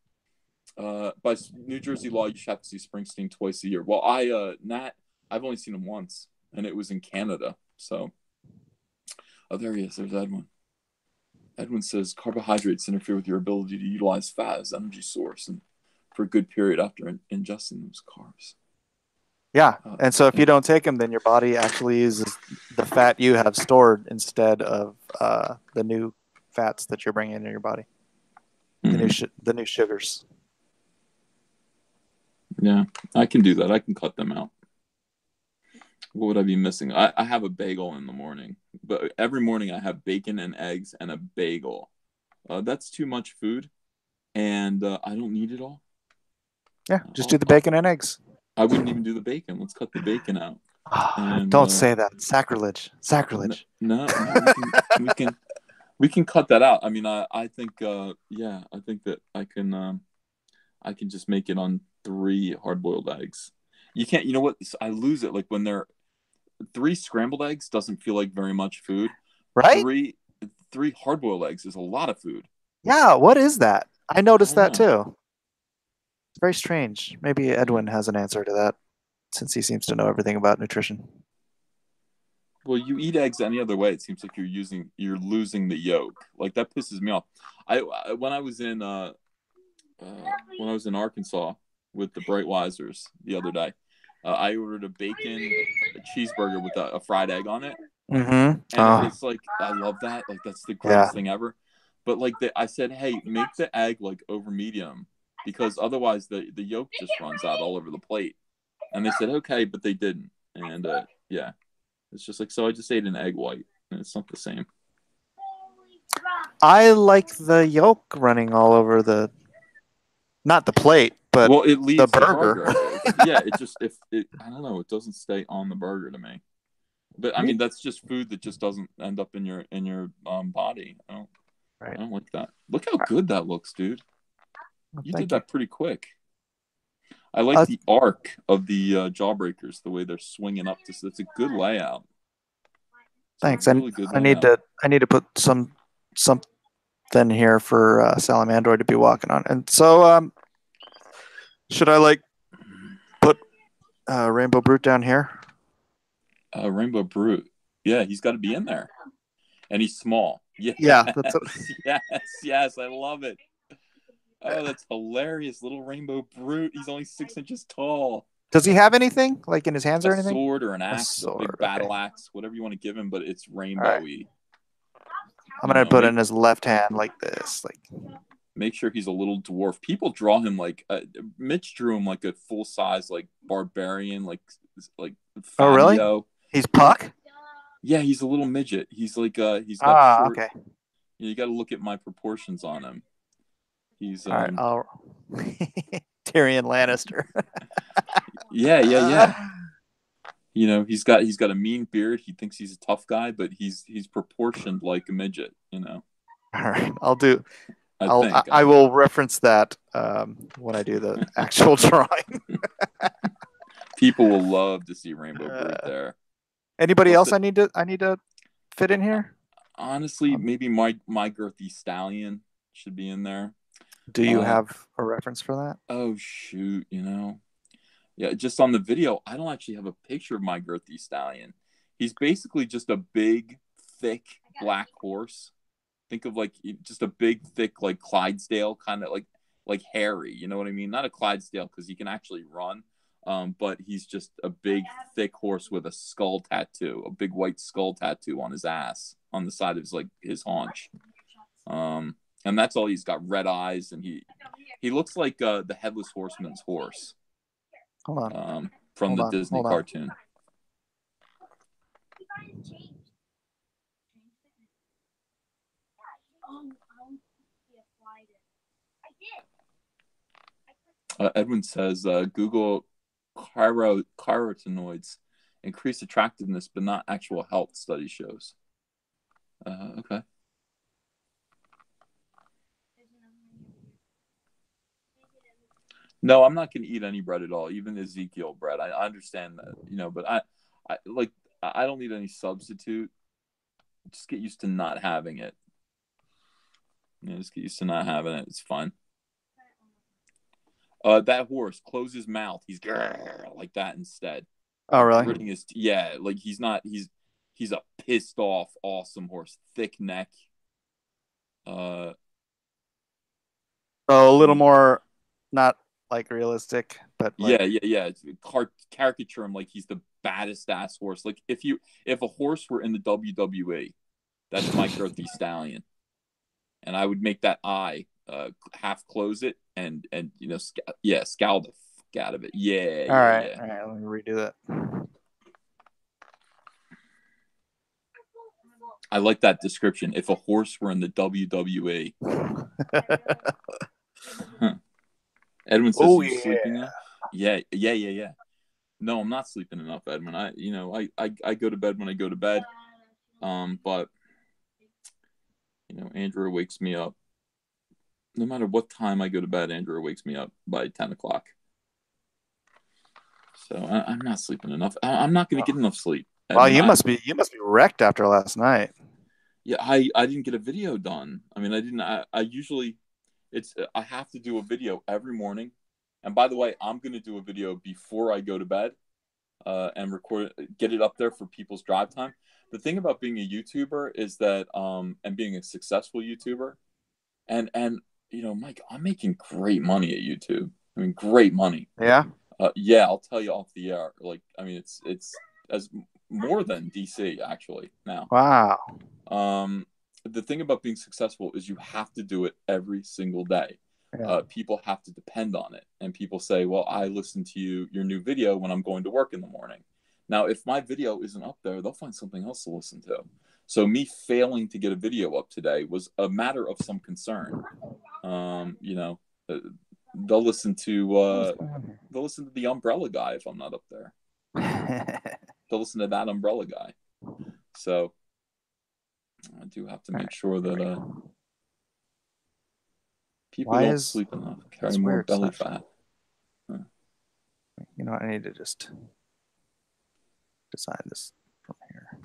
By New Jersey law, you should have to see Springsteen twice a year. Well, I've only seen him once, and it was in Canada. So, oh, there he is. There's Edwin. Edwin says, carbohydrates interfere with your ability to utilize fat as energy source and for a good period after ingesting those carbs. Yeah, and so if you don't take them, then your body actually uses the fat you have stored instead of the new fats that you're bringing into your body, the new sugars. Yeah, I can do that. I can cut them out. What would I be missing? I have a bagel in the morning, but every morning I have bacon and eggs and a bagel. That's too much food, and I don't need it all. Yeah, just do the bacon and eggs. I wouldn't even do the bacon. Let's cut the bacon out. And Don't say that. Sacrilege. Sacrilege. No, we can cut that out. I mean, I think yeah, I think that I can just make it on 3 hard-boiled eggs. You can't. You know what? I lose it. Like when they're 3 scrambled eggs doesn't feel like very much food. Right? Three hard-boiled eggs is a lot of food. Yeah. What is that? I noticed I don't that know. too. It's very strange. Maybe Edwin has an answer to that, since he seems to know everything about nutrition. Well, you eat eggs any other way, it seems like you're losing the yolk. Like that pisses me off. When I was in Arkansas with the Breitweisers the other day, I ordered a bacon cheeseburger with a fried egg on it, Mm-hmm. and it's like I love that. Like that's the greatest thing ever. But like I said, hey, make the egg like over medium because otherwise the yolk just runs out all over the plate. And they said okay, but they didn't. And yeah. It's just like, so I just ate an egg white, and it's not the same. I like the yolk running all over not the plate, but well, it leaves the burger. Yeah, I don't know, it doesn't stay on the burger to me. But I mean, that's just food that just doesn't end up in your body. I don't like that. Look how good that looks, dude. You did that pretty quick. I like the arc of the jawbreakers, the way they're swinging up. It's a good layout. Thanks. Really good layout. I need to put something here for Salamandroid to be walking on. And so, should I like put Rainbow Brute down here? Rainbow Brute. Yeah, he's got to be in there, and he's small. Yes. Yeah. Yes. I love it. Oh, that's hilarious. Little Rainbow Brute. He's only 6 inches tall. Does he have anything like in his hands or anything? A sword or an axe, a big battle axe, whatever you want to give him, but it's rainbowy. Right. I'm going to put it in his left hand like this. Like, make sure he's a little dwarf. People draw him like Mitch drew him like a full size like barbarian, like Fabio. Oh, really? He's Puck? Yeah, he's a little midget. He's like he's got short. Okay. You got to look at my proportions on him. He's all right. Tyrion Lannister. Yeah. You know, he's got a mean beard. He thinks he's a tough guy, but he's proportioned like a midget. You know. All right, I'll do. I will reference that when I do the actual drawing. People will love to see Rainbow Brute there. Anybody else I need to fit in here? Honestly, maybe my girthy stallion should be in there. Do you have a reference for that? Oh shoot, you know. Yeah, just on the video, I don't actually have a picture of my girthy stallion. He's basically just a big, thick black horse. Think of like just a big, thick, like Clydesdale, kind of like hairy. You know what I mean? Not a Clydesdale because he can actually run, but he's just a big, thick horse with a skull tattoo, a big white skull tattoo on his ass, on the side of his haunch. And that's all he's got. Red eyes, and he looks like the Headless Horseman's horse. Hold on. From the Disney cartoon. Edwin says Google carotenoids increase attractiveness, but not actual health, study shows. Okay. No, I'm not going to eat any bread at all, even Ezekiel bread. I understand that, you know, but I don't need any substitute. Just get used to not having it. Just get used to not having it. It's fine. That horse, close his mouth. He's like that instead. Oh, really? Like he's not. He's a pissed off, awesome horse. Thick neck. A little more, not like realistic, but like... yeah. Caricature him like he's the baddest ass horse. Like if a horse were in the WWE, that's my girthy stallion, and I would make that eye half close it and you know scowl the fuck out of it. Yeah. All right. Let me redo that. I like that description. If a horse were in the WWE. Huh. Edwin says, Oh "Are you yeah. sleeping enough?" Yeah, yeah, yeah, yeah. No, I'm not sleeping enough, Edwin. I go to bed when I go to bed. But Andrea wakes me up. No matter what time I go to bed, Andrea wakes me up by 10 o'clock. So I'm not sleeping enough. I'm not going to get enough sleep. Well, Edwin. you must be wrecked after last night. Yeah, I didn't get a video done. I mean, I didn't. I usually I have to do a video every morning. And by the way, I'm going to do a video before I go to bed. And record it, get it up there for people's drive time. The thing about being a YouTuber is that, and being a successful YouTuber, and Mike, I'm making great money at YouTube. I mean, great money. Yeah. Yeah, I'll tell you off the air. Like, I mean, it's as more than DC actually now. Wow. The thing about being successful is you have to do it every single day. Yeah. People have to depend on it, and people say, well, I listen to your new video when I'm going to work in the morning. Now, if my video isn't up there, they'll find something else to listen to. So me failing to get a video up today was a matter of some concern. They'll listen to the Umbrella Guy if I'm not up there. They'll listen to that Umbrella Guy. So I do have to make sure that people don't sleep enough, carry more belly fat. Huh. You know what? I need to just design this from here.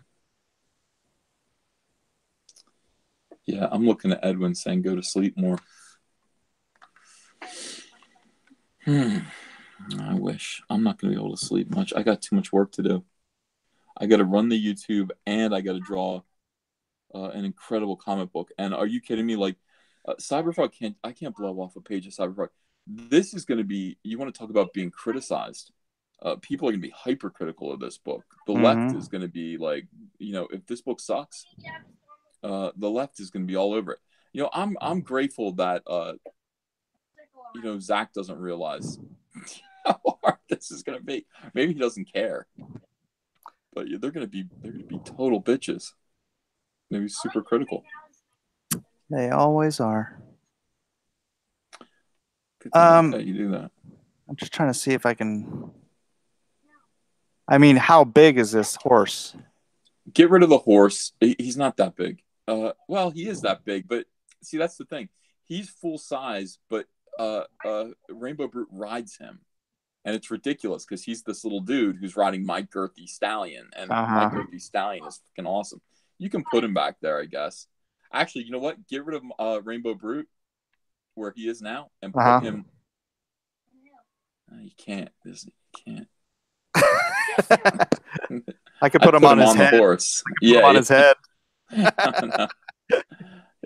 Yeah, I'm looking at Edwin saying go to sleep more. I wish. I'm not going to be able to sleep much. I got too much work to do. I got to run the YouTube, and I got to draw an incredible comic book. And are you kidding me? Like, Cyberfrog I can't blow off a page of Cyberfrog. This is going to be, you want to talk about being criticized. People are going to be hypercritical of this book. The left is going to be like, if this book sucks, the left is going to be all over it. I'm grateful that, Zach doesn't realize how hard this is going to be. Maybe he doesn't care, but they're going to be total bitches. Maybe super critical. They always are. Good that you do that. I'm just trying to see if I can. I mean, how big is this horse? Get rid of the horse. He's not that big. Well, he is that big, but see, that's the thing. He's full size, but Rainbow Brute rides him, and it's ridiculous because he's this little dude who's riding my girthy stallion, and my girthy stallion is freaking awesome. You can put him back there, I guess. Actually, you know what? Get rid of Rainbow Brute where he is now, and put him. You can't. You can't. I could put him on his head. The horse. On his head. No.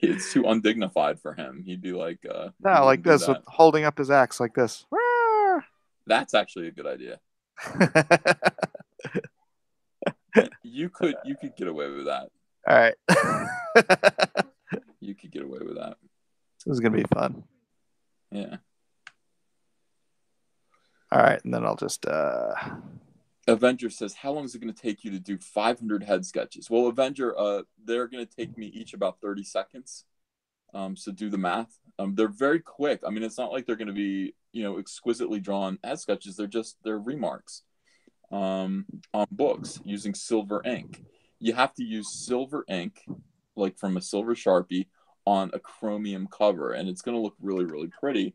It's too undignified for him. He'd be like, no, like this, with holding up his axe like this. That's actually a good idea. You could get away with that. All right. You could get away with that. This is gonna be fun. Yeah. All right, and then I'll just. Avenger says, how long is it going to take you to do 500 head sketches? Well, Avenger, they're going to take me each about 30 seconds. So do the math. They're very quick. I mean, it's not like they're going to be, exquisitely drawn head sketches. They're remarks on books using silver ink. You have to use silver ink, like from a silver Sharpie, on a chromium cover, and it's going to look really, really pretty.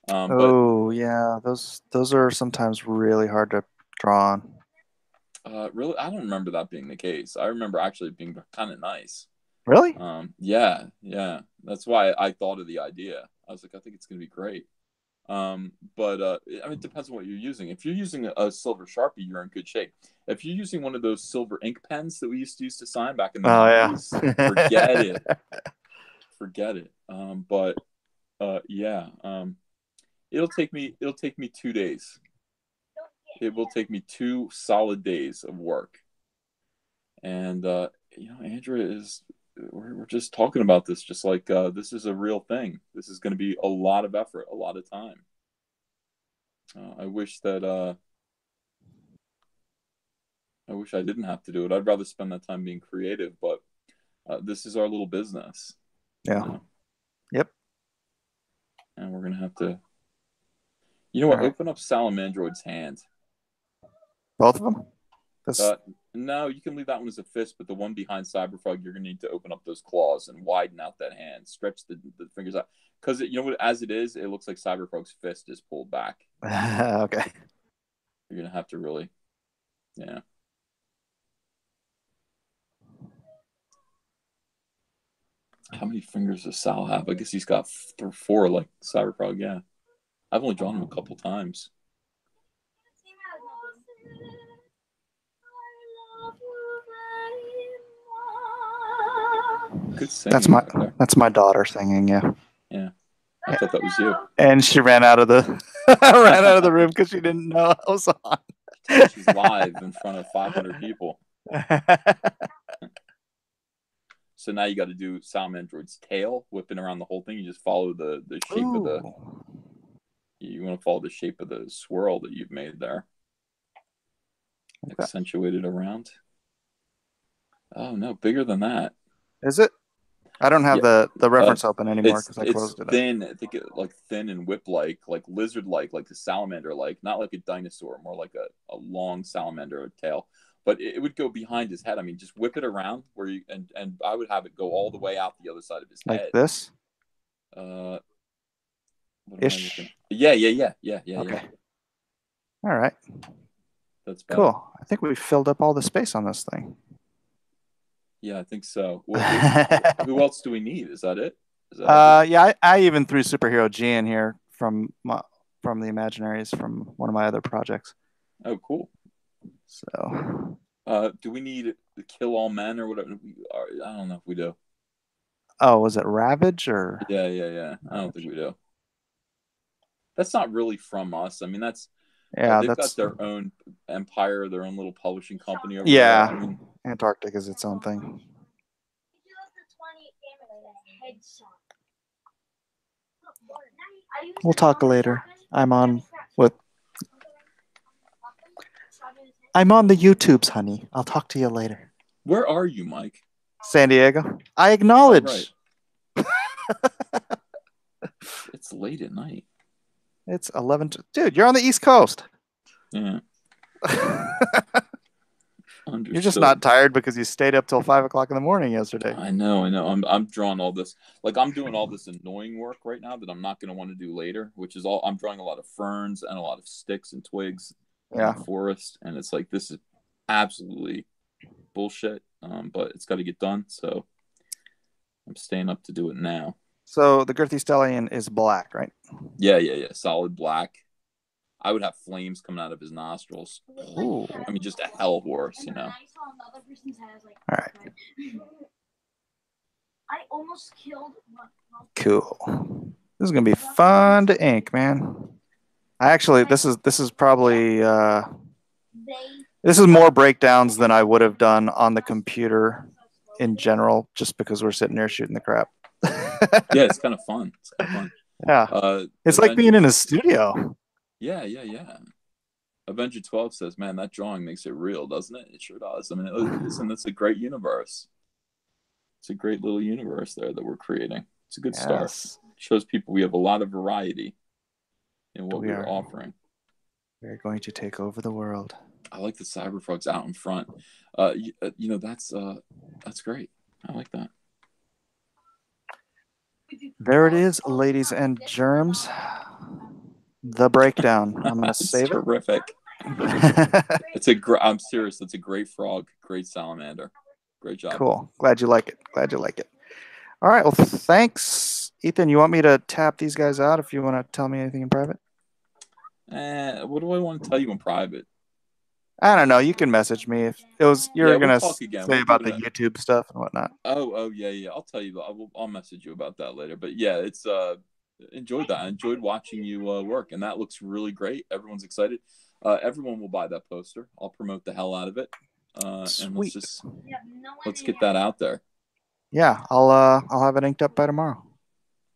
Yeah, those are sometimes really hard to draw on. Really, I don't remember that being the case. I remember actually being kind of nice. Really? Yeah. That's why I thought of the idea. I was like, I think it's going to be great. But I mean, it depends on what you're using. If you're using a silver Sharpie, you're in good shape. If you're using one of those silver ink pens that we used to use to sign back in the 90s, yeah. Forget it. It'll take me 2 days. It will take me 2 solid days of work. And, Andrea we're just talking about this, just like this is a real thing. This is going to be a lot of effort, a lot of time. I wish I didn't have to do it. I'd rather spend that time being creative, but This is our little business. Yeah. You know? Yep. And we're gonna have to. You know what? Right. Open up Salamandroid's hand. Both of them. That's... No, you can leave that one as a fist, but the one behind Cyberfrog, you're gonna need to open up those claws and widen out that hand, stretch the fingers out, because you know what? As it is, it looks like Cyberfrog's fist is pulled back. Okay. You're gonna have to really, yeah. How many fingers does Sal have? I guess he's got 4 like Cyberfrog. Yeah, I've only drawn him a couple times. Good singing. That's my daughter singing. Yeah. Yeah. I thought that was you. And she ran out of the room because she didn't know I was on. She's live in front of 500 people. So now you got to do Salamandroid's tail, whipping around the whole thing. You just follow the shape of the. You want to follow the shape of the swirl that you've made there. Okay. Accentuate it around. Oh no, bigger than that. Is it? I don't have the reference open anymore because I closed it. Thin. I think like thin and whip-like, like lizard-like, like a salamander-like, not like a dinosaur, more like a long salamander tail. But it would go behind his head. I mean, just whip it around where you and I would have it go all the way out the other side of his head. Like this? Ish. Yeah. Okay. Yeah. All right. That's better. Cool. I think we filled up all the space on this thing. Yeah, I think so. Well, who else do we need? Is that it? Yeah, I even threw Superhero G in here from the Imaginaries from one of my other projects. Oh, cool. So, do we need to kill all men or whatever? I don't know if we do. Oh, was it Ravage or? Yeah. I don't think we do. That's not really from us. I mean, that's they've got their own empire, their own little publishing company over there. I mean, Antarctic is its own thing. We'll talk later. I'm on the YouTubes, honey. I'll talk to you later. Where are you, Mike? San Diego. I acknowledge. Oh, right. It's late at night. It's 11. Dude, you're on the East Coast. Yeah. You're just not tired because you stayed up till 5 o'clock in the morning yesterday. I know. I'm drawing all this. Like, I'm doing all this annoying work right now that I'm not going to want to do later, which is all. I'm drawing a lot of ferns and a lot of sticks and twigs in the forest, and it's like, this is absolutely bullshit. But it's got to get done, so I'm staying up to do it now. So the Girthy Stellian is black, right? Yeah. Solid black. I would have flames coming out of his nostrils. Ooh. I mean, just a hell horse, you know. All right. I almost killed one. Cool. This is gonna be fun to ink, man. This is probably this is more breakdowns than I would have done on the computer in general, just because we're sitting there shooting the crap. Yeah, it's kind of fun. Yeah, it's like being in a studio. Yeah. Avenger 12 says, man, that drawing makes it real, doesn't it? It sure does. I mean, listen, that's a great universe. It's a great little universe there that we're creating. It's a good start. It shows people we have a lot of variety in what we're offering. We're going to take over the world. I like the Cyberfrogs out in front. That's great. I like that. There it is, ladies and germs. The breakdown. I'm gonna save terrific. I'm serious. That's a great frog. Great salamander. Great job. Cool. Glad you like it. All right. Well, thanks, Ethan. You want me to tap these guys out if you want to tell me anything in private? What do I want to tell you in private? I don't know. You can message me if it was you're gonna say about the YouTube stuff and whatnot. Oh yeah. I'll tell you. I'll message you about that later. But yeah, it's enjoyed that. I enjoyed watching you work, and that looks really great. Everyone's excited. Everyone will buy that poster. I'll promote the hell out of it. And let's get that out there. Yeah, I'll have it inked up by tomorrow.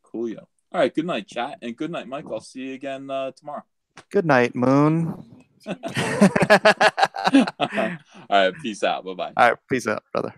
Coolio. All right. Good night, chat, and good night, Mike. I'll see you again tomorrow. Good night, Moon. All right. Peace out. Bye-bye. All right. Peace out, brother.